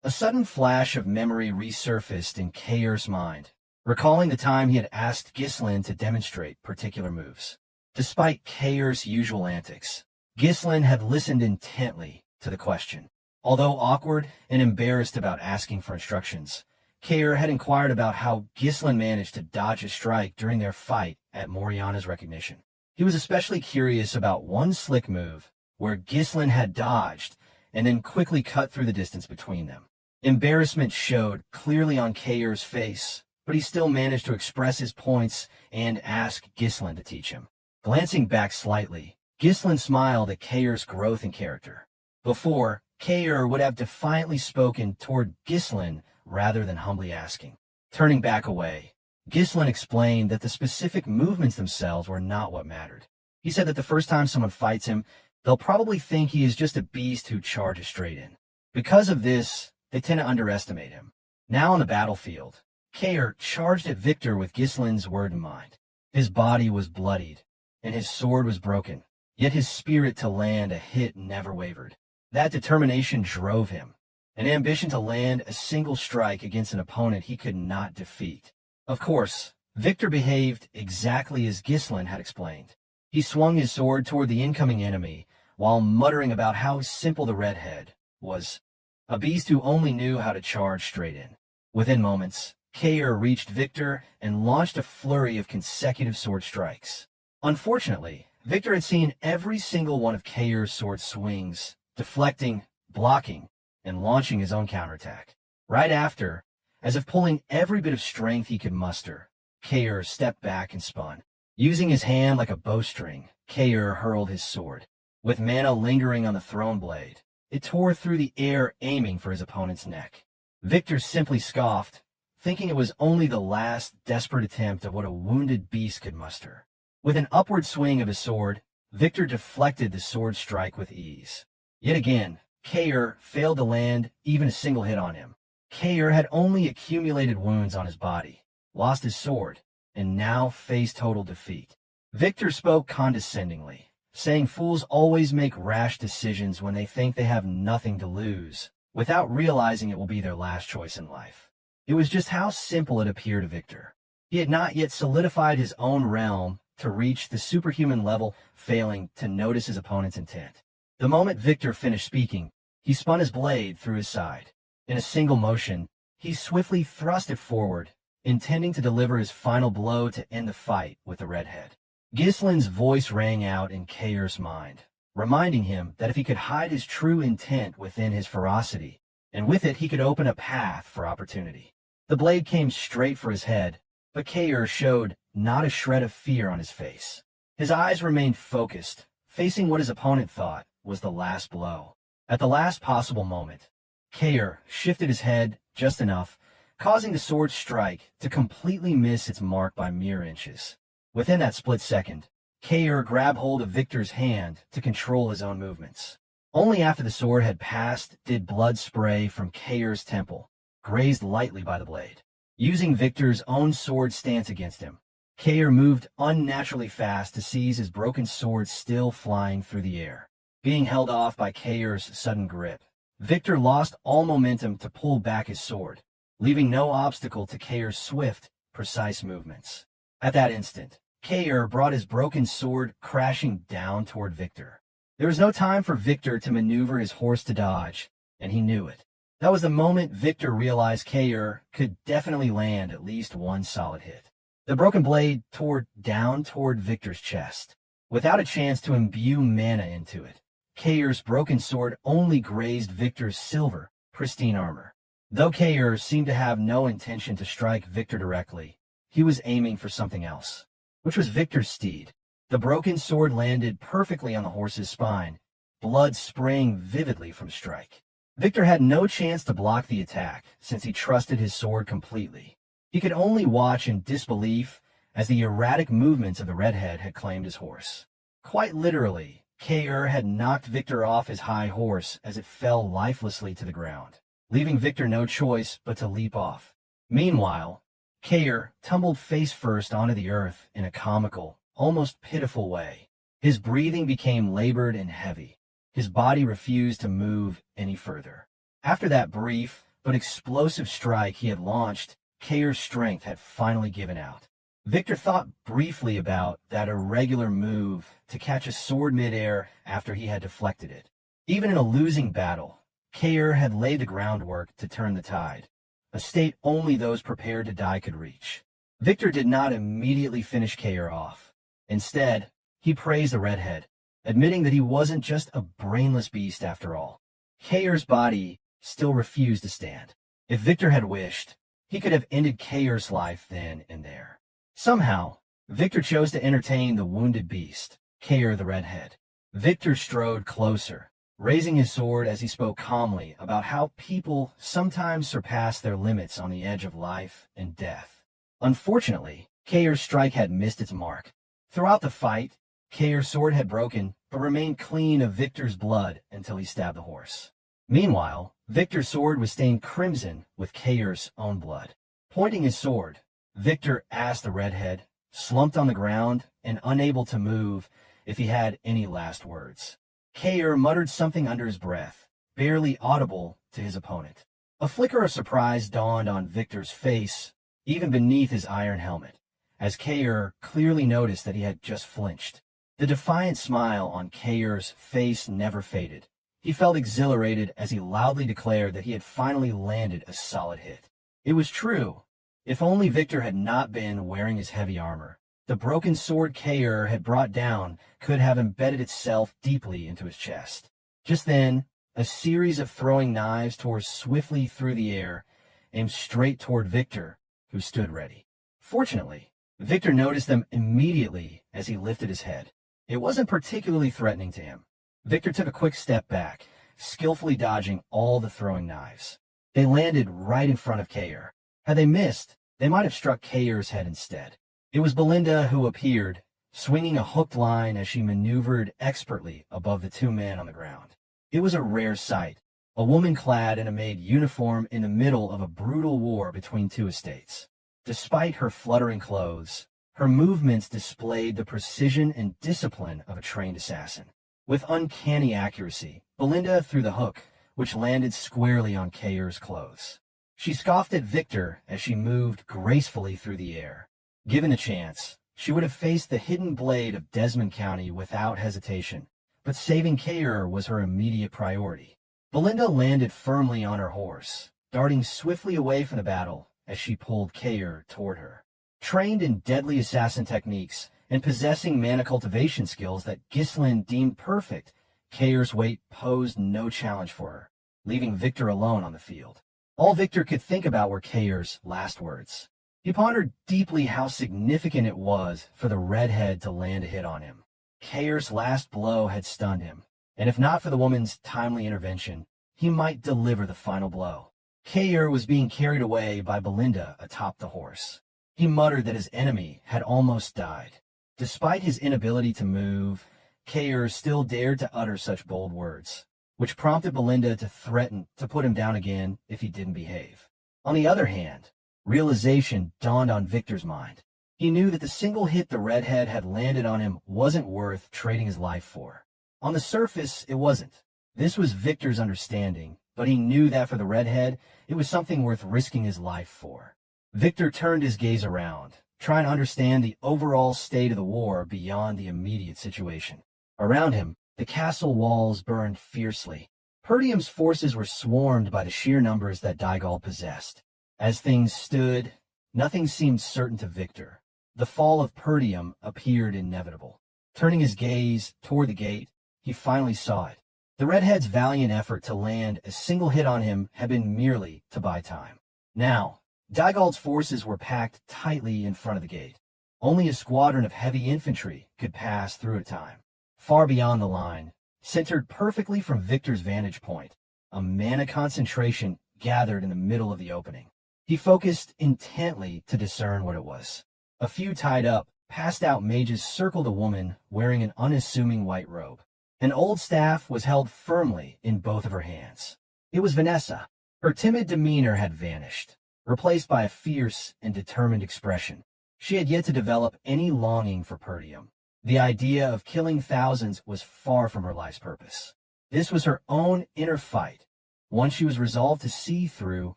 A sudden flash of memory resurfaced in Kaer's mind, recalling the time he had asked Ghislain to demonstrate particular moves. Despite Kaer's usual antics, Ghislain had listened intently to the question. Although awkward and embarrassed about asking for instructions, Kair had inquired about how Ghislain managed to dodge a strike during their fight at Moriana's recognition. He was especially curious about one slick move where Ghislain had dodged and then quickly cut through the distance between them. Embarrassment showed clearly on Kair's face, but he still managed to express his points and ask Ghislain to teach him. Glancing back slightly, Ghislain smiled at Kair's growth in character. Before, Kair would have defiantly spoken toward Ghislain rather than humbly asking. Turning back away, Ghislain explained that the specific movements themselves were not what mattered. He said that the first time someone fights him, they'll probably think he is just a beast who charges straight in. Because of this, they tend to underestimate him. Now on the battlefield, Kair charged at Victor with Ghislain's word in mind. His body was bloodied, and his sword was broken, yet his spirit to land a hit never wavered. That determination drove him, an ambition to land a single strike against an opponent he could not defeat. Of course, Victor behaved exactly as Ghislain had explained. He swung his sword toward the incoming enemy, while muttering about how simple the redhead was, a beast who only knew how to charge straight in. Within moments, Kair reached Victor and launched a flurry of consecutive sword strikes. Unfortunately, Victor had seen every single one of Kair's sword swings, deflecting, blocking, and launching his own counterattack. Right after, as if pulling every bit of strength he could muster, Kair stepped back and spun. Using his hand like a bowstring, Kair hurled his sword. With mana lingering on the throne blade, it tore through the air, aiming for his opponent's neck. Victor simply scoffed, thinking it was only the last desperate attempt of what a wounded beast could muster. With an upward swing of his sword, Victor deflected the sword strike with ease. Yet again, Kair failed to land even a single hit on him. Kair had only accumulated wounds on his body, lost his sword, and now faced total defeat. Victor spoke condescendingly, saying fools always make rash decisions when they think they have nothing to lose, without realizing it will be their last choice in life. It was just how simple it appeared to Victor. He had not yet solidified his own realm to reach the superhuman level, failing to notice his opponent's intent. The moment Victor finished speaking, he spun his blade through his side. In a single motion, he swiftly thrust it forward, intending to deliver his final blow to end the fight with the redhead. Ghislain's voice rang out in Kair's mind, reminding him that if he could hide his true intent within his ferocity, and with it he could open a path for opportunity. The blade came straight for his head, but Kair showed not a shred of fear on his face. His eyes remained focused, facing what his opponent thought was the last blow. At the last possible moment, Kair shifted his head just enough, causing the sword strike to completely miss its mark by mere inches. Within that split second, Kair grabbed hold of Victor's hand to control his own movements. Only after the sword had passed did blood spray from Kair's temple, grazed lightly by the blade. Using Victor's own sword stance against him, Kair moved unnaturally fast to seize his broken sword still flying through the air. Being held off by Kair's sudden grip, Victor lost all momentum to pull back his sword, leaving no obstacle to Kair's swift, precise movements. At that instant, Kair brought his broken sword crashing down toward Victor. There was no time for Victor to maneuver his horse to dodge, and he knew it. That was the moment Victor realized Kair could definitely land at least one solid hit. The broken blade tore down toward Victor's chest. Without a chance to imbue mana into it, Kair's broken sword only grazed Victor's silver, pristine armor. Though Kair seemed to have no intention to strike Victor directly, he was aiming for something else, which was Victor's steed. The broken sword landed perfectly on the horse's spine, blood spraying vividly from strike. Victor had no chance to block the attack, since he trusted his sword completely. He could only watch in disbelief as the erratic movements of the redhead had claimed his horse. Quite literally, Kair had knocked Victor off his high horse as it fell lifelessly to the ground, leaving Victor no choice but to leap off. Meanwhile, Kair tumbled face first onto the earth in a comical, almost pitiful way. His breathing became labored and heavy. His body refused to move any further. After that brief but explosive strike he had launched, Kair's strength had finally given out. Victor thought briefly about that irregular move to catch a sword midair after he had deflected it. Even in a losing battle, Kair had laid the groundwork to turn the tide, a state only those prepared to die could reach. Victor did not immediately finish Kair off. Instead, he praised the redhead, admitting that he wasn't just a brainless beast after all. Kair's body still refused to stand. If Victor had wished, he could have ended Kair's life then and there. Somehow, Victor chose to entertain the wounded beast, Kair the redhead. Victor strode closer, raising his sword as he spoke calmly about how people sometimes surpass their limits on the edge of life and death. Unfortunately, Kair's strike had missed its mark. Throughout the fight, Kair's sword had broken, but remained clean of Victor's blood until he stabbed the horse. Meanwhile, Victor's sword was stained crimson with Kair's own blood. Pointing his sword, Victor asked the redhead, slumped on the ground and unable to move, if he had any last words. Kair muttered something under his breath, barely audible to his opponent. A flicker of surprise dawned on Victor's face, even beneath his iron helmet, as Kair clearly noticed that he had just flinched. The defiant smile on Kair's face never faded. He felt exhilarated as he loudly declared that he had finally landed a solid hit. It was true. If only Victor had not been wearing his heavy armor, the broken sword Kair had brought down could have embedded itself deeply into his chest. Just then, a series of throwing knives tore swiftly through the air, aimed straight toward Victor, who stood ready. Fortunately, Victor noticed them immediately as he lifted his head. It wasn't particularly threatening to him. Victor took a quick step back, skillfully dodging all the throwing knives. They landed right in front of Kair. Had they missed, they might have struck Kair's head instead. It was Belinda who appeared, swinging a hooked line as she maneuvered expertly above the two men on the ground. It was a rare sight, a woman clad in a maid uniform in the middle of a brutal war between two estates. Despite her fluttering clothes, her movements displayed the precision and discipline of a trained assassin. With uncanny accuracy, Belinda threw the hook, which landed squarely on Kair's clothes. She scoffed at Victor as she moved gracefully through the air. Given a chance, she would have faced the hidden blade of Desmond County without hesitation, but saving Kair was her immediate priority. Belinda landed firmly on her horse, darting swiftly away from the battle as she pulled Kair toward her. Trained in deadly assassin techniques and possessing mana cultivation skills that Ghislain deemed perfect, Kair's weight posed no challenge for her, leaving Victor alone on the field. All Victor could think about were Kair's last words. He pondered deeply how significant it was for the redhead to land a hit on him. Kair's last blow had stunned him, and if not for the woman's timely intervention, he might deliver the final blow. Kair was being carried away by Belinda atop the horse. He muttered that his enemy had almost died. Despite his inability to move, Kair still dared to utter such bold words, which prompted Belinda to threaten to put him down again if he didn't behave. On the other hand, realization dawned on Victor's mind. He knew that the single hit the redhead had landed on him wasn't worth trading his life for. On the surface, it wasn't. This was Victor's understanding, but he knew that for the redhead, it was something worth risking his life for. Victor turned his gaze around, trying to understand the overall state of the war beyond the immediate situation. Around him, the castle walls burned fiercely. Perdium's forces were swarmed by the sheer numbers that Dygald possessed. As things stood, nothing seemed certain to Victor. The fall of Perdium appeared inevitable. Turning his gaze toward the gate, he finally saw it. The redhead's valiant effort to land a single hit on him had been merely to buy time. Now, Dygald's forces were packed tightly in front of the gate. Only a squadron of heavy infantry could pass through at a time. Far beyond the line, centered perfectly from Victor's vantage point, a mana concentration gathered in the middle of the opening. He focused intently to discern what it was. A few tied up, passed-out mages circled a woman wearing an unassuming white robe. An old staff was held firmly in both of her hands. It was Vanessa. Her timid demeanor had vanished, replaced by a fierce and determined expression. She had yet to develop any longing for Perdium. The idea of killing thousands was far from her life's purpose. This was her own inner fight, one she was resolved to see through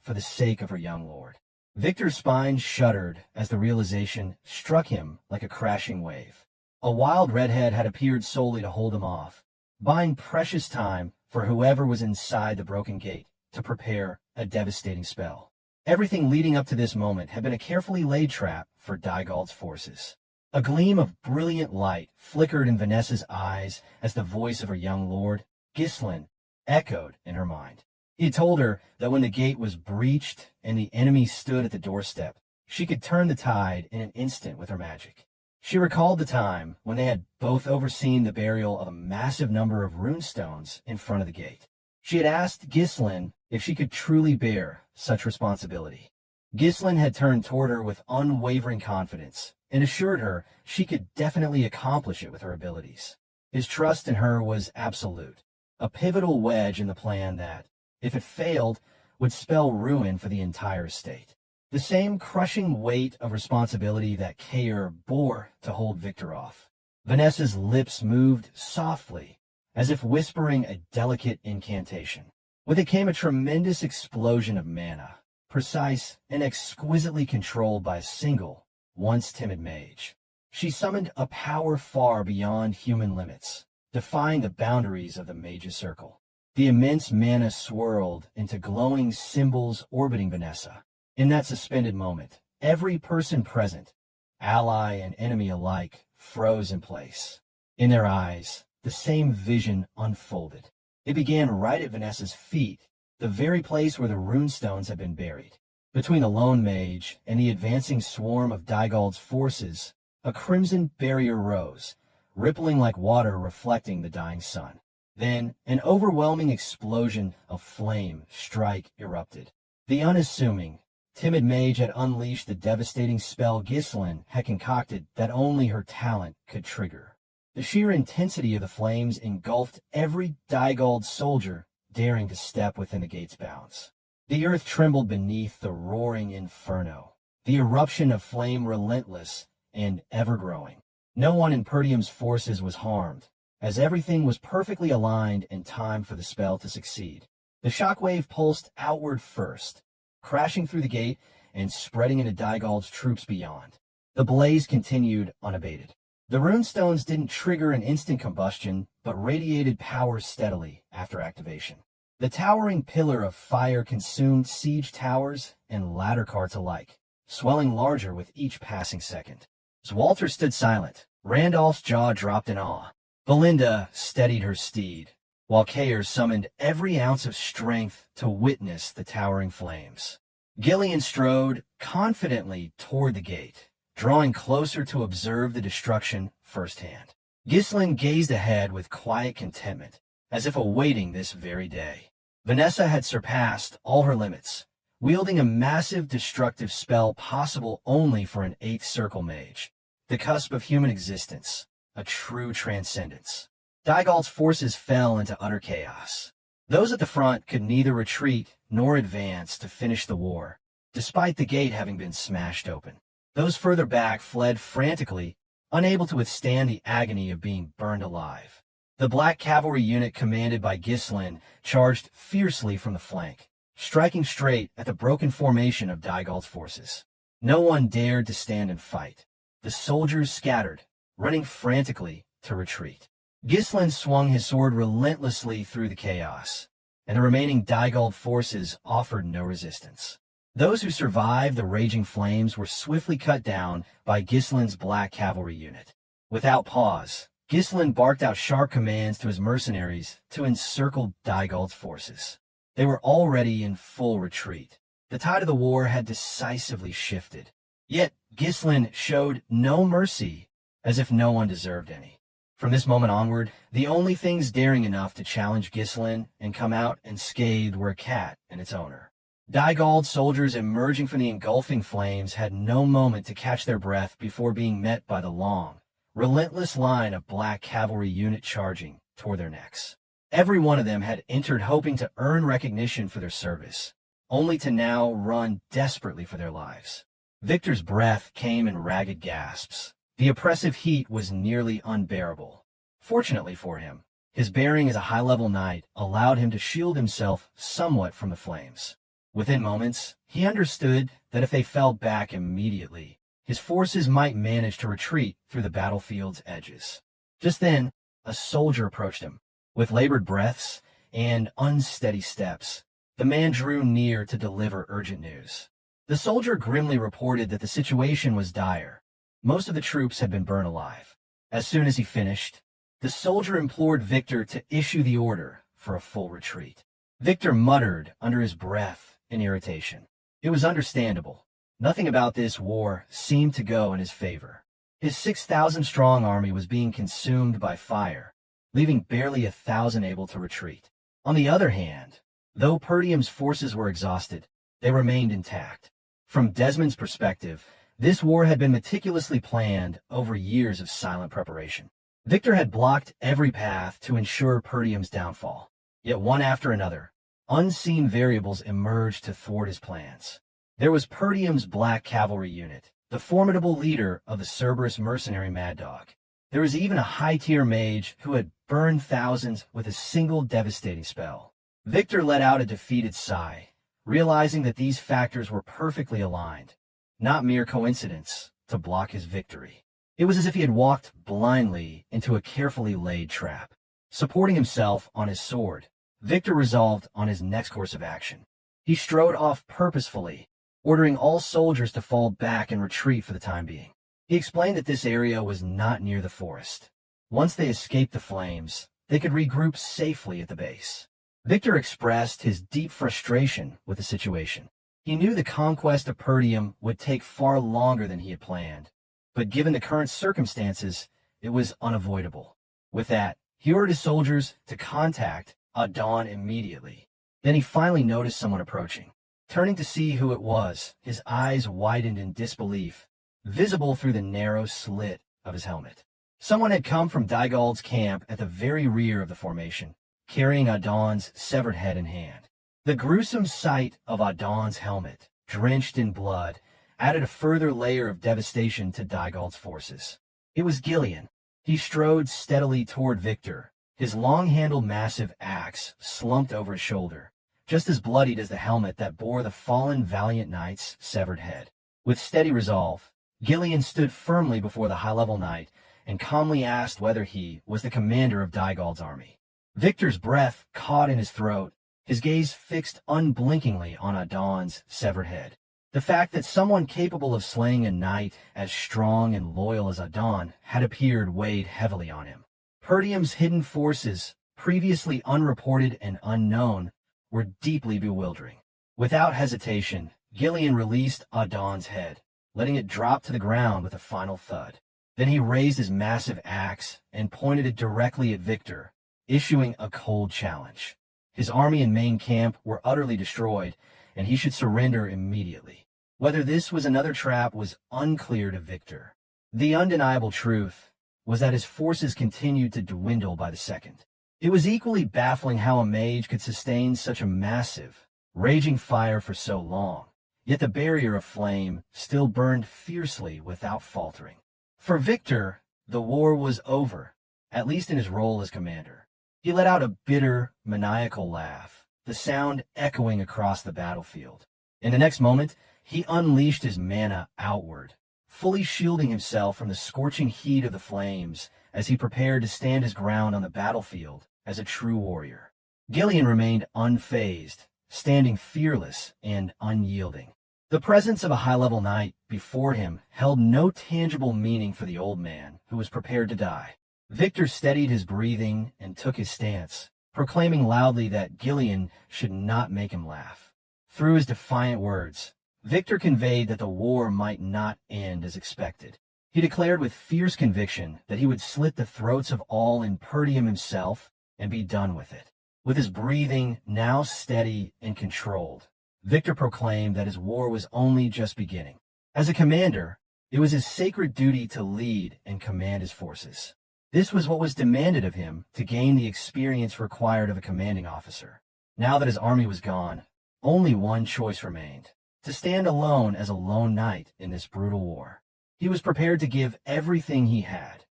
for the sake of her young lord. Victor's spine shuddered as the realization struck him like a crashing wave. A wild redhead had appeared solely to hold him off, buying precious time for whoever was inside the broken gate to prepare a devastating spell. Everything leading up to this moment had been a carefully laid trap for Dygald's forces. A gleam of brilliant light flickered in Vanessa's eyes as the voice of her young lord, Ghislain, echoed in her mind. He had told her that when the gate was breached and the enemy stood at the doorstep, she could turn the tide in an instant with her magic. She recalled the time when they had both overseen the burial of a massive number of runestones in front of the gate. She had asked Ghislain if she could truly bear such responsibility. Ghislain had turned toward her with unwavering confidence and assured her she could definitely accomplish it with her abilities. His trust in her was absolute, a pivotal wedge in the plan that, if it failed, would spell ruin for the entire estate. The same crushing weight of responsibility that Kaer bore to hold Victor off. Vanessa's lips moved softly, as if whispering a delicate incantation. With it came a tremendous explosion of mana, precise and exquisitely controlled by a single, once timid mage. She summoned a power far beyond human limits, defying the boundaries of the mage's circle. The immense mana swirled into glowing symbols orbiting Vanessa. In that suspended moment, every person present, ally and enemy alike, froze in place. In their eyes, the same vision unfolded. It began right at Vanessa's feet, the very place where the runestones had been buried. Between the lone mage and the advancing swarm of Dygald's forces, a crimson barrier rose, rippling like water reflecting the dying sun. Then, an overwhelming explosion of flame strike erupted. The unassuming, timid mage had unleashed the devastating spell Ghislain had concocted that only her talent could trigger. The sheer intensity of the flames engulfed every Dygald soldier daring to step within the gate's bounds. The earth trembled beneath the roaring inferno, the eruption of flame relentless and ever-growing. No one in Perdium's forces was harmed, as everything was perfectly aligned and timed for the spell to succeed. The shockwave pulsed outward first, crashing through the gate and spreading into Dygald's troops beyond. The blaze continued unabated. The runestones didn't trigger an instant combustion, but radiated power steadily after activation. The towering pillar of fire consumed siege towers and ladder carts alike, swelling larger with each passing second. As Walter stood silent, Randolph's jaw dropped in awe. Belinda steadied her steed, while Kaer summoned every ounce of strength to witness the towering flames. Gillian strode confidently toward the gate, drawing closer to observe the destruction firsthand. Ghislain gazed ahead with quiet contentment, as if awaiting this very day. Vanessa had surpassed all her limits, wielding a massive destructive spell possible only for an 8th circle mage, the cusp of human existence, a true transcendence. Dygald's forces fell into utter chaos. Those at the front could neither retreat nor advance to finish the war, despite the gate having been smashed open. Those further back fled frantically, unable to withstand the agony of being burned alive. The black cavalry unit commanded by Ghislain charged fiercely from the flank, striking straight at the broken formation of Dygald's forces. No one dared to stand and fight. The soldiers scattered, running frantically to retreat. Ghislain swung his sword relentlessly through the chaos, and the remaining Dygald forces offered no resistance. Those who survived the raging flames were swiftly cut down by Ghislain's black cavalry unit. Without pause, Ghislain barked out sharp commands to his mercenaries to encircle Dygald's forces. They were already in full retreat. The tide of the war had decisively shifted. Yet Ghislain showed no mercy, as if no one deserved any. From this moment onward, the only things daring enough to challenge Ghislain and come out unscathed were a cat and its owner. Dygald soldiers emerging from the engulfing flames had no moment to catch their breath before being met by the long, relentless line of black cavalry unit charging toward their necks. Every one of them had entered hoping to earn recognition for their service, only to now run desperately for their lives. Victor's breath came in ragged gasps. The oppressive heat was nearly unbearable. Fortunately for him, his bearing as a high-level knight allowed him to shield himself somewhat from the flames. Within moments, he understood that if they fell back immediately, his forces might manage to retreat through the battlefield's edges. Just then, a soldier approached him. With labored breaths and unsteady steps, the man drew near to deliver urgent news. The soldier grimly reported that the situation was dire. Most of the troops had been burned alive. As soon as he finished, the soldier implored Victor to issue the order for a full retreat. Victor muttered under his breath in irritation. It was understandable. Nothing about this war seemed to go in his favor. His 6,000-strong army was being consumed by fire, leaving barely 1,000 able to retreat. On the other hand, though Perdium's forces were exhausted, they remained intact. From Desmond's perspective, this war had been meticulously planned over years of silent preparation. Victor had blocked every path to ensure Perdium's downfall. Yet one after another, unseen variables emerged to thwart his plans. There was Perdium's Black Cavalry unit, the formidable leader of the Cerberus mercenary Mad Dog. There was even a high-tier mage who had burned thousands with a single devastating spell. Victor let out a defeated sigh, realizing that these factors were perfectly aligned, not mere coincidence, to block his victory. It was as if he had walked blindly into a carefully laid trap. Supporting himself on his sword, Victor resolved on his next course of action. He strode off purposefully, ordering all soldiers to fall back and retreat for the time being. He explained that this area was not near the forest. Once they escaped the flames, they could regroup safely at the base. Victor expressed his deep frustration with the situation. He knew the conquest of Perdium would take far longer than he had planned, but given the current circumstances, it was unavoidable. With that, he ordered his soldiers to contact Adon immediately. Then he finally noticed someone approaching. Turning to see who it was, his eyes widened in disbelief, visible through the narrow slit of his helmet. Someone had come from Dygald's camp at the very rear of the formation, carrying Adon's severed head in hand. The gruesome sight of Adon's helmet, drenched in blood, added a further layer of devastation to Dygald's forces. It was Ghislain. He strode steadily toward Victor, his long-handled massive axe slumped over his shoulder, just as bloodied as the helmet that bore the fallen valiant knight's severed head. With steady resolve, Ghislain stood firmly before the high-level knight and calmly asked whether he was the commander of Dygald's army. Victor's breath caught in his throat, his gaze fixed unblinkingly on Adon's severed head. The fact that someone capable of slaying a knight as strong and loyal as Adon had appeared weighed heavily on him. Perdium's hidden forces, previously unreported and unknown, were deeply bewildering. Without hesitation, Ghislain released Adon's head, letting it drop to the ground with a final thud. Then he raised his massive axe and pointed it directly at Victor, issuing a cold challenge. His army and main camp were utterly destroyed, and he should surrender immediately. Whether this was another trap was unclear to Victor. The undeniable truth was that his forces continued to dwindle by the second. It was equally baffling how a mage could sustain such a massive, raging fire for so long, yet the barrier of flame still burned fiercely without faltering. For Victor, the war was over, at least in his role as commander. He let out a bitter, maniacal laugh, the sound echoing across the battlefield. In the next moment, he unleashed his mana outward, fully shielding himself from the scorching heat of the flames as he prepared to stand his ground on the battlefield as a true warrior. Ghislain remained unfazed, standing fearless and unyielding. The presence of a high-level knight before him held no tangible meaning for the old man who was prepared to die. Victor steadied his breathing and took his stance, proclaiming loudly that Ghislain should not make him laugh. Through his defiant words, Victor conveyed that the war might not end as expected. He declared with fierce conviction that he would slit the throats of all in Perdium himself and be done with it. With his breathing now steady and controlled, Victor proclaimed that his war was only just beginning. As a commander, it was his sacred duty to lead and command his forces. This was what was demanded of him to gain the experience required of a commanding officer. Now that his army was gone, only one choice remained: to stand alone as a lone knight in this brutal war. He was prepared to give everything he had,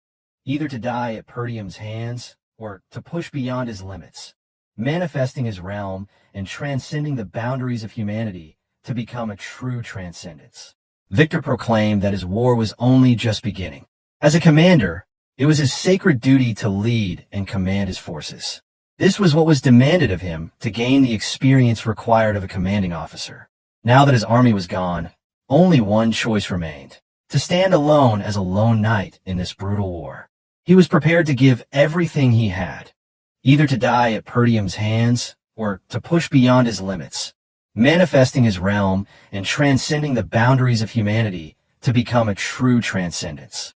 either to die at Perdium's hands or to push beyond his limits, manifesting his realm and transcending the boundaries of humanity to become a true transcendence. Victor proclaimed that his war was only just beginning. As a commander, it was his sacred duty to lead and command his forces. This was what was demanded of him to gain the experience required of a commanding officer. Now that his army was gone, only one choice remained: to stand alone as a lone knight in this brutal war. He was prepared to give everything he had, either to die at Perdium's hands or to push beyond his limits, manifesting his realm and transcending the boundaries of humanity to become a true transcendence.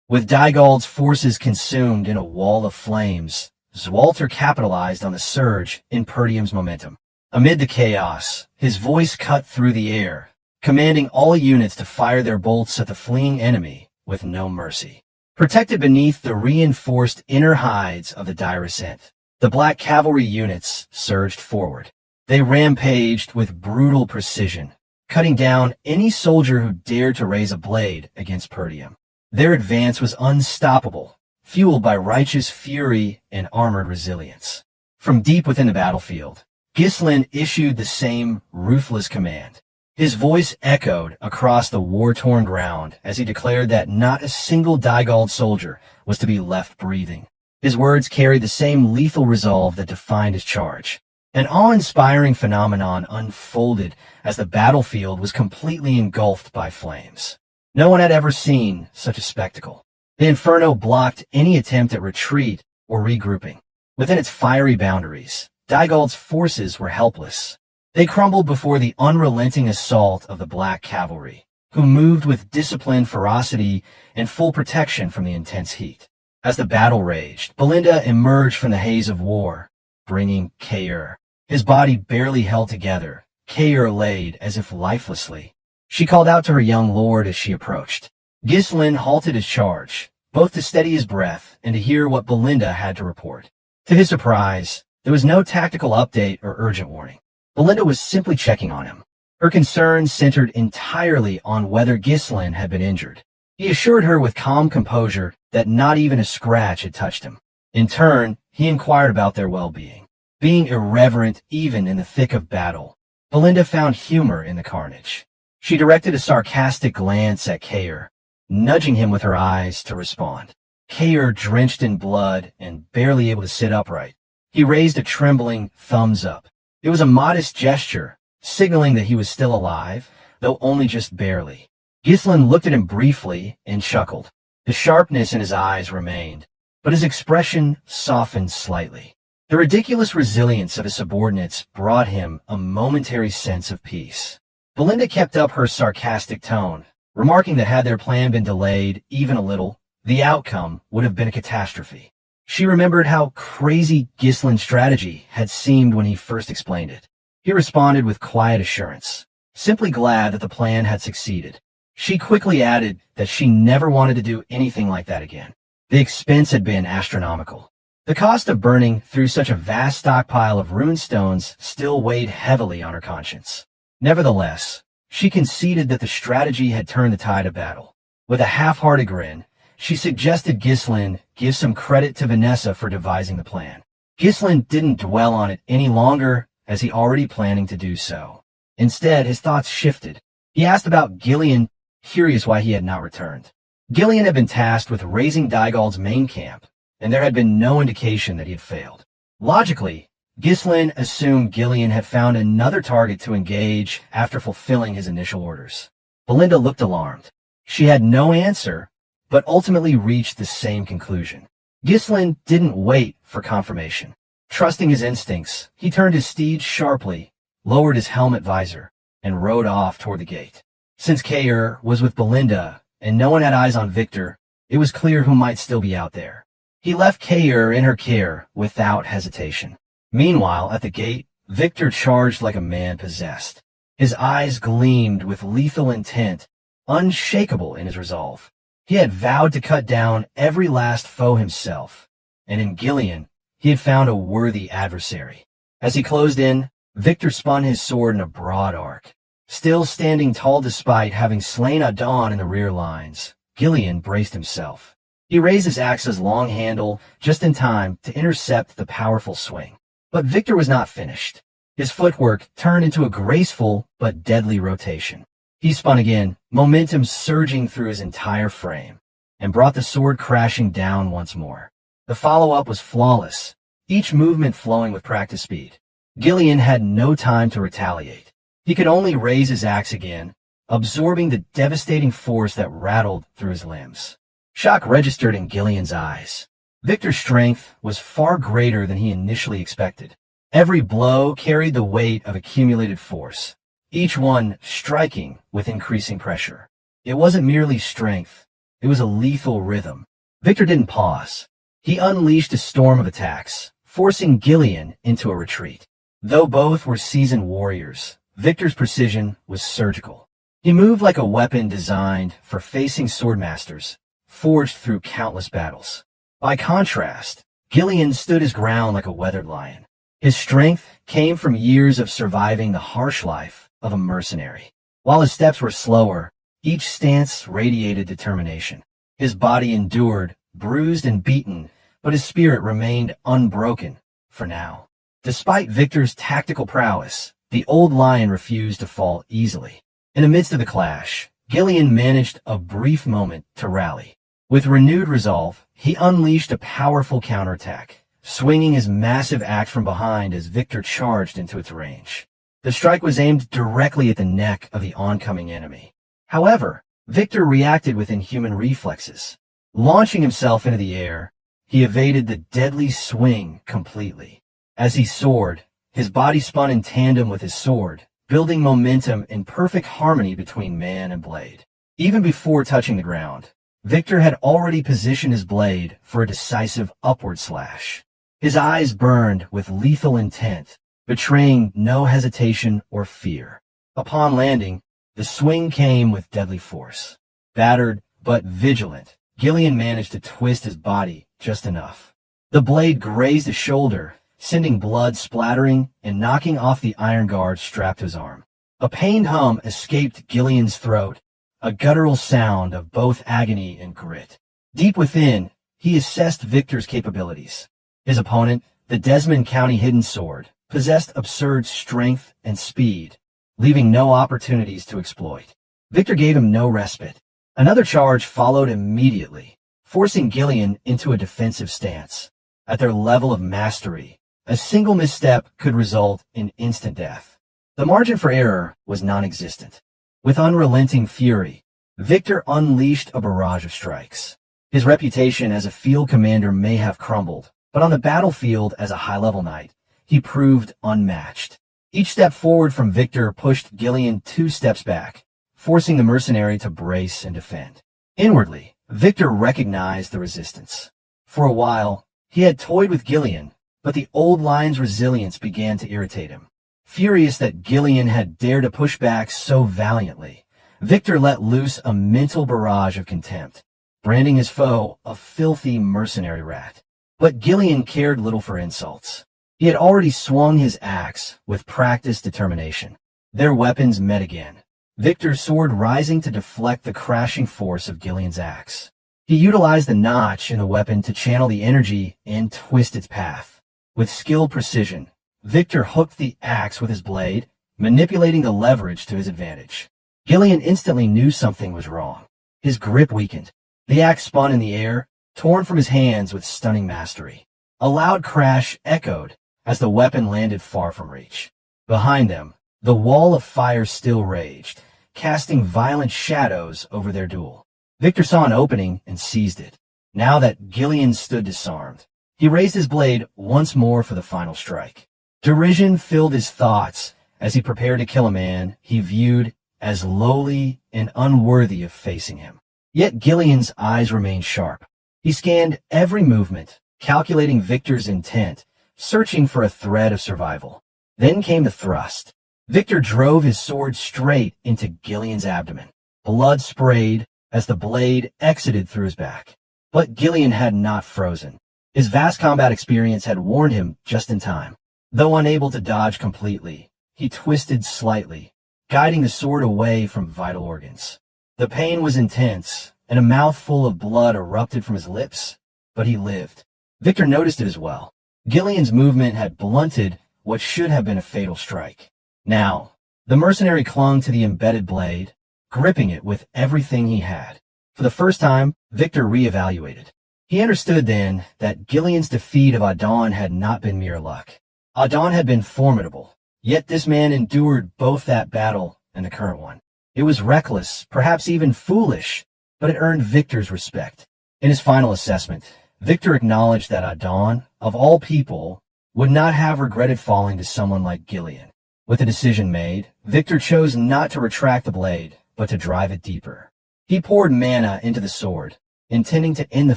With Dygald's forces consumed in a wall of flames, Zwalter capitalized on the surge in Perdium's momentum. Amid the chaos, his voice cut through the air, commanding all units to fire their bolts at the fleeing enemy with no mercy. Protected beneath the reinforced inner hides of the Dirascent, the Black Cavalry units surged forward. They rampaged with brutal precision, cutting down any soldier who dared to raise a blade against Perdium. Their advance was unstoppable, fueled by righteous fury and armored resilience. From deep within the battlefield, Ghislain issued the same ruthless command. His voice echoed across the war-torn ground as he declared that not a single Dygald soldier was to be left breathing. His words carried the same lethal resolve that defined his charge. An awe-inspiring phenomenon unfolded as the battlefield was completely engulfed by flames. No one had ever seen such a spectacle. The inferno blocked any attempt at retreat or regrouping. Within its fiery boundaries, Dygald's forces were helpless. They crumbled before the unrelenting assault of the Black Cavalry, who moved with disciplined ferocity and full protection from the intense heat. As the battle raged, Belinda emerged from the haze of war, bringing Kair. His body barely held together. Kair laid as if lifelessly. She called out to her young lord as she approached. Ghislain halted his charge, both to steady his breath and to hear what Belinda had to report. To his surprise, there was no tactical update or urgent warning. Belinda was simply checking on him. Her concern centered entirely on whether Ghislain had been injured. He assured her with calm composure that not even a scratch had touched him. In turn, he inquired about their well-being. Being irreverent even in the thick of battle, Belinda found humor in the carnage. She directed a sarcastic glance at Kair, nudging him with her eyes to respond. Kair, drenched in blood and barely able to sit upright, he raised a trembling thumbs up. It was a modest gesture, signaling that he was still alive, though only just barely. Ghislain looked at him briefly and chuckled. The sharpness in his eyes remained, but his expression softened slightly. The ridiculous resilience of his subordinates brought him a momentary sense of peace. Belinda kept up her sarcastic tone, remarking that had their plan been delayed even a little, the outcome would have been a catastrophe. She remembered how crazy Ghislain's strategy had seemed when he first explained it. He responded with quiet assurance, simply glad that the plan had succeeded. She quickly added that she never wanted to do anything like that again. The expense had been astronomical. The cost of burning through such a vast stockpile of rune stones still weighed heavily on her conscience. Nevertheless, she conceded that the strategy had turned the tide of battle. With a half-hearted grin, she suggested Ghislain give some credit to Vanessa for devising the plan. Ghislain didn't dwell on it any longer, as he already planning to do so. Instead, his thoughts shifted. He asked about Gillian, curious why he had not returned. Gillian had been tasked with raising Dygald's main camp, and there had been no indication that he had failed. Logically, Ghislain assumed Gillian had found another target to engage after fulfilling his initial orders. Belinda looked alarmed. She had no answer, but ultimately reached the same conclusion. Ghislain didn't wait for confirmation. Trusting his instincts, he turned his steed sharply, lowered his helmet visor, and rode off toward the gate. Since Kair was with Belinda, and no one had eyes on Victor, it was clear who might still be out there. He left Kair in her care without hesitation. Meanwhile, at the gate, Victor charged like a man possessed. His eyes gleamed with lethal intent, unshakable in his resolve. He had vowed to cut down every last foe himself, and in Gillian, he had found a worthy adversary. As he closed in, Victor spun his sword in a broad arc. Still standing tall despite having slain Adon in the rear lines, Gillian braced himself. He raised his axe's long handle just in time to intercept the powerful swing. But Victor was not finished. His footwork turned into a graceful but deadly rotation. He spun again, momentum surging through his entire frame, and brought the sword crashing down once more. The follow-up was flawless, each movement flowing with practice speed. Ghislain had no time to retaliate. He could only raise his axe again, absorbing the devastating force that rattled through his limbs. Shock registered in Ghislain's eyes. Victor's strength was far greater than he initially expected. Every blow carried the weight of accumulated force, each one striking with increasing pressure. It wasn't merely strength, it was a lethal rhythm. Victor didn't pause. He unleashed a storm of attacks, forcing Ghislain into a retreat. Though both were seasoned warriors, Victor's precision was surgical. He moved like a weapon designed for facing swordmasters, forged through countless battles. By contrast, Ghislain stood his ground like a weathered lion. His strength came from years of surviving the harsh life of a mercenary. While his steps were slower, each stance radiated determination. His body endured, bruised and beaten, but his spirit remained unbroken, for now. Despite Victor's tactical prowess, the old lion refused to fall easily. In the midst of the clash, Ghislain managed a brief moment to rally. With renewed resolve, he unleashed a powerful counterattack, swinging his massive axe from behind as Victor charged into its range. The strike was aimed directly at the neck of the oncoming enemy. However, Victor reacted with inhuman reflexes. Launching himself into the air, he evaded the deadly swing completely. As he soared, his body spun in tandem with his sword, building momentum in perfect harmony between man and blade. Even before touching the ground, Victor had already positioned his blade for a decisive upward slash. His eyes burned with lethal intent, betraying no hesitation or fear. Upon landing, the swing came with deadly force. Battered but vigilant, Ghislain managed to twist his body just enough. The blade grazed his shoulder, sending blood splattering and knocking off the iron guard strapped to his arm. A pained hum escaped Ghislain's throat, a guttural sound of both agony and grit. Deep within, he assessed Victor's capabilities. His opponent, the Desmond County Hidden Sword, possessed absurd strength and speed, leaving no opportunities to exploit. Victor gave him no respite. Another charge followed immediately, forcing Ghislain into a defensive stance. At their level of mastery, a single misstep could result in instant death. The margin for error was non-existent. With unrelenting fury, Victor unleashed a barrage of strikes. His reputation as a field commander may have crumbled, but on the battlefield as a high-level knight, he proved unmatched. Each step forward from Victor pushed Ghislain 2 steps back, forcing the mercenary to brace and defend. Inwardly, Victor recognized the resistance. For a while, he had toyed with Ghislain, but the old lion's resilience began to irritate him. Furious that Ghislain had dared to push back so valiantly, Victor let loose a mental barrage of contempt, branding his foe a filthy mercenary rat. But Ghislain cared little for insults. He had already swung his axe with practiced determination. Their weapons met again, Victor's sword rising to deflect the crashing force of Ghislain's axe. He utilized the notch in the weapon to channel the energy and twist its path. With skilled precision, Victor hooked the axe with his blade, manipulating the leverage to his advantage. Ghislain instantly knew something was wrong. His grip weakened. The axe spun in the air, torn from his hands with stunning mastery. A loud crash echoed as the weapon landed far from reach. Behind them, the wall of fire still raged, casting violent shadows over their duel. Victor saw an opening and seized it. Now that Ghislain stood disarmed, he raised his blade once more for the final strike. Derision filled his thoughts as he prepared to kill a man he viewed as lowly and unworthy of facing him. Yet Ghislain's eyes remained sharp. He scanned every movement, calculating Victor's intent, searching for a thread of survival. Then came the thrust. Victor drove his sword straight into Ghislain's abdomen. Blood sprayed as the blade exited through his back. But Ghislain had not frozen. His vast combat experience had warned him just in time. Though unable to dodge completely, he twisted slightly, guiding the sword away from vital organs. The pain was intense, and a mouthful of blood erupted from his lips, but he lived. Victor noticed it as well. Ghislain's movement had blunted what should have been a fatal strike. Now, the mercenary clung to the embedded blade, gripping it with everything he had. For the first time, Victor reevaluated. He understood then that Ghislain's defeat of Adon had not been mere luck. Adon had been formidable, yet this man endured both that battle and the current one. It was reckless, perhaps even foolish, but it earned Victor's respect. In his final assessment, Victor acknowledged that Adon, of all people, would not have regretted falling to someone like Ghislain. With the decision made, Victor chose not to retract the blade, but to drive it deeper. He poured mana into the sword, intending to end the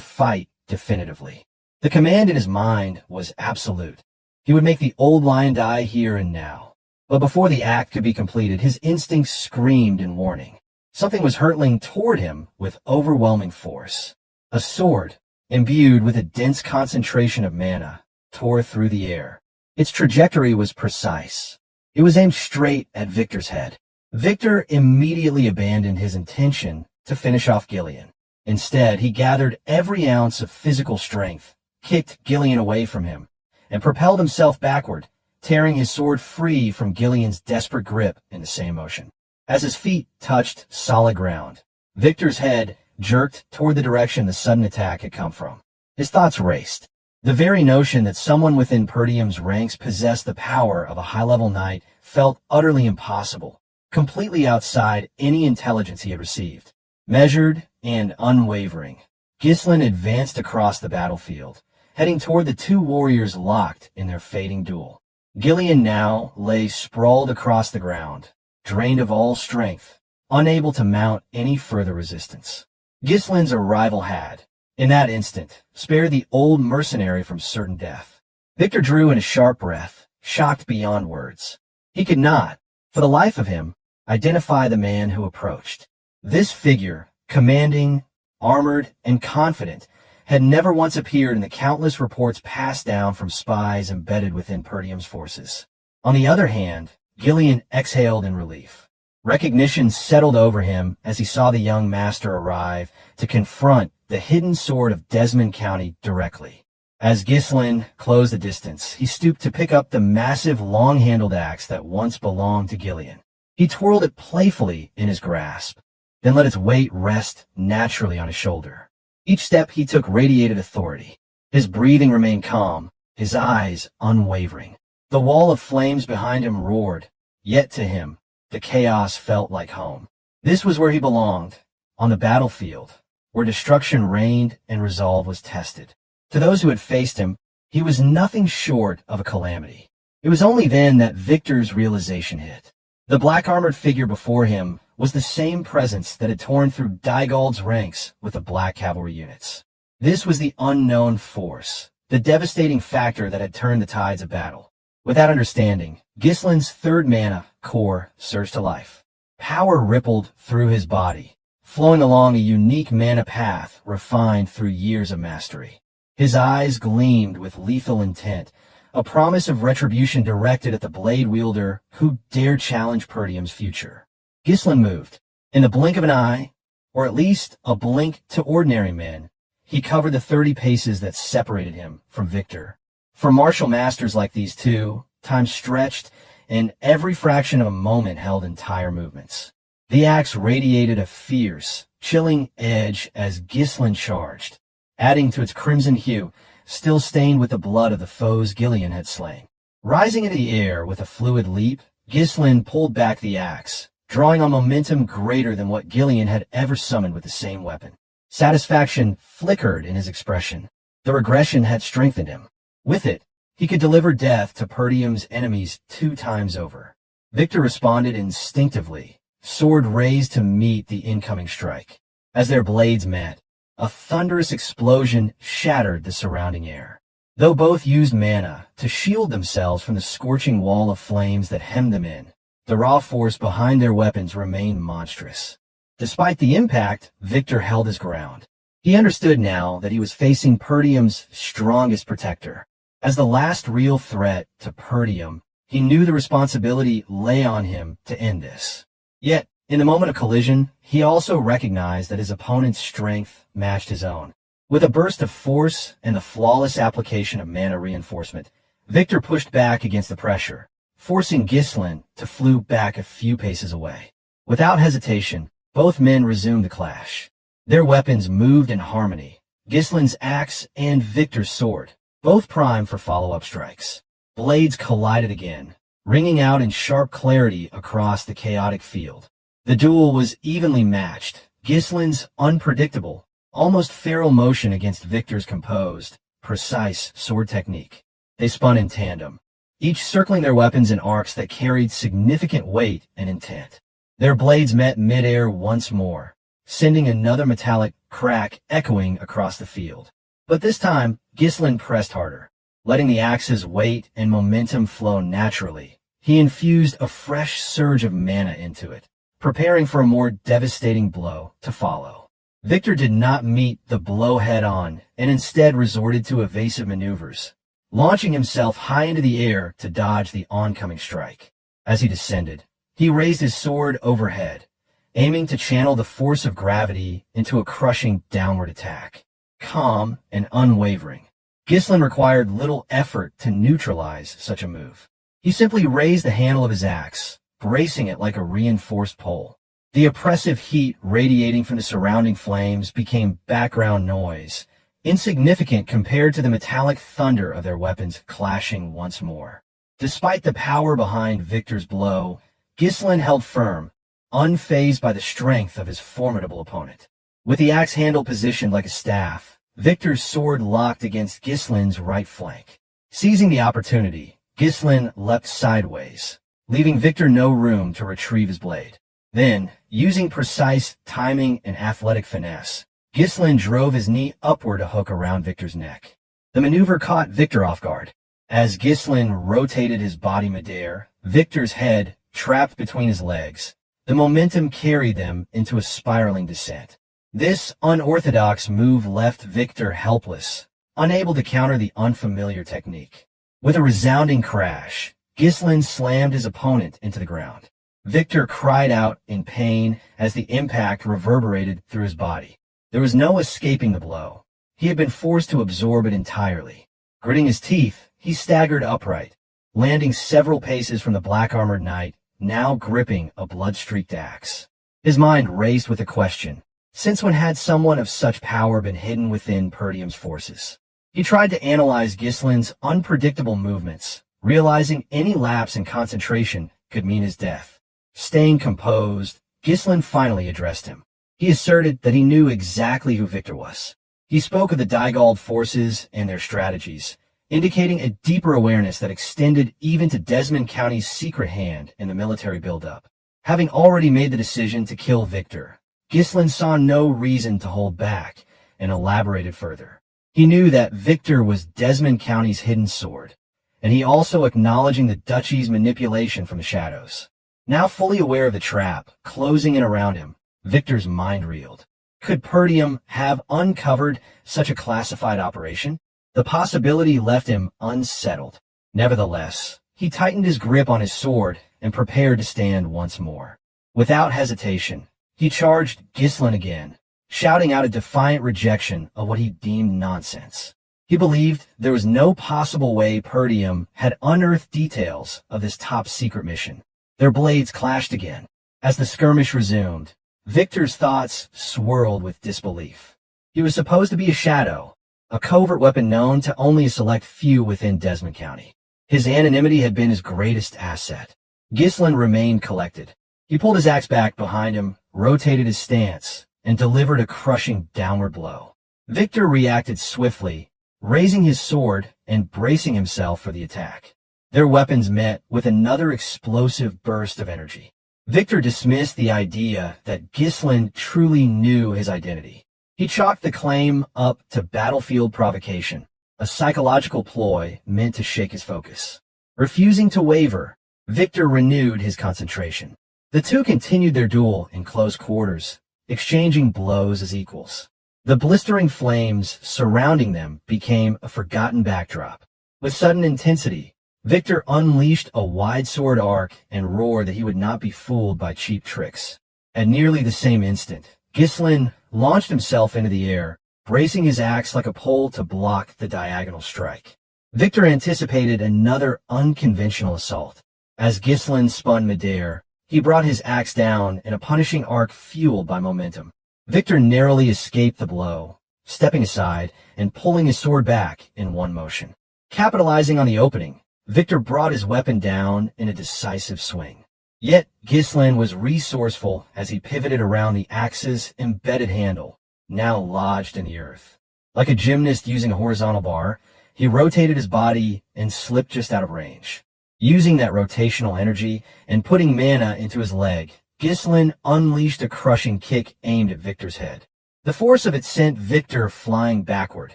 fight definitively. The command in his mind was absolute. He would make the old lion die here and now. But before the act could be completed, his instincts screamed in warning. Something was hurtling toward him with overwhelming force. A sword, imbued with a dense concentration of mana, tore through the air. Its trajectory was precise. It was aimed straight at Victor's head. Victor immediately abandoned his intention to finish off Ghislain. Instead, he gathered every ounce of physical strength, kicked Ghislain away from him, and propelled himself backward, tearing his sword free from Ghislain's desperate grip in the same motion. As his feet touched solid ground, Victor's head jerked toward the direction the sudden attack had come from. His thoughts raced. The very notion that someone within Perdium's ranks possessed the power of a high-level knight felt utterly impossible, completely outside any intelligence he had received. Measured and unwavering, Ghislain advanced across the battlefield, heading toward the two warriors locked in their fading duel. Ghislain now lay sprawled across the ground, drained of all strength, unable to mount any further resistance. Ghislain's arrival had, in that instant, spared the old mercenary from certain death. Victor drew in a sharp breath, shocked beyond words. He could not, for the life of him, identify the man who approached. This figure, commanding, armored, and confident, had never once appeared in the countless reports passed down from spies embedded within Perdium's forces. On the other hand, Ghislain exhaled in relief. Recognition settled over him as he saw the young master arrive to confront the hidden sword of Desmond County directly. As Ghislain closed the distance, he stooped to pick up the massive long-handled axe that once belonged to Ghislain. He twirled it playfully in his grasp, then let its weight rest naturally on his shoulder. Each step he took radiated authority. His breathing remained calm, his eyes unwavering. The wall of flames behind him roared, yet to him, the chaos felt like home. This was where he belonged, on the battlefield, where destruction reigned and resolve was tested. To those who had faced him, he was nothing short of a calamity. It was only then that Victor's realization hit. The black-armored figure before him was the same presence that had torn through Dygald's ranks with the black cavalry units. This was the unknown force, the devastating factor that had turned the tides of battle. With that understanding, Ghislain's third mana core surged to life. Power rippled through his body, flowing along a unique mana path refined through years of mastery. His eyes gleamed with lethal intent, a promise of retribution directed at the blade wielder who dared challenge Perdium's future. Ghislain moved. In the blink of an eye, or at least a blink to ordinary men, he covered the 30 paces that separated him from Victor. For martial masters like these two, time stretched, and every fraction of a moment held entire movements. The axe radiated a fierce, chilling edge as Ghislain charged, adding to its crimson hue, still stained with the blood of the foes Ghislain had slain. Rising into the air with a fluid leap, Ghislain pulled back the axe, drawing on momentum greater than what Ghislain had ever summoned with the same weapon. Satisfaction flickered in his expression. The regression had strengthened him. With it, he could deliver death to Perdium's enemies 2 times over. Victor responded instinctively, sword raised to meet the incoming strike. As their blades met, a thunderous explosion shattered the surrounding air. Though both used mana to shield themselves from the scorching wall of flames that hemmed them in, the raw force behind their weapons remained monstrous. Despite the impact, Victor held his ground. He understood now that he was facing Perdium's strongest protector. As the last real threat to Perdium, he knew the responsibility lay on him to end this. Yet, in the moment of collision, he also recognized that his opponent's strength matched his own. With a burst of force and the flawless application of mana reinforcement, Victor pushed back against the pressure, forcing Ghislain to flew back a few paces away. Without hesitation, both men resumed the clash. Their weapons moved in harmony, Ghislain's axe and Victor's sword, both primed for follow-up strikes. Blades collided again, ringing out in sharp clarity across the chaotic field. The duel was evenly matched. Ghislain's unpredictable, almost feral motion against Victor's composed, precise sword technique. They spun in tandem, each circling their weapons in arcs that carried significant weight and intent. Their blades met midair once more, sending another metallic crack echoing across the field. But this time, Ghislain pressed harder, letting the axe's weight and momentum flow naturally. He infused a fresh surge of mana into it, preparing for a more devastating blow to follow. Victor did not meet the blow head-on and instead resorted to evasive maneuvers, launching himself high into the air to dodge the oncoming strike. As he descended, he raised his sword overhead, aiming to channel the force of gravity into a crushing downward attack. Calm and unwavering, Ghislain required little effort to neutralize such a move. He simply raised the handle of his axe, bracing it like a reinforced pole. The oppressive heat radiating from the surrounding flames became background noise, insignificant compared to the metallic thunder of their weapons clashing once more. Despite the power behind Victor's blow, Ghislain held firm, unfazed by the strength of his formidable opponent. With the axe handle positioned like a staff, Victor's sword locked against Ghislain's right flank. Seizing the opportunity, Ghislain leapt sideways, leaving Victor no room to retrieve his blade. Then, using precise timing and athletic finesse, Ghislain drove his knee upward a hook around Victor's neck. The maneuver caught Victor off guard. As Ghislain rotated his body midair, Victor's head trapped between his legs. The momentum carried them into a spiraling descent. This unorthodox move left Victor helpless, unable to counter the unfamiliar technique. With a resounding crash, Ghislain slammed his opponent into the ground. Victor cried out in pain as the impact reverberated through his body. There was no escaping the blow. He had been forced to absorb it entirely. Gritting his teeth, he staggered upright, landing several paces from the black-armored knight, now gripping a blood-streaked axe. His mind raced with a question. Since when had someone of such power been hidden within Perdium's forces? He tried to analyze Ghislain's unpredictable movements, realizing any lapse in concentration could mean his death. Staying composed, Ghislain finally addressed him. He asserted that he knew exactly who Victor was. He spoke of the Dygald forces and their strategies, indicating a deeper awareness that extended even to Desmond County's secret hand in the military buildup. Having already made the decision to kill Victor, Ghislain saw no reason to hold back and elaborated further. He knew that Victor was Desmond County's hidden sword, and he also acknowledging the Duchy's manipulation from the shadows. Now fully aware of the trap closing in around him, Victor's mind reeled. Could Perdium have uncovered such a classified operation? The possibility left him unsettled. Nevertheless, he tightened his grip on his sword and prepared to stand once more. Without hesitation, he charged Ghislain again, shouting out a defiant rejection of what he deemed nonsense. He believed there was no possible way Perdium had unearthed details of this top-secret mission. Their blades clashed again. As the skirmish resumed, Victor's thoughts swirled with disbelief. He was supposed to be a shadow, a covert weapon known to only a select few within Desmond County. His anonymity had been his greatest asset. Ghislain remained collected. He pulled his axe back behind him, rotated his stance, and delivered a crushing downward blow. Victor reacted swiftly, raising his sword and bracing himself for the attack. Their weapons met with another explosive burst of energy. Victor dismissed the idea that Ghislain truly knew his identity. He chalked the claim up to battlefield provocation, a psychological ploy meant to shake his focus. Refusing to waver, Victor renewed his concentration. The two continued their duel in close quarters, exchanging blows as equals. The blistering flames surrounding them became a forgotten backdrop. With sudden intensity, Victor unleashed a wide sword arc and roared that he would not be fooled by cheap tricks. At nearly the same instant, Ghislain launched himself into the air, bracing his axe like a pole to block the diagonal strike. Victor anticipated another unconventional assault. As Ghislain spun midair, he brought his axe down in a punishing arc fueled by momentum. Victor narrowly escaped the blow, stepping aside and pulling his sword back in one motion. Capitalizing on the opening, Victor brought his weapon down in a decisive swing. Yet Ghislain was resourceful as he pivoted around the axe's embedded handle, now lodged in the earth. Like a gymnast using a horizontal bar, he rotated his body and slipped just out of range. Using that rotational energy and putting mana into his leg, Ghislain unleashed a crushing kick aimed at Victor's head. The force of it sent Victor flying backward,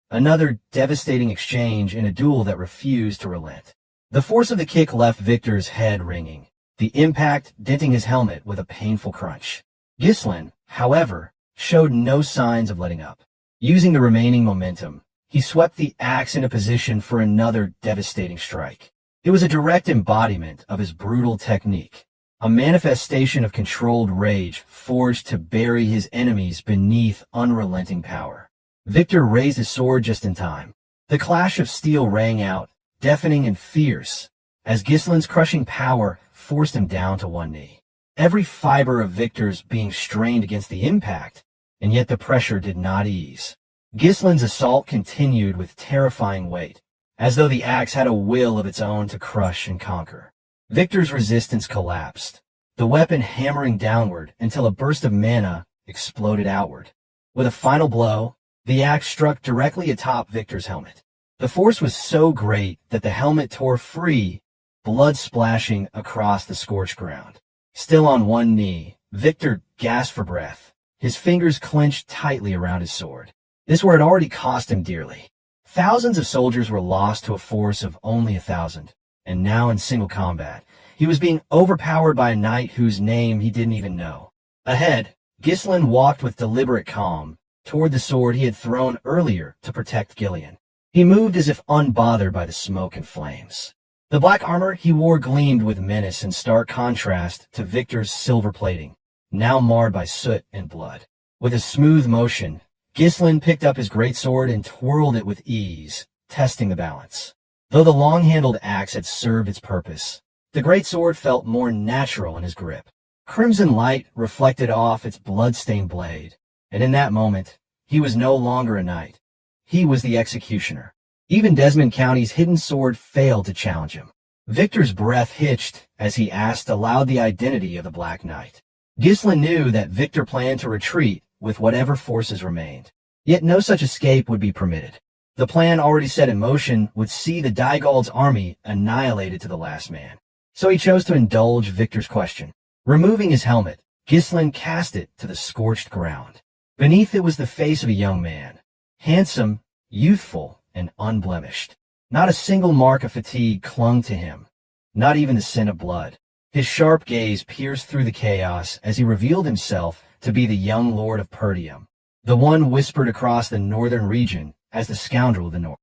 another devastating exchange in a duel that refused to relent. The force of the kick left Victor's head ringing, the impact denting his helmet with a painful crunch. Ghislain, however, showed no signs of letting up. Using the remaining momentum, he swept the axe into position for another devastating strike. It was a direct embodiment of his brutal technique, a manifestation of controlled rage forged to bury his enemies beneath unrelenting power. Victor raised his sword just in time. The clash of steel rang out, deafening and fierce, as Ghislain's crushing power forced him down to one knee. Every fiber of Victor's being strained against the impact, and yet the pressure did not ease. Ghislain's assault continued with terrifying weight, as though the axe had a will of its own to crush and conquer. Victor's resistance collapsed, the weapon hammering downward until a burst of mana exploded outward. With a final blow, the axe struck directly atop Victor's helmet. The force was so great that the helmet tore free, blood splashing across the scorched ground. Still on one knee, Victor gasped for breath, his fingers clenched tightly around his sword. This war had already cost him dearly. Thousands of soldiers were lost to a force of only 1,000, and now in single combat, he was being overpowered by a knight whose name he didn't even know. Ahead, Ghislain walked with deliberate calm toward the sword he had thrown earlier to protect Ghislain. He moved as if unbothered by the smoke and flames. The black armor he wore gleamed with menace in stark contrast to Victor's silver plating, now marred by soot and blood. With a smooth motion, Ghislain picked up his greatsword and twirled it with ease, testing the balance. Though the long-handled axe had served its purpose, the greatsword felt more natural in his grip. Crimson light reflected off its blood-stained blade, and in that moment, he was no longer a knight. He was the executioner. Even Desmond County's hidden sword failed to challenge him. Victor's breath hitched as he asked aloud the identity of the Black Knight. Ghislain knew that Victor planned to retreat with whatever forces remained. Yet no such escape would be permitted. The plan already set in motion would see the Daigald's army annihilated to the last man. So he chose to indulge Victor's question. Removing his helmet, Ghislain cast it to the scorched ground. Beneath it was the face of a young man, handsome, youthful, and unblemished. Not a single mark of fatigue clung to him, not even the scent of blood. His sharp gaze pierced through the chaos as he revealed himself to be the young Lord of Perdium, the one whispered across the northern region as the scoundrel of the north.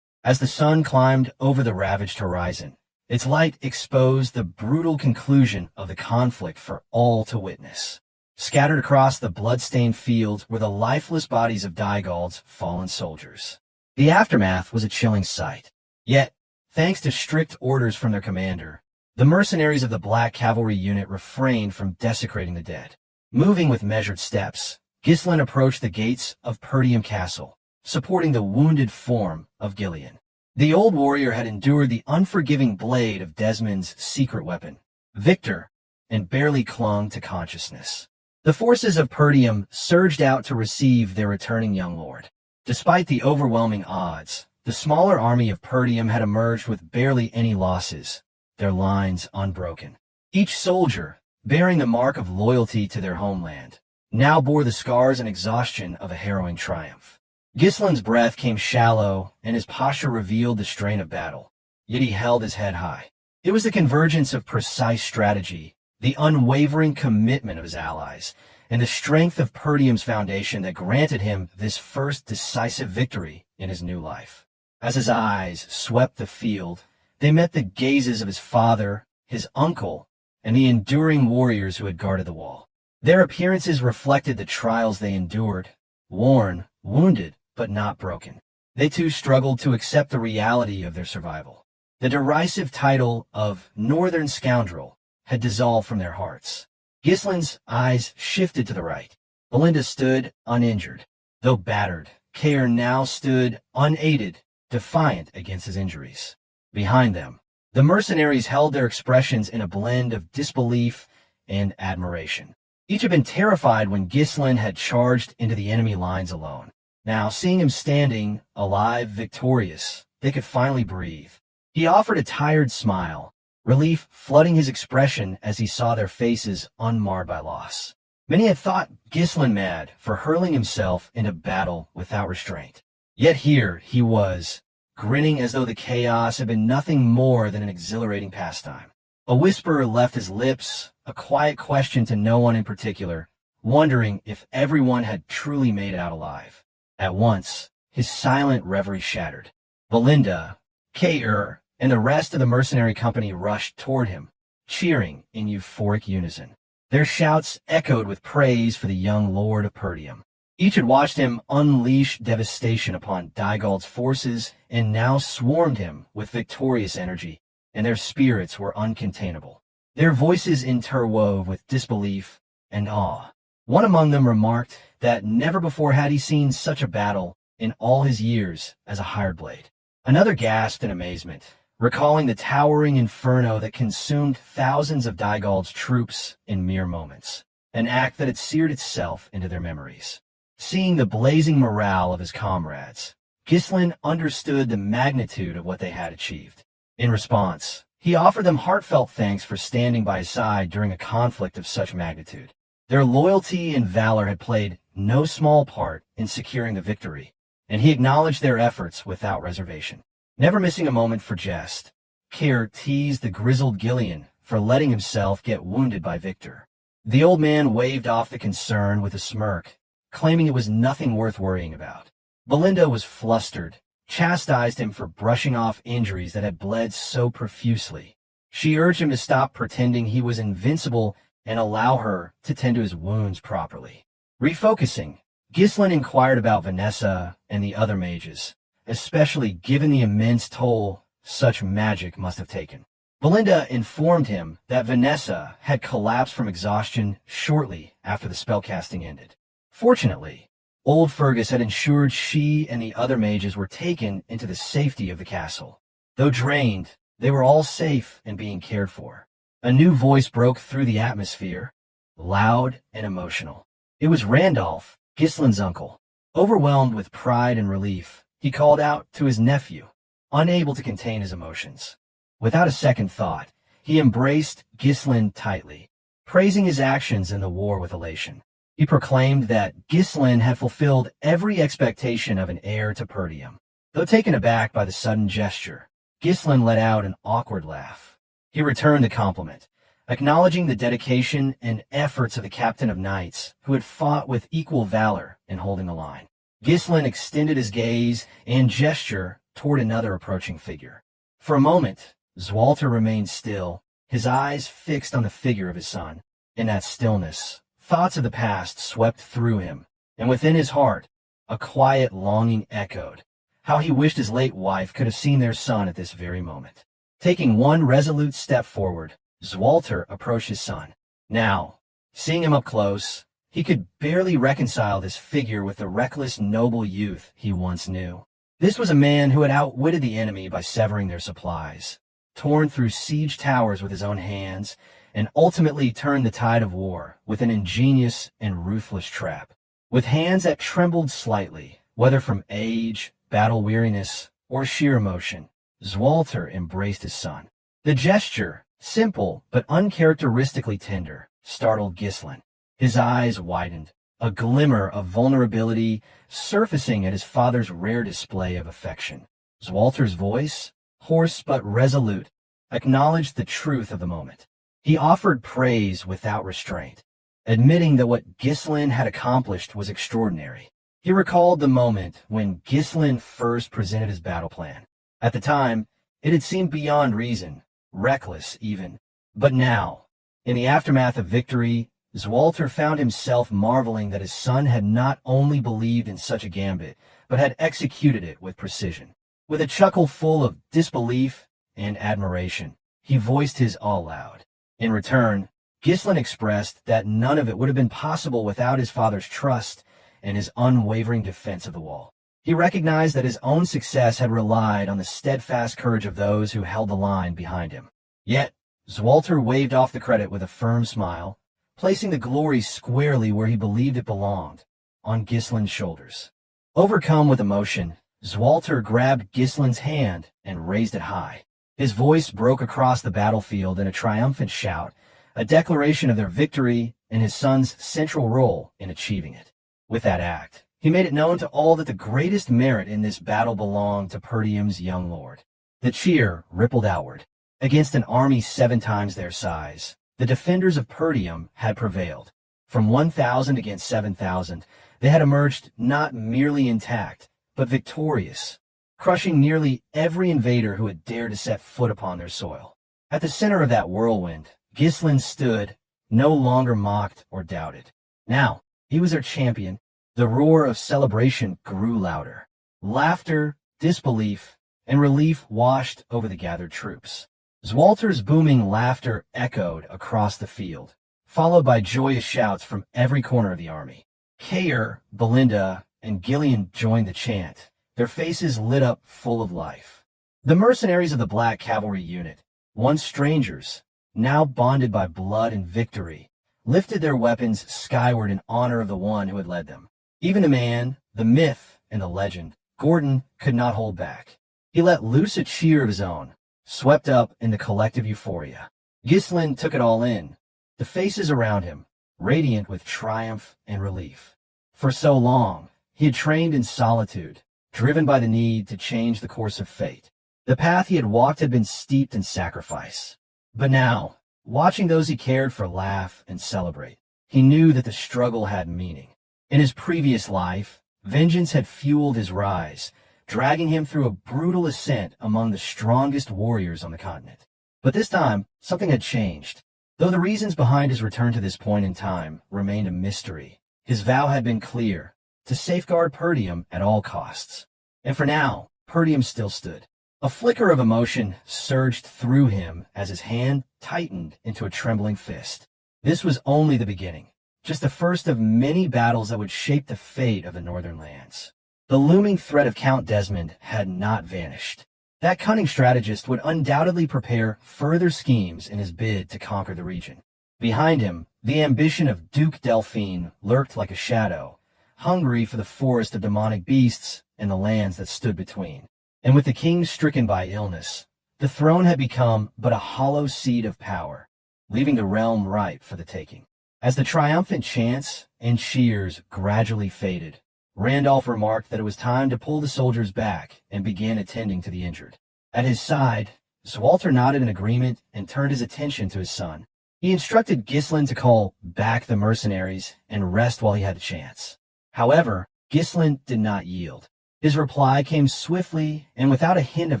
As the sun climbed over the ravaged horizon, its light exposed the brutal conclusion of the conflict for all to witness. Scattered across the blood-stained fields were the lifeless bodies of Daigald's fallen soldiers. The aftermath was a chilling sight. Yet, thanks to strict orders from their commander, the mercenaries of the Black Cavalry unit refrained from desecrating the dead. Moving with measured steps, Ghislain approached the gates of Perdium Castle, supporting the wounded form of Ghislain. The old warrior had endured the unforgiving blade of Desmond's secret weapon, Victor, and barely clung to consciousness. The forces of Perdium surged out to receive their returning young lord. Despite the overwhelming odds, the smaller army of Perdium had emerged with barely any losses, their lines unbroken. Each soldier, bearing the mark of loyalty to their homeland, now bore the scars and exhaustion of a harrowing triumph. Ghislain's breath came shallow, and his posture revealed the strain of battle, yet he held his head high. It was the convergence of precise strategy, the unwavering commitment of his allies, and the strength of Perdium's foundation that granted him this first decisive victory in his new life. As his eyes swept the field, they met the gazes of his father, his uncle, and the enduring warriors who had guarded the wall. Their appearances reflected the trials they endured, worn, wounded, but not broken. They too struggled to accept the reality of their survival. The derisive title of Northern Scoundrel had dissolved from their hearts. Ghislain's eyes shifted to the right. Belinda stood uninjured, Though battered, Kair now stood unaided, defiant against his injuries. Behind them, the mercenaries held their expressions in a blend of disbelief and admiration. Each had been terrified when Ghislain had charged into the enemy lines alone. Now, seeing him standing, alive, victorious, they could finally breathe. He offered a tired smile, relief flooding his expression as he saw their faces unmarred by loss. Many had thought Ghislain mad for hurling himself into battle without restraint. Yet here he was, grinning as though the chaos had been nothing more than an exhilarating pastime. A whisper left his lips, a quiet question to no one in particular, wondering if everyone had truly made it out alive. At once, his silent reverie shattered. Belinda, Kair, and the rest of the mercenary company rushed toward him, cheering in euphoric unison. Their shouts echoed with praise for the young Lord of Perdium. Each had watched him unleash devastation upon Dygald's forces and now swarmed him with victorious energy, and their spirits were uncontainable. Their voices interwove with disbelief and awe. One among them remarked that never before had he seen such a battle in all his years as a hired blade. Another gasped in amazement, recalling the towering inferno that consumed thousands of Dygald's troops in mere moments, an act that had seared itself into their memories. Seeing the blazing morale of his comrades, Ghislain understood the magnitude of what they had achieved. In response, he offered them heartfelt thanks for standing by his side during a conflict of such magnitude. Their loyalty and valor had played no small part in securing the victory, and he acknowledged their efforts without reservation. Never missing a moment for jest, Kair teased the grizzled Ghislain for letting himself get wounded by Victor. The old man waved off the concern with a smirk, claiming it was nothing worth worrying about. Belinda was flustered, chastised him for brushing off injuries that had bled so profusely. She urged him to stop pretending he was invincible and allow her to tend to his wounds properly. Refocusing, Ghislain inquired about Vanessa and the other mages, especially given the immense toll such magic must have taken. Belinda informed him that Vanessa had collapsed from exhaustion shortly after the spellcasting ended. Fortunately, old Fergus had ensured she and the other mages were taken into the safety of the castle. Though drained, they were all safe and being cared for. A new voice broke through the atmosphere, loud and emotional. It was Randolph, Ghislain's uncle. Overwhelmed with pride and relief, he called out to his nephew, unable to contain his emotions. Without a second thought, he embraced Ghislain tightly, praising his actions in the war with elation. He proclaimed that Ghislain had fulfilled every expectation of an heir to Perdium. Though taken aback by the sudden gesture, Ghislain let out an awkward laugh. He returned the compliment, acknowledging the dedication and efforts of the captain of knights, who had fought with equal valor in holding the line. Ghislain extended his gaze and gesture toward another approaching figure. For a moment, Zwalter remained still, his eyes fixed on the figure of his son. In that stillness, thoughts of the past swept through him, and within his heart, a quiet longing echoed, how he wished his late wife could have seen their son at this very moment. Taking one resolute step forward, Zwalter approached his son. Now, seeing him up close, he could barely reconcile this figure with the reckless, noble youth he once knew. This was a man who had outwitted the enemy by severing their supplies, torn through siege towers with his own hands, and ultimately turned the tide of war with an ingenious and ruthless trap. With hands that trembled slightly, whether from age, battle weariness, or sheer emotion, Zwalter embraced his son. The gesture, simple but uncharacteristically tender, startled Ghislain. His eyes widened, a glimmer of vulnerability surfacing at his father's rare display of affection. Zwalter's voice, hoarse but resolute, acknowledged the truth of the moment. He offered praise without restraint, admitting that what Ghislain had accomplished was extraordinary. He recalled the moment when Ghislain first presented his battle plan. At the time, it had seemed beyond reason, reckless even. But now, in the aftermath of victory, Zwalter found himself marveling that his son had not only believed in such a gambit, but had executed it with precision. With a chuckle full of disbelief and admiration, he voiced his all aloud. In return, Ghislain expressed that none of it would have been possible without his father's trust and his unwavering defense of the wall. He recognized that his own success had relied on the steadfast courage of those who held the line behind him. Yet, Zwalter waved off the credit with a firm smile, placing the glory squarely where he believed it belonged, on Ghislain's shoulders. Overcome with emotion, Zwalter grabbed Ghislain's hand and raised it high. His voice broke across the battlefield in a triumphant shout, a declaration of their victory and his son's central role in achieving it. With that act, he made it known to all that the greatest merit in this battle belonged to Perdium's young lord. The cheer rippled outward. Against an army 7 times their size, the defenders of Perdium had prevailed. From 1,000 against 7,000, they had emerged not merely intact, but victorious, crushing nearly every invader who had dared to set foot upon their soil. At the center of that whirlwind, Ghislain stood, no longer mocked or doubted. Now, he was their champion. The roar of celebration grew louder. Laughter, disbelief, and relief washed over the gathered troops. Zwalter's booming laughter echoed across the field, followed by joyous shouts from every corner of the army. Kayer, Belinda, and Gillian joined the chant, their faces lit up full of life. The mercenaries of the Black Cavalry unit, once strangers, now bonded by blood and victory, lifted their weapons skyward in honor of the one who had led them. Even the man, the myth, and the legend, Gordon could not hold back. He let loose a cheer of his own, swept up in the collective euphoria. Ghislain took it all in, the faces around him, radiant with triumph and relief. For so long, he had trained in solitude, driven by the need to change the course of fate. The path he had walked had been steeped in sacrifice. But now, watching those he cared for laugh and celebrate, he knew that the struggle had meaning. In his previous life, vengeance had fueled his rise, dragging him through a brutal ascent among the strongest warriors on the continent. But this time, something had changed. Though the reasons behind his return to this point in time remained a mystery, his vow had been clear, to safeguard Perdium at all costs. And for now, Perdium still stood. A flicker of emotion surged through him as his hand tightened into a trembling fist. This was only the beginning, just the first of many battles that would shape the fate of the northern lands. The looming threat of Count Desmond had not vanished. That cunning strategist would undoubtedly prepare further schemes in his bid to conquer the region. Behind him, the ambition of Duke Delphine lurked like a shadow, hungry for the forest of demonic beasts and the lands that stood between. And with the king stricken by illness, the throne had become but a hollow seat of power, leaving the realm ripe for the taking. As the triumphant chants and cheers gradually faded, Randolph remarked that it was time to pull the soldiers back and began attending to the injured. At his side, Zwalter nodded in agreement and turned his attention to his son. He instructed Ghislain to call back the mercenaries and rest while he had the chance. However, Ghislain did not yield. His reply came swiftly and without a hint of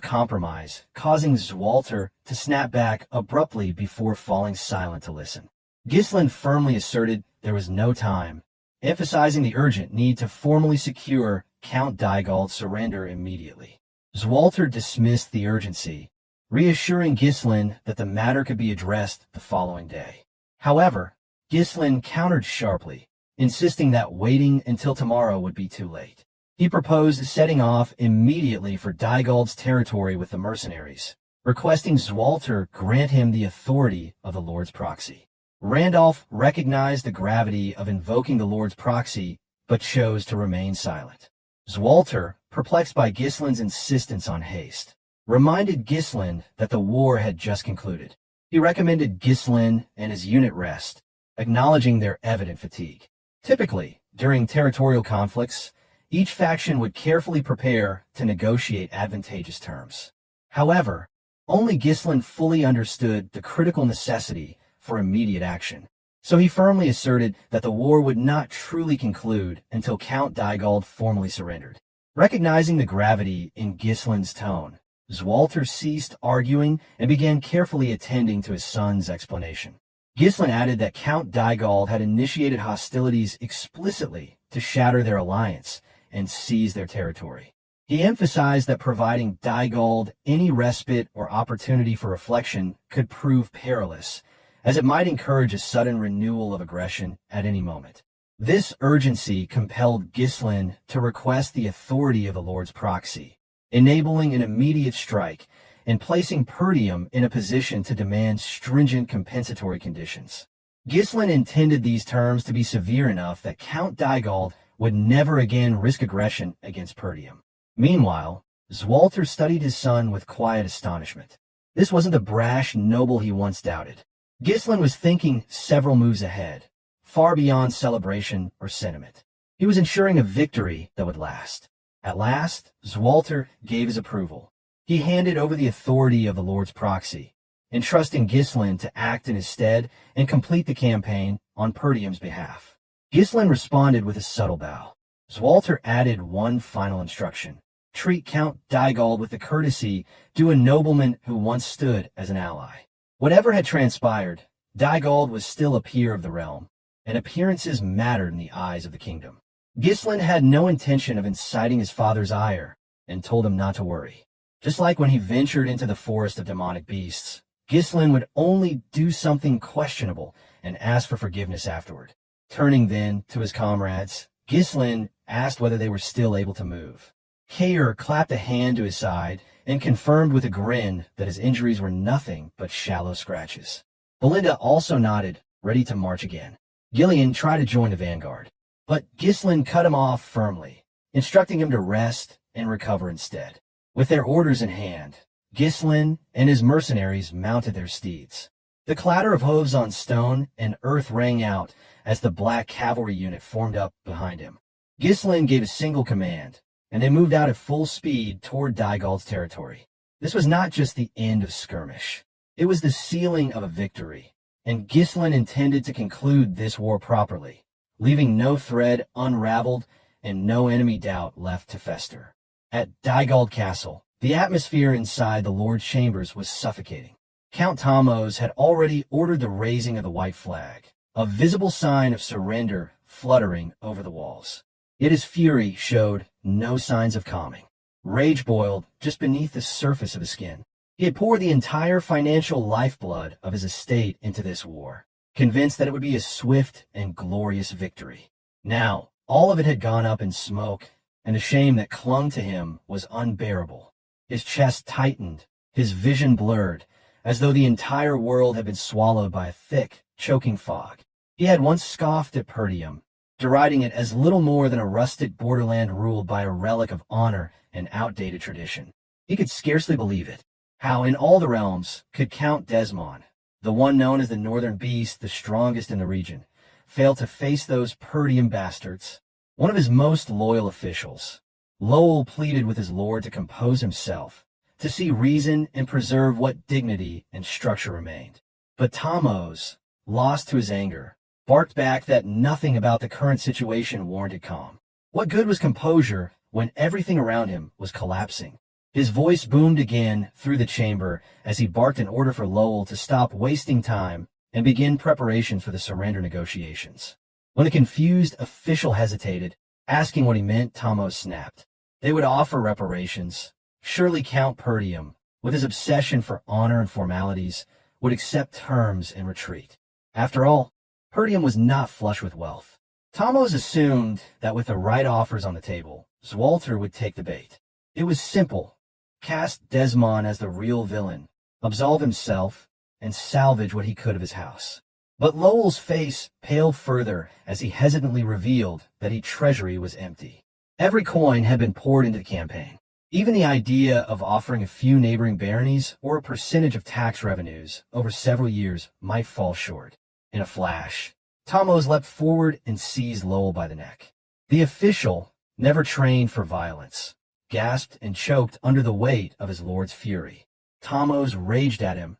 compromise, causing Zwalter to snap back abruptly before falling silent to listen. Ghislain firmly asserted there was no time, emphasizing the urgent need to formally secure Count Dygald's surrender immediately. Zwalter dismissed the urgency, reassuring Ghislain that the matter could be addressed the following day. However, Ghislain countered sharply, insisting that waiting until tomorrow would be too late. He proposed setting off immediately for Dygald's territory with the mercenaries, requesting Zwalter grant him the authority of the Lord's proxy. Randolph recognized the gravity of invoking the Lord's proxy, but chose to remain silent. Zwalter, perplexed by Ghislain's insistence on haste, reminded Ghislain that the war had just concluded. He recommended Ghislain and his unit rest, acknowledging their evident fatigue. Typically, during territorial conflicts, each faction would carefully prepare to negotiate advantageous terms. However, only Ghislain fully understood the critical necessity for immediate action, so he firmly asserted that the war would not truly conclude until Count Dygald formally surrendered. Recognizing the gravity in Ghislain's tone, Zwalter ceased arguing and began carefully attending to his son's explanation. Ghislain added that Count Dygald had initiated hostilities explicitly to shatter their alliance and seize their territory. He emphasized that providing Dygald any respite or opportunity for reflection could prove perilous, as it might encourage a sudden renewal of aggression at any moment. This urgency compelled Ghislain to request the authority of the Lord's proxy, enabling an immediate strike and placing Perdium in a position to demand stringent compensatory conditions. Ghislain intended these terms to be severe enough that Count Dygald would never again risk aggression against Perdium. Meanwhile, Zwalter studied his son with quiet astonishment. This wasn't the brash noble he once doubted. Ghislain was thinking several moves ahead, far beyond celebration or sentiment. He was ensuring a victory that would last. At last, Zwalter gave his approval. He handed over the authority of the Lord's proxy, entrusting Ghislain to act in his stead and complete the campaign on Perdium's behalf. Ghislain responded with a subtle bow. Zwalter added one final instruction: treat Count Dygald with the courtesy due a nobleman who once stood as an ally. Whatever had transpired, Dygald was still a peer of the realm, and appearances mattered in the eyes of the kingdom. Ghislain had no intention of inciting his father's ire, and told him not to worry. Just like when he ventured into the forest of demonic beasts, Ghislain would only do something questionable and ask for forgiveness afterward. Turning then to his comrades, Ghislain asked whether they were still able to move. Kair clapped a hand to his side and confirmed with a grin that his injuries were nothing but shallow scratches. Belinda also nodded, ready to march again. Gillian tried to join the vanguard, but Ghislain cut him off firmly, instructing him to rest and recover instead. With their orders in hand, Ghislain and his mercenaries mounted their steeds. The clatter of hooves on stone and earth rang out as the black cavalry unit formed up behind him. Ghislain gave a single command, and they moved out at full speed toward Dygald's territory. This was not just the end of skirmish. It was the sealing of a victory, and Ghislain intended to conclude this war properly, leaving no thread unraveled and no enemy doubt left to fester. At Dygald Castle, the atmosphere inside the Lord's chambers was suffocating. Count Thamos had already ordered the raising of the white flag, a visible sign of surrender fluttering over the walls. Yet his fury showed no signs of calming. Rage boiled just beneath the surface of his skin. He had poured the entire financial lifeblood of his estate into this war, convinced that it would be a swift and glorious victory. Now, all of it had gone up in smoke, and the shame that clung to him was unbearable. His chest tightened, his vision blurred, as though the entire world had been swallowed by a thick, choking fog. He had once scoffed at Perdium, deriding it as little more than a rustic borderland ruled by a relic of honor and outdated tradition. He could scarcely believe it. How in all the realms could Count Desmond, the one known as the Northern Beast, the strongest in the region, fail to face those Perdium bastards? One of his most loyal officials, Lowell pleaded with his lord to compose himself, to see reason and preserve what dignity and structure remained. But Thamos, lost to his anger, barked back that nothing about the current situation warranted calm. What good was composure when everything around him was collapsing? His voice boomed again through the chamber as he barked an order for Lowell to stop wasting time and begin preparation for the surrender negotiations. When the confused official hesitated, asking what he meant, Thamos snapped. They would offer reparations. Surely Count Perdium, with his obsession for honor and formalities, would accept terms and retreat. After all, Perdium was not flush with wealth. Thamos assumed that with the right offers on the table, Zwalter would take the bait. It was simple. Cast Desmond as the real villain, absolve himself, and salvage what he could of his house. But Lowell's face paled further as he hesitantly revealed that his treasury was empty. Every coin had been poured into the campaign. Even the idea of offering a few neighboring baronies or a percentage of tax revenues over several years might fall short. In a flash, Thamos leapt forward and seized Lowell by the neck. The official, never trained for violence, gasped and choked under the weight of his lord's fury. Thamos raged at him,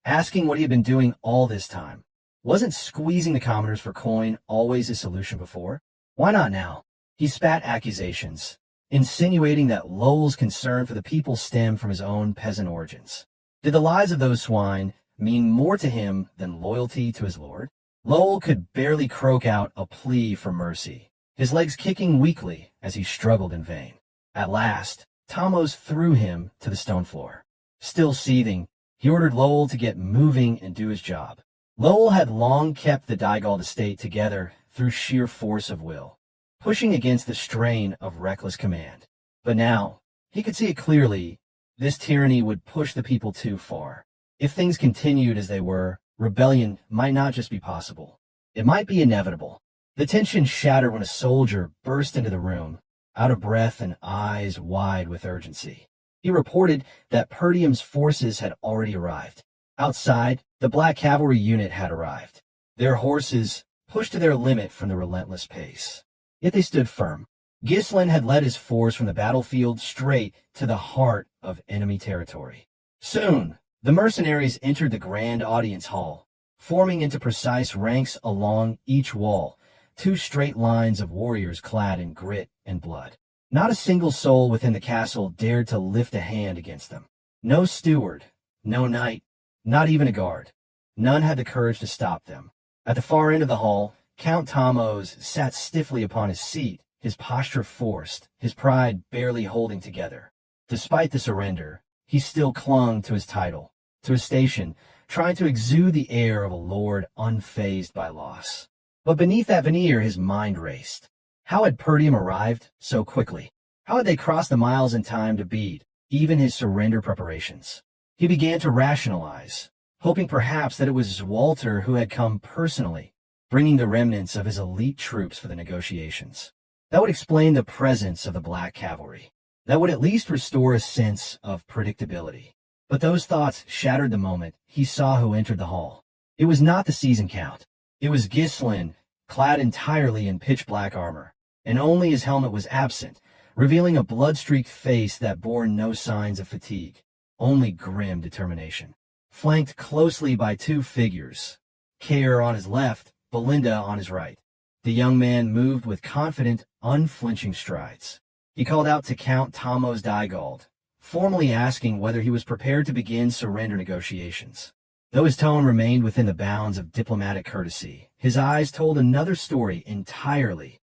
asking what he had been doing all this time. Wasn't squeezing the commoners for coin always his solution before? Why not now? He spat accusations, insinuating that Lowell's concern for the people stemmed from his own peasant origins. Did the lives of those swine mean more to him than loyalty to his lord? Lowell could barely croak out a plea for mercy, his legs kicking weakly as he struggled in vain. At last, Thamos threw him to the stone floor. Still seething, he ordered Lowell to get moving and do his job. Lowell had long kept the Dygald estate together through sheer force of will, pushing against the strain of reckless command. But now, he could see it clearly, this tyranny would push the people too far. If things continued as they were, rebellion might not just be possible. It might be inevitable. The tension shattered when a soldier burst into the room, out of breath and eyes wide with urgency. He reported that Perdium's forces had already arrived. Outside, the Black Cavalry unit had arrived, their horses pushed to their limit from the relentless pace. Yet they stood firm. Ghislain had led his force from the battlefield straight to the heart of enemy territory. Soon, the mercenaries entered the grand audience hall, forming into precise ranks along each wall, two straight lines of warriors clad in grit and blood. Not a single soul within the castle dared to lift a hand against them. No steward, no knight, not even a guard. None had the courage to stop them. At the far end of the hall, Count Tamos sat stiffly upon his seat, his posture forced, his pride barely holding together. Despite the surrender, he still clung to his title, to his station, trying to exude the air of a lord unfazed by loss. But beneath that veneer his mind raced. How had Perdium arrived so quickly? How had they crossed the miles in time to beat even his surrender preparations? He began to rationalize, hoping perhaps that it was Walter who had come personally, bringing the remnants of his elite troops for the negotiations. That would explain the presence of the Black Cavalry. That would at least restore a sense of predictability. But those thoughts shattered the moment he saw who entered the hall. It was not the seasoned count. It was Ghislain, clad entirely in pitch-black armor, and only his helmet was absent, revealing a blood-streaked face that bore no signs of fatigue, only grim determination. Flanked closely by two figures, Kair on his left, Belinda on his right. The young man moved with confident, unflinching strides. He called out to Count Tamos Dygald, formally asking whether he was prepared to begin surrender negotiations. Though his tone remained within the bounds of diplomatic courtesy, his eyes told another story entirely.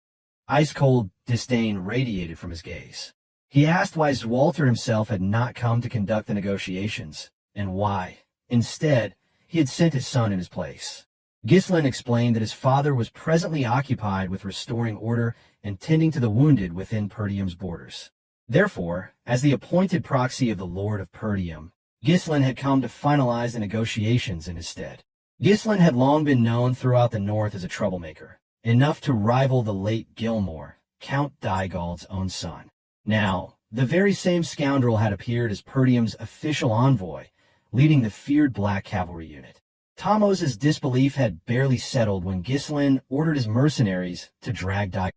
Ice-cold disdain radiated from his gaze. He asked why Walter himself had not come to conduct the negotiations, and why, instead, he had sent his son in his place. Ghislain explained that his father was presently occupied with restoring order and tending to the wounded within Perdium's borders. Therefore, as the appointed proxy of the Lord of Perdium, Ghislain had come to finalize the negotiations in his stead. Ghislain had long been known throughout the north as a troublemaker, enough to rival the late Gilmore, Count Dygald's own son. Now, the very same scoundrel had appeared as Perdium's official envoy, leading the feared Black Cavalry unit. Tamos's disbelief had barely settled when Ghislain ordered his mercenaries to drag Dygald.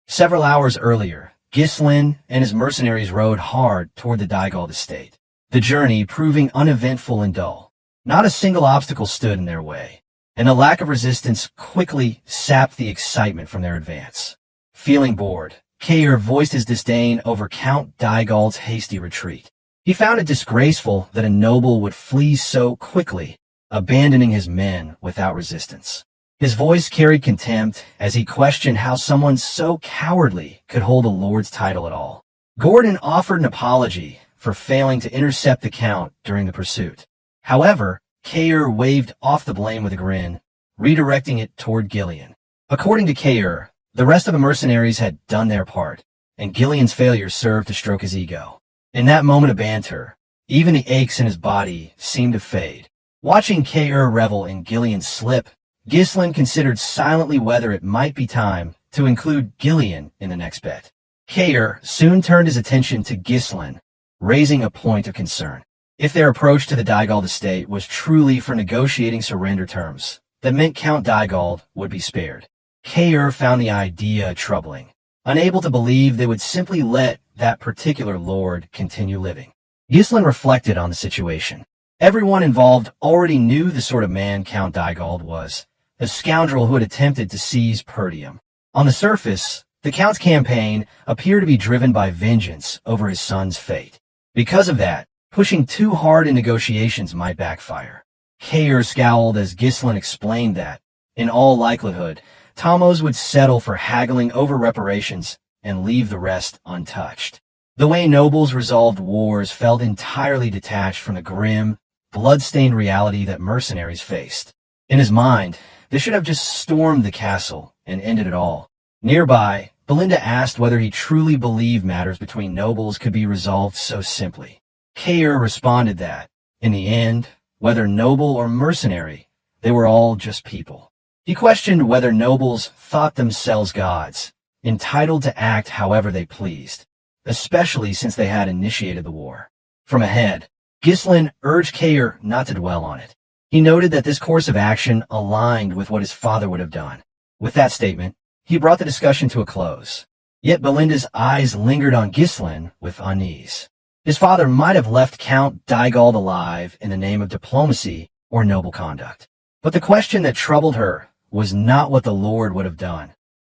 Several hours earlier, Ghislain and his mercenaries rode hard toward the Dygald estate, the journey proving uneventful and dull. Not a single obstacle stood in their way, and the lack of resistance quickly sapped the excitement from their advance. Feeling bored, Kair voiced his disdain over Count Dygald's hasty retreat. He found it disgraceful that a noble would flee so quickly, abandoning his men without resistance. His voice carried contempt as he questioned how someone so cowardly could hold a lord's title at all. Gordon offered an apology for failing to intercept the Count during the pursuit. However, Kair waved off the blame with a grin, redirecting it toward Gillian. According to Kair, the rest of the mercenaries had done their part, and Gillian's failure served to stroke his ego. In that moment of banter, even the aches in his body seemed to fade. Watching Kair revel in Gillian's slip, Ghislain considered silently whether it might be time to include Gillian in the next bet. Kair soon turned his attention to Ghislain, raising a point of concern. If their approach to the Dygald estate was truly for negotiating surrender terms, that meant Count Dygald would be spared. Kair found the idea troubling, unable to believe they would simply let that particular lord continue living. Ghislain reflected on the situation. Everyone involved already knew the sort of man Count Dygald was, a scoundrel who had attempted to seize Perdium. On the surface, the Count's campaign appeared to be driven by vengeance over his son's fate. Because of that, pushing too hard in negotiations might backfire. Kair scowled as Ghislain explained that, in all likelihood, Tamos would settle for haggling over reparations and leave the rest untouched. The way nobles resolved wars felt entirely detached from the grim, blood-stained reality that mercenaries faced. In his mind, they should have just stormed the castle and ended it all. Nearby, Belinda asked whether he truly believed matters between nobles could be resolved so simply. Kair responded that, in the end, whether noble or mercenary, they were all just people. He questioned whether nobles thought themselves gods, entitled to act however they pleased, especially since they had initiated the war. From ahead, Ghislain urged Kair not to dwell on it. He noted that this course of action aligned with what his father would have done. With that statement, he brought the discussion to a close. Yet Belinda's eyes lingered on Ghislain with unease. His father might have left Count Dygald alive in the name of diplomacy or noble conduct. But the question that troubled her was not what the Lord would have done.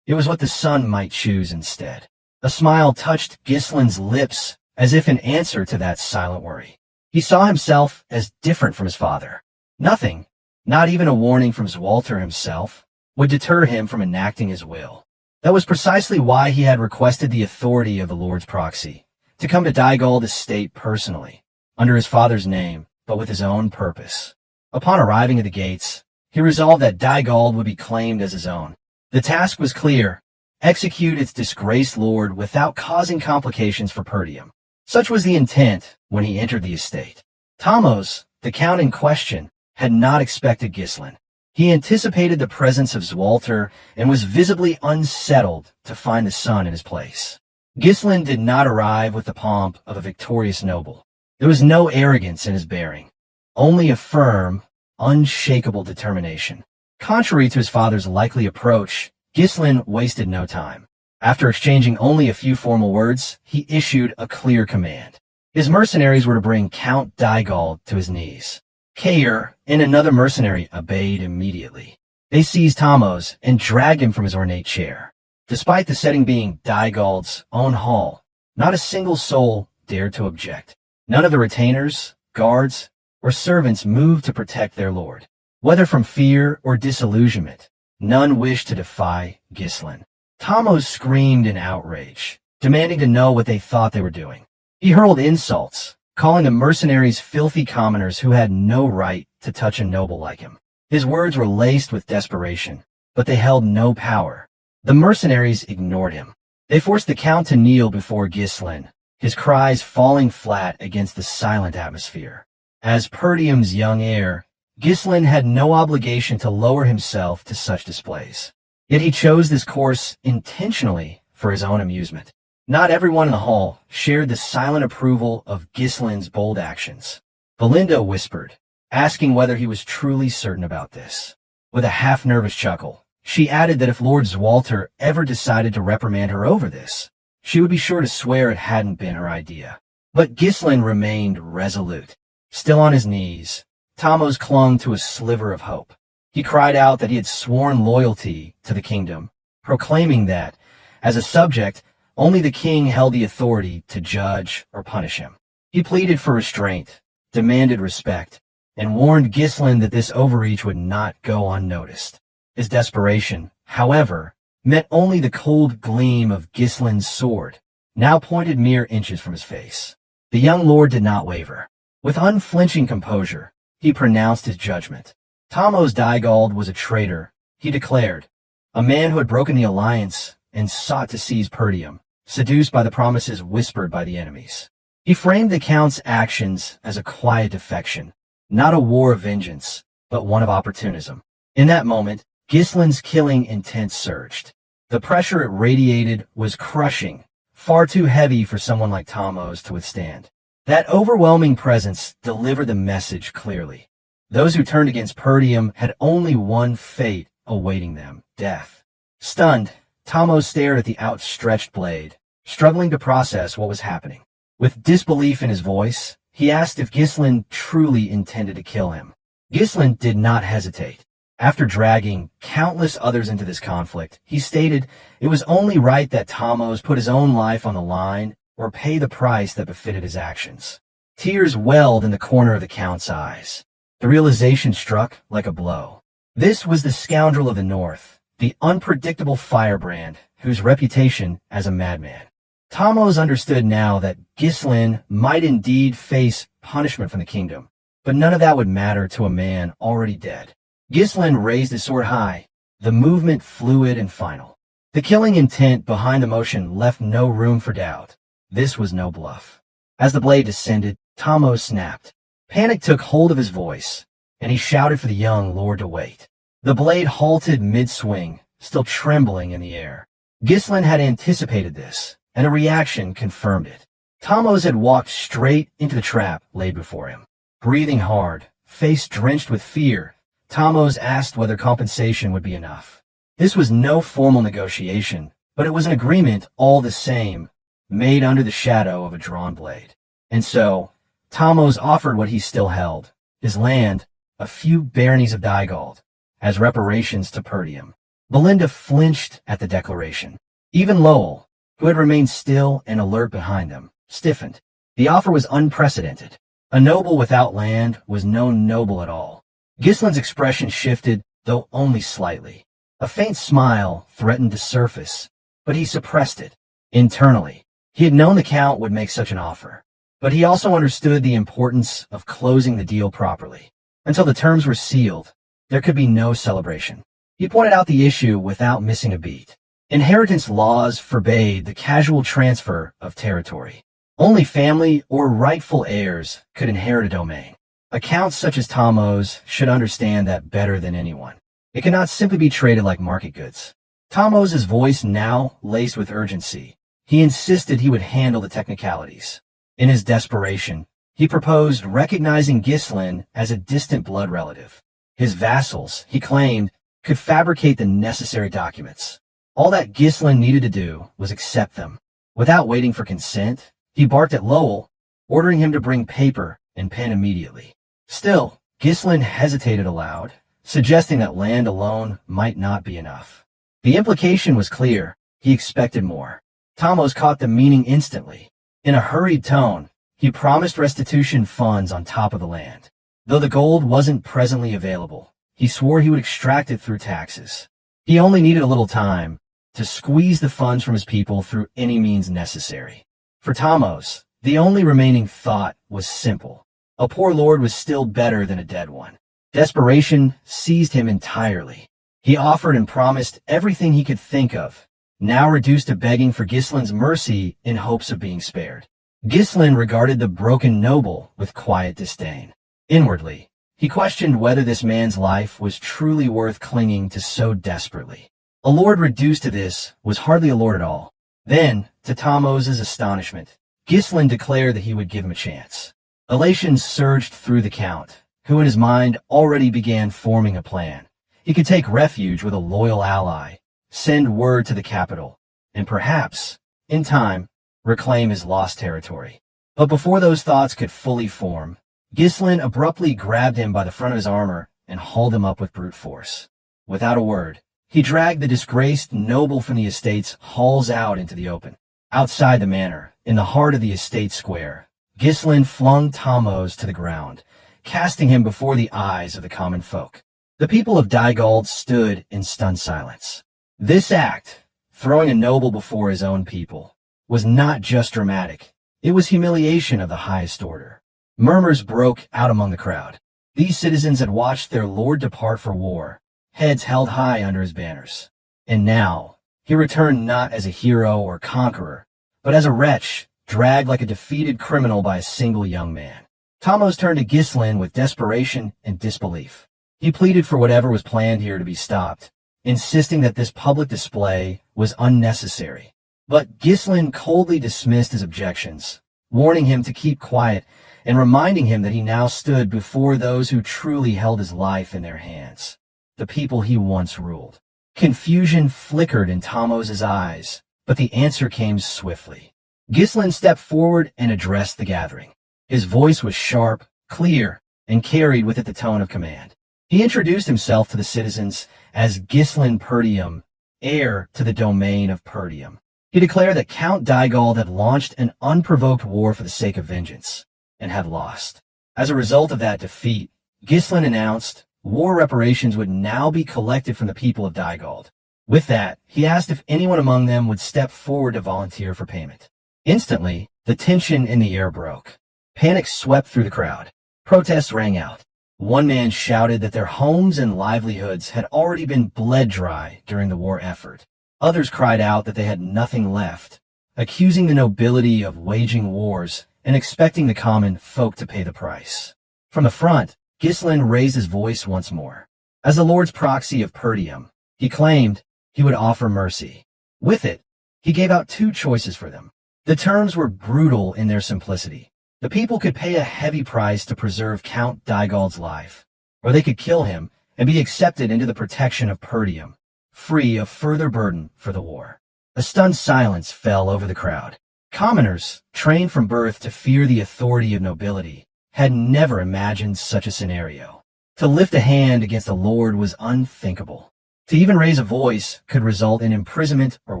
It was what the son might choose instead. A smile touched Ghislain's lips as if in answer to that silent worry. He saw himself as different from his father. Nothing, not even a warning from Zwalter himself, would deter him from enacting his will. That was precisely why he had requested the authority of the Lord's proxy, to come to Dygald estate personally, under his father's name, but with his own purpose. Upon arriving at the gates, he resolved that Dygald would be claimed as his own. The task was clear: execute its disgraced lord without causing complications for Perdium. Such was the intent when he entered the estate. Thamos, the count in question, had not expected Ghislain. He anticipated the presence of Zwalter and was visibly unsettled to find the son in his place. Ghislain did not arrive with the pomp of a victorious noble. There was no arrogance in his bearing, only a firm, unshakable determination. Contrary to his father's likely approach, Ghislain wasted no time. After exchanging only a few formal words, he issued a clear command. His mercenaries were to bring Count Dygald to his knees. Kair and another mercenary obeyed immediately. They seized Thamos and dragged him from his ornate chair. Despite the setting being Dygald's own hall, not a single soul dared to object. None of the retainers, guards, or servants moved to protect their lord. Whether from fear or disillusionment, none wished to defy Ghislain. Thamos screamed in outrage, demanding to know what they thought they were doing. He hurled insults, calling the mercenaries filthy commoners who had no right to touch a noble like him. His words were laced with desperation, but they held no power. The mercenaries ignored him. They forced the count to kneel before Ghislain, his cries falling flat against the silent atmosphere. As Perdium's young heir, Ghislain had no obligation to lower himself to such displays. Yet he chose this course intentionally for his own amusement. Not everyone in the hall shared the silent approval of Ghislain's bold actions. Belinda whispered, asking whether he was truly certain about this. With a half-nervous chuckle, she added that if Lord Zwalter ever decided to reprimand her over this, she would be sure to swear it hadn't been her idea. But Ghislain remained resolute. Still on his knees, Thamos clung to a sliver of hope. He cried out that he had sworn loyalty to the kingdom, proclaiming that, as a subject, only the king held the authority to judge or punish him. He pleaded for restraint, demanded respect, and warned Ghislain that this overreach would not go unnoticed. His desperation, however, met only the cold gleam of Ghislain's sword, now pointed mere inches from his face. The young lord did not waver. With unflinching composure, he pronounced his judgment. Thamos Dygald was a traitor, he declared, a man who had broken the alliance and sought to seize Perdium, seduced by the promises whispered by the enemies. He framed the count's actions as a quiet defection, not a war of vengeance, but one of opportunism. In that moment, Ghislain's killing intent surged. The pressure it radiated was crushing, far too heavy for someone like Thamos to withstand. That overwhelming presence delivered the message clearly. Those who turned against Perdium had only one fate awaiting them: death. Stunned, Thamos stared at the outstretched blade, struggling to process what was happening. With disbelief in his voice, he asked if Ghislain truly intended to kill him. Ghislain did not hesitate. After dragging countless others into this conflict, he stated it was only right that Thamos put his own life on the line or pay the price that befitted his actions. Tears welled in the corner of the count's eyes. The realization struck like a blow. This was the scoundrel of the north, the unpredictable firebrand, whose reputation as a madman. Thamos understood now that Ghislain might indeed face punishment from the kingdom, but none of that would matter to a man already dead. Ghislain raised his sword high, the movement fluid and final. The killing intent behind the motion left no room for doubt. This was no bluff. As the blade descended, Tamo snapped. Panic took hold of his voice, and he shouted for the young lord to wait. The blade halted mid-swing, still trembling in the air. Ghislain had anticipated this, and a reaction confirmed it. Tamos had walked straight into the trap laid before him. Breathing hard, face drenched with fear, Tamos asked whether compensation would be enough. This was no formal negotiation, but it was an agreement all the same, made under the shadow of a drawn blade. And so, Tamos offered what he still held, his land, a few baronies of Dygald, as reparations to Perdium. Belinda flinched at the declaration. Even Lowell, who had remained still and alert behind them, stiffened. The offer was unprecedented. A noble without land was no noble at all. Ghislain's expression shifted, though only slightly. A faint smile threatened to surface, but he suppressed it. Internally, he had known the Count would make such an offer, but he also understood the importance of closing the deal properly. Until the terms were sealed, there could be no celebration. He pointed out the issue without missing a beat. Inheritance laws forbade the casual transfer of territory. Only family or rightful heirs could inherit a domain. Accounts such as Tamos should understand that better than anyone. It cannot simply be traded like market goods. Tamos' voice now laced with urgency. He insisted he would handle the technicalities. In his desperation, he proposed recognizing Ghislain as a distant blood relative. His vassals, he claimed, could fabricate the necessary documents. All that Ghislain needed to do was accept them. Without waiting for consent, he barked at Lowell, ordering him to bring paper and pen immediately. Still, Ghislain hesitated aloud, suggesting that land alone might not be enough. The implication was clear. He expected more. Tamos caught the meaning instantly. In a hurried tone, he promised restitution funds on top of the land. Though the gold wasn't presently available, he swore he would extract it through taxes. He only needed a little time to squeeze the funds from his people through any means necessary. For Tamos, the only remaining thought was simple. A poor lord was still better than a dead one. Desperation seized him entirely. He offered and promised everything he could think of, now reduced to begging for Ghislain's mercy in hopes of being spared. Ghislain regarded the broken noble with quiet disdain. Inwardly, he questioned whether this man's life was truly worth clinging to so desperately. A lord reduced to this was hardly a lord at all. Then, to Tamos' astonishment, Ghislain declared that he would give him a chance. Elation surged through the Count, who in his mind already began forming a plan. He could take refuge with a loyal ally, send word to the capital, and perhaps, in time, reclaim his lost territory. But before those thoughts could fully form, Ghislain abruptly grabbed him by the front of his armor and hauled him up with brute force. Without a word, he dragged the disgraced noble from the estate's halls out into the open. Outside the manor, in the heart of the estate square, Ghislain flung Tamos to the ground, casting him before the eyes of the common folk. The people of Dygald stood in stunned silence. This act, throwing a noble before his own people, was not just dramatic. It was humiliation of the highest order. Murmurs broke out among the crowd. These citizens had watched their lord depart for war, heads held high under his banners. And now, he returned not as a hero or conqueror, but as a wretch, dragged like a defeated criminal by a single young man. Tamos turned to Ghislain with desperation and disbelief. He pleaded for whatever was planned here to be stopped, insisting that this public display was unnecessary. But Ghislain coldly dismissed his objections, warning him to keep quiet and reminding him that he now stood before those who truly held his life in their hands, the people he once ruled. Confusion flickered in Tamos' eyes, but the answer came swiftly. Ghislain stepped forward and addressed the gathering. His voice was sharp, clear, and carried with it the tone of command. He introduced himself to the citizens as Ghislain Perdium, heir to the domain of Perdium. He declared that Count Dygald had launched an unprovoked war for the sake of vengeance, and had lost. As a result of that defeat, Ghislain announced war reparations would now be collected from the people of Dygald. With that, he asked if anyone among them would step forward to volunteer for payment. Instantly, the tension in the air broke. Panic swept through the crowd. Protests rang out. One man shouted that their homes and livelihoods had already been bled dry during the war effort. Others cried out that they had nothing left, accusing the nobility of waging wars and expecting the common folk to pay the price. From the front, Ghislain raised his voice once more. As the Lord's proxy of Perdium, he claimed he would offer mercy. With it, he gave out two choices for them. The terms were brutal in their simplicity. The people could pay a heavy price to preserve Count Dygald's life, or they could kill him and be accepted into the protection of Perdium, free of further burden for the war. A stunned silence fell over the crowd. Commoners, trained from birth to fear the authority of nobility, had never imagined such a scenario. To lift a hand against a lord was unthinkable. To even raise a voice could result in imprisonment or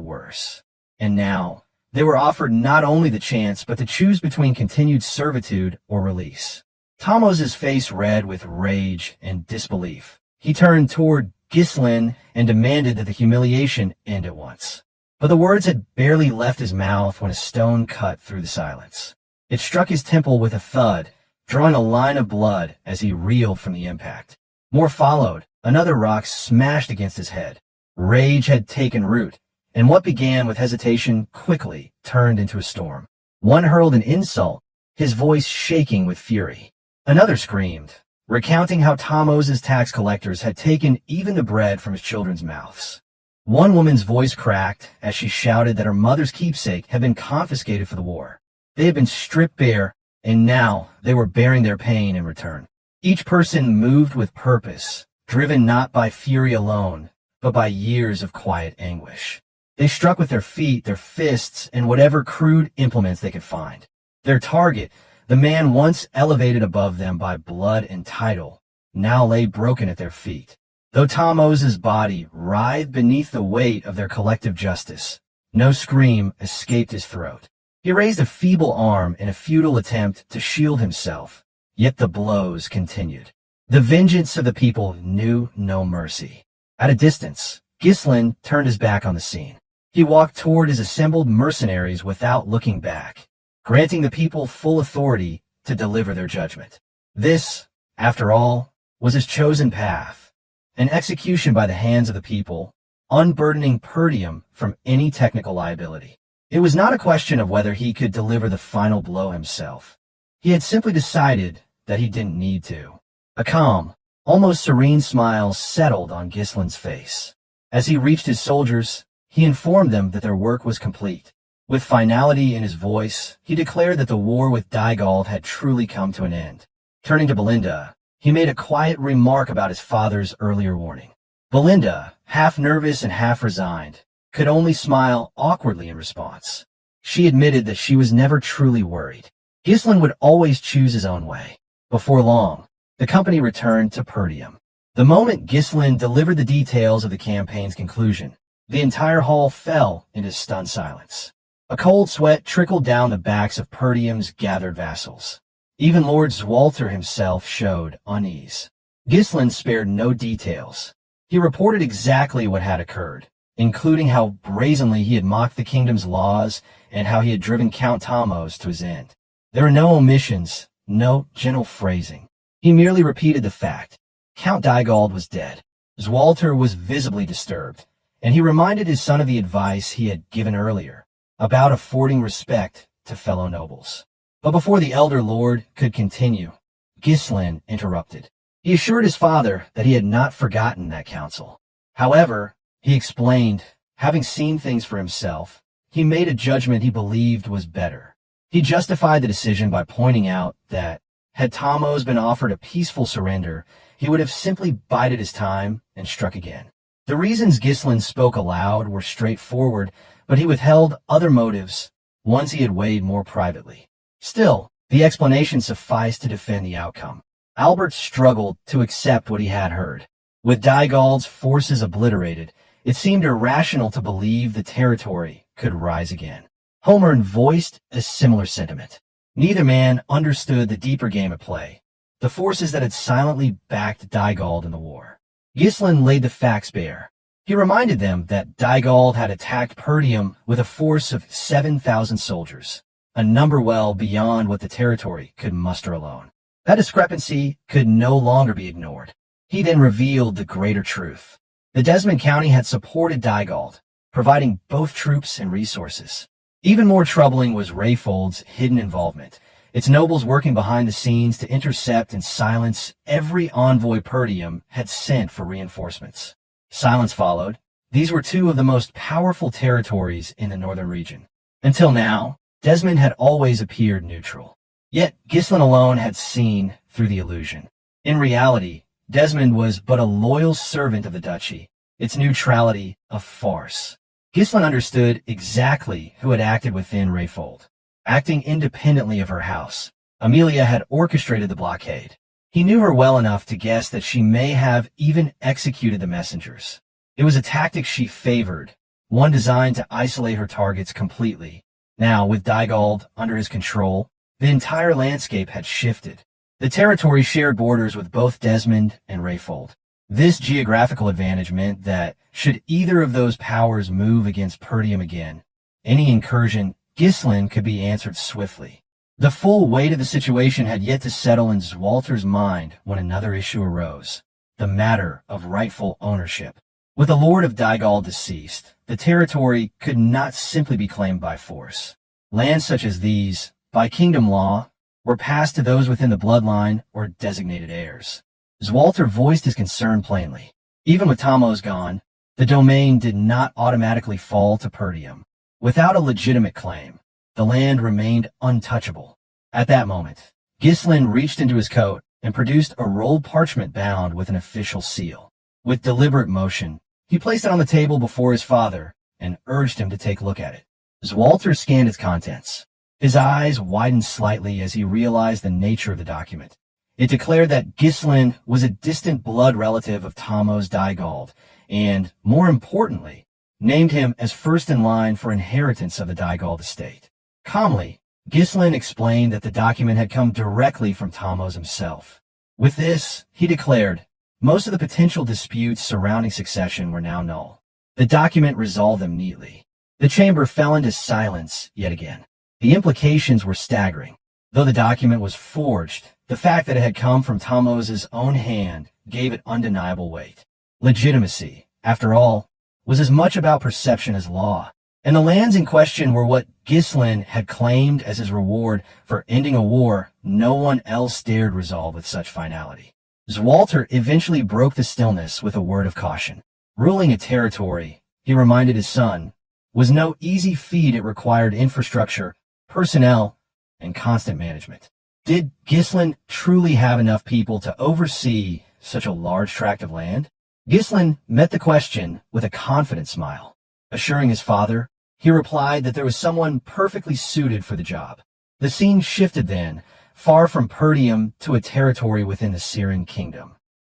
worse. And now, they were offered not only the chance, but to choose between continued servitude or release. Tamos's face red with rage and disbelief. He turned toward Ghislain and demanded that the humiliation end at once. But the words had barely left his mouth when a stone cut through the silence. It struck his temple with a thud, drawing a line of blood as he reeled from the impact. More followed. Another rock smashed against his head. Rage had taken root, and what began with hesitation quickly turned into a storm. One hurled an insult, his voice shaking with fury. Another screamed, recounting how Tamos's tax collectors had taken even the bread from his children's mouths. One woman's voice cracked as she shouted that her mother's keepsake had been confiscated for the war. They had been stripped bare, and now they were bearing their pain in return. Each person moved with purpose, driven not by fury alone, but by years of quiet anguish. They struck with their feet, their fists, and whatever crude implements they could find. Their target, the man once elevated above them by blood and title, now lay broken at their feet. Though Tamos's body writhed beneath the weight of their collective justice, no scream escaped his throat. He raised a feeble arm in a futile attempt to shield himself, yet the blows continued. The vengeance of the people knew no mercy. At a distance, Ghislain turned his back on the scene. He walked toward his assembled mercenaries without looking back, granting the people full authority to deliver their judgment. This, after all, was his chosen path, an execution by the hands of the people, unburdening Perdium from any technical liability. It was not a question of whether he could deliver the final blow himself. He had simply decided that he didn't need to. A calm, almost serene smile settled on Ghislain's face. As he reached his soldiers, he informed them that their work was complete. With finality in his voice, he declared that the war with Dygald had truly come to an end. Turning to Belinda, he made a quiet remark about his father's earlier warning. Belinda, half nervous and half resigned, could only smile awkwardly in response. She admitted that she was never truly worried. Ghislain would always choose his own way. Before long, the company returned to Perdium. The moment Ghislain delivered the details of the campaign's conclusion, the entire hall fell into stunned silence. A cold sweat trickled down the backs of Perdium's gathered vassals. Even Lord Zwalter himself showed unease. Ghislain spared no details. He reported exactly what had occurred, including how brazenly he had mocked the kingdom's laws and how he had driven Count Tamos to his end. There were no omissions, no gentle phrasing. He merely repeated the fact. Count Dygald was dead. Zwalter was visibly disturbed, and he reminded his son of the advice he had given earlier about affording respect to fellow nobles. But before the elder lord could continue, Ghislain interrupted. He assured his father that he had not forgotten that counsel. However, he explained, having seen things for himself, he made a judgment he believed was better. He justified the decision by pointing out that, had Tamos been offered a peaceful surrender, he would have simply bided his time and struck again. The reasons Ghislain spoke aloud were straightforward, but he withheld other motives, ones he had weighed more privately. Still, the explanation sufficed to defend the outcome. Albert struggled to accept what he had heard. With Dygald's forces obliterated, it seemed irrational to believe the territory could rise again. Homer voiced a similar sentiment. Neither man understood the deeper game at play, the forces that had silently backed Dygald in the war. Ghislain laid the facts bare. He reminded them that Dygald had attacked Perdium with a force of 7,000 soldiers, a number well beyond what the territory could muster alone. That discrepancy could no longer be ignored. He then revealed the greater truth. The Desmond County had supported Dygald, providing both troops and resources. Even more troubling was Rayfold's hidden involvement, its nobles working behind the scenes to intercept and silence every envoy Perdium had sent for reinforcements. Silence followed. These were two of the most powerful territories in the northern region. Until now, Desmond had always appeared neutral. Yet Ghislain alone had seen through the illusion. In reality, Desmond was but a loyal servant of the duchy, its neutrality a farce. Ghislain understood exactly who had acted within Rayfold. Acting independently of her house, Amelia had orchestrated the blockade. He knew her well enough to guess that she may have even executed the messengers. It was a tactic she favored, one designed to isolate her targets completely. Now, with Dygald under his control, the entire landscape had shifted. The territory shared borders with both Desmond and Rayfold. This geographical advantage meant that, should either of those powers move against Perdium again, any incursion Ghislain could be answered swiftly. The full weight of the situation had yet to settle in Zwalter's mind when another issue arose, the matter of rightful ownership. With the Lord of Dygald deceased, the territory could not simply be claimed by force. Lands such as these, by kingdom law, were passed to those within the bloodline or designated heirs. Zwalter voiced his concern plainly. Even with Tamos gone, the domain did not automatically fall to Perdium. Without a legitimate claim, the land remained untouchable. At that moment, Ghislain reached into his coat and produced a rolled parchment bound with an official seal. With deliberate motion, he placed it on the table before his father and urged him to take a look at it. Zwalter scanned its contents. His eyes widened slightly as he realized the nature of the document. It declared that Ghislain was a distant blood relative of Tamos Dygald and, more importantly, named him as first in line for inheritance of the Dygald estate. Calmly, Ghislain explained that the document had come directly from Tamos himself. With this, he declared, most of the potential disputes surrounding succession were now null. The document resolved them neatly. The chamber fell into silence yet again. The implications were staggering. Though the document was forged, the fact that it had come from Tamos' own hand gave it undeniable weight. Legitimacy, after all, was as much about perception as law, and the lands in question were what Ghislain had claimed as his reward for ending a war no one else dared resolve with such finality. Zwalter eventually broke the stillness with a word of caution. Ruling a territory, he reminded his son, was no easy feat. It required infrastructure, personnel, and constant management. Did Ghislain truly have enough people to oversee such a large tract of land? Ghislain met the question with a confident smile. Assuring his father, he replied that there was someone perfectly suited for the job. The scene shifted then, far from Perdium to a territory within the Syrian kingdom.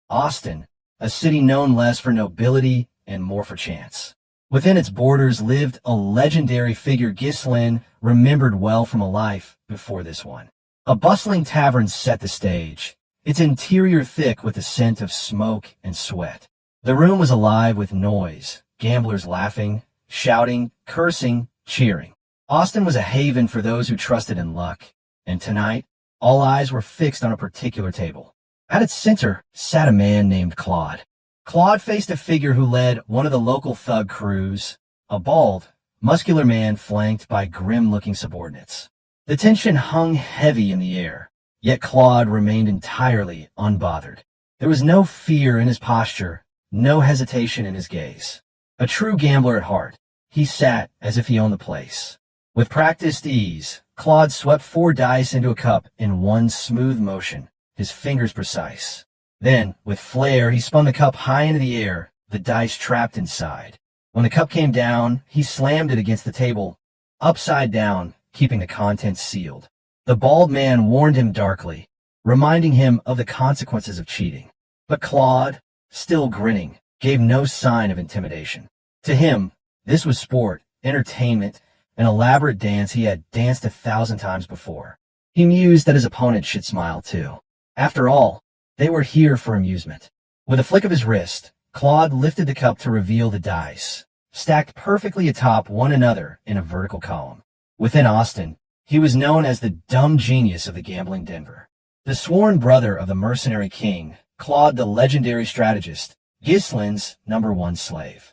Austin, a city known less for nobility and more for chance. Within its borders lived a legendary figure Ghislain remembered well from a life before this one. A bustling tavern set the stage, its interior thick with the scent of smoke and sweat. The room was alive with noise, gamblers laughing, shouting, cursing, cheering. Austin was a haven for those who trusted in luck, and tonight, all eyes were fixed on a particular table. At its center sat a man named Claude. Claude faced a figure who led one of the local thug crews, a bald, muscular man flanked by grim-looking subordinates. The tension hung heavy in the air, yet Claude remained entirely unbothered. There was no fear in his posture, no hesitation in his gaze. A true gambler at heart, he sat as if he owned the place. With practiced ease, Claude swept 4 dice into a cup in one smooth motion, his fingers precise. Then, with flair, he spun the cup high into the air, the dice trapped inside. When the cup came down, he slammed it against the table, upside down, keeping the contents sealed. The bald man warned him darkly, reminding him of the consequences of cheating. But Claude, still grinning, gave no sign of intimidation. To him, this was sport, entertainment, an elaborate dance he had danced 1,000 times before. He mused that his opponent should smile too. After all, they were here for amusement. With a flick of his wrist, Claude lifted the cup to reveal the dice, stacked perfectly atop one another in a vertical column. Within Austin, he was known as the dumb genius of the gambling Denver. the sworn brother of the Mercenary King, Claude the legendary strategist, Ghislain's #1 slave.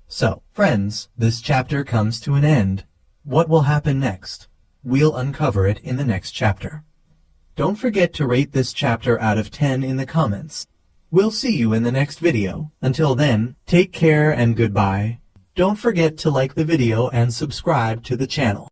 So, friends, this chapter comes to an end. What will happen next? We'll uncover it in the next chapter. Don't forget to rate this chapter out of 10 in the comments. We'll see you in the next video. Until then, take care and goodbye. Don't forget to like the video and subscribe to the channel.